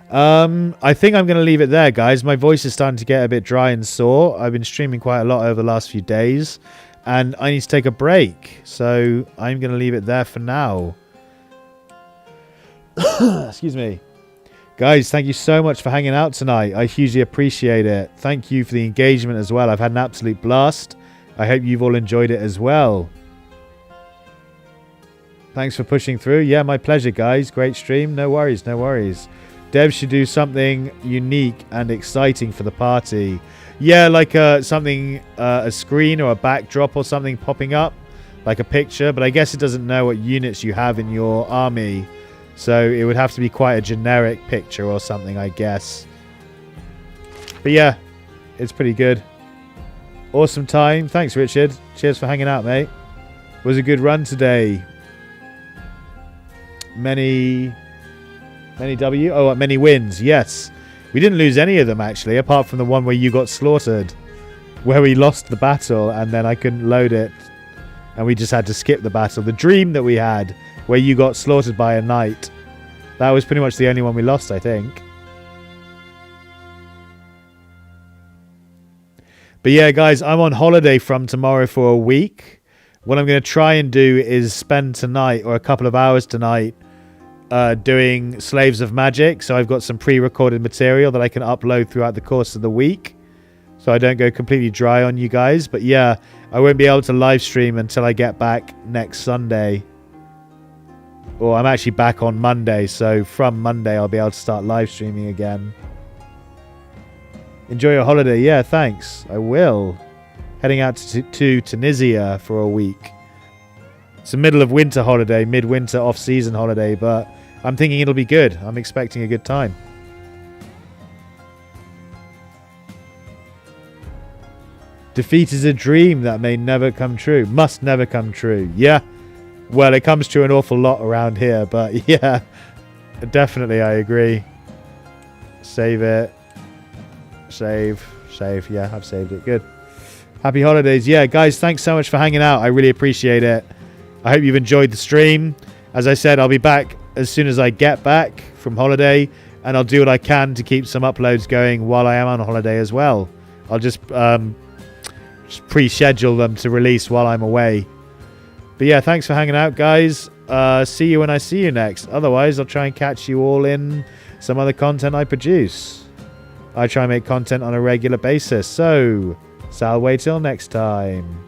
[SPEAKER 1] I think I'm going to leave it there, guys. My voice is starting to get a bit dry and sore. I've been streaming quite a lot over the last few days, and I need to take a break. So I'm going to leave it there for now. Excuse me. Guys, thank you so much for hanging out tonight. I hugely appreciate it. Thank you for the engagement as well. I've had an absolute blast. I hope you've all enjoyed it as well. Thanks for pushing through. Yeah, my pleasure, guys. Great stream. No worries, no worries. Dev should do something unique and exciting for the party. Yeah, like something, a screen or a backdrop or something popping up. like a picture, but I guess it doesn't know what units you have in your army, so it would have to be quite a generic picture or something, I guess. But yeah, it's pretty good. Awesome time. Thanks, Richard. Cheers for hanging out, mate. It was a good run today. Many wins. Yes. We didn't lose any of them, actually, apart from the one where you got slaughtered, where we lost the battle and then I couldn't load it and we just had to skip the battle. The dream that we had where you got slaughtered by a knight, that was pretty much the only one we lost, I think. But yeah, guys, I'm on holiday from tomorrow for a week. What I'm going to try and do is spend tonight or a couple of hours tonight doing Slaves of Magic. So I've got some pre-recorded material that I can upload throughout the course of the week, so I don't go completely dry on you guys. But yeah, I won't be able to live stream until I get back next Sunday. Or I'm actually back on Monday, so from Monday I'll be able to start live streaming again. Enjoy your holiday. Yeah, thanks. I will. Heading out to Tunisia for a week. It's a middle of winter holiday, midwinter off-season holiday, but I'm thinking it'll be good. I'm expecting a good time. Defeat is a dream that may never come true. Must never come true. Yeah. Well, it comes true an awful lot around here, but yeah. Definitely, I agree. Save it. Save. Yeah, I've saved it. Good. Happy holidays. Yeah, guys, thanks so much for hanging out. I really appreciate it. I hope you've enjoyed the stream. As I said, I'll be back as soon as I get back from holiday, and I'll do what I can to keep some uploads going while I am on holiday as well. I'll just pre-schedule them to release while I'm away. But yeah, thanks for hanging out, guys. See you when I see you next. Otherwise, I'll try and catch you all in some other content I produce. I try and make content on a regular basis, so Sal, wait till next time.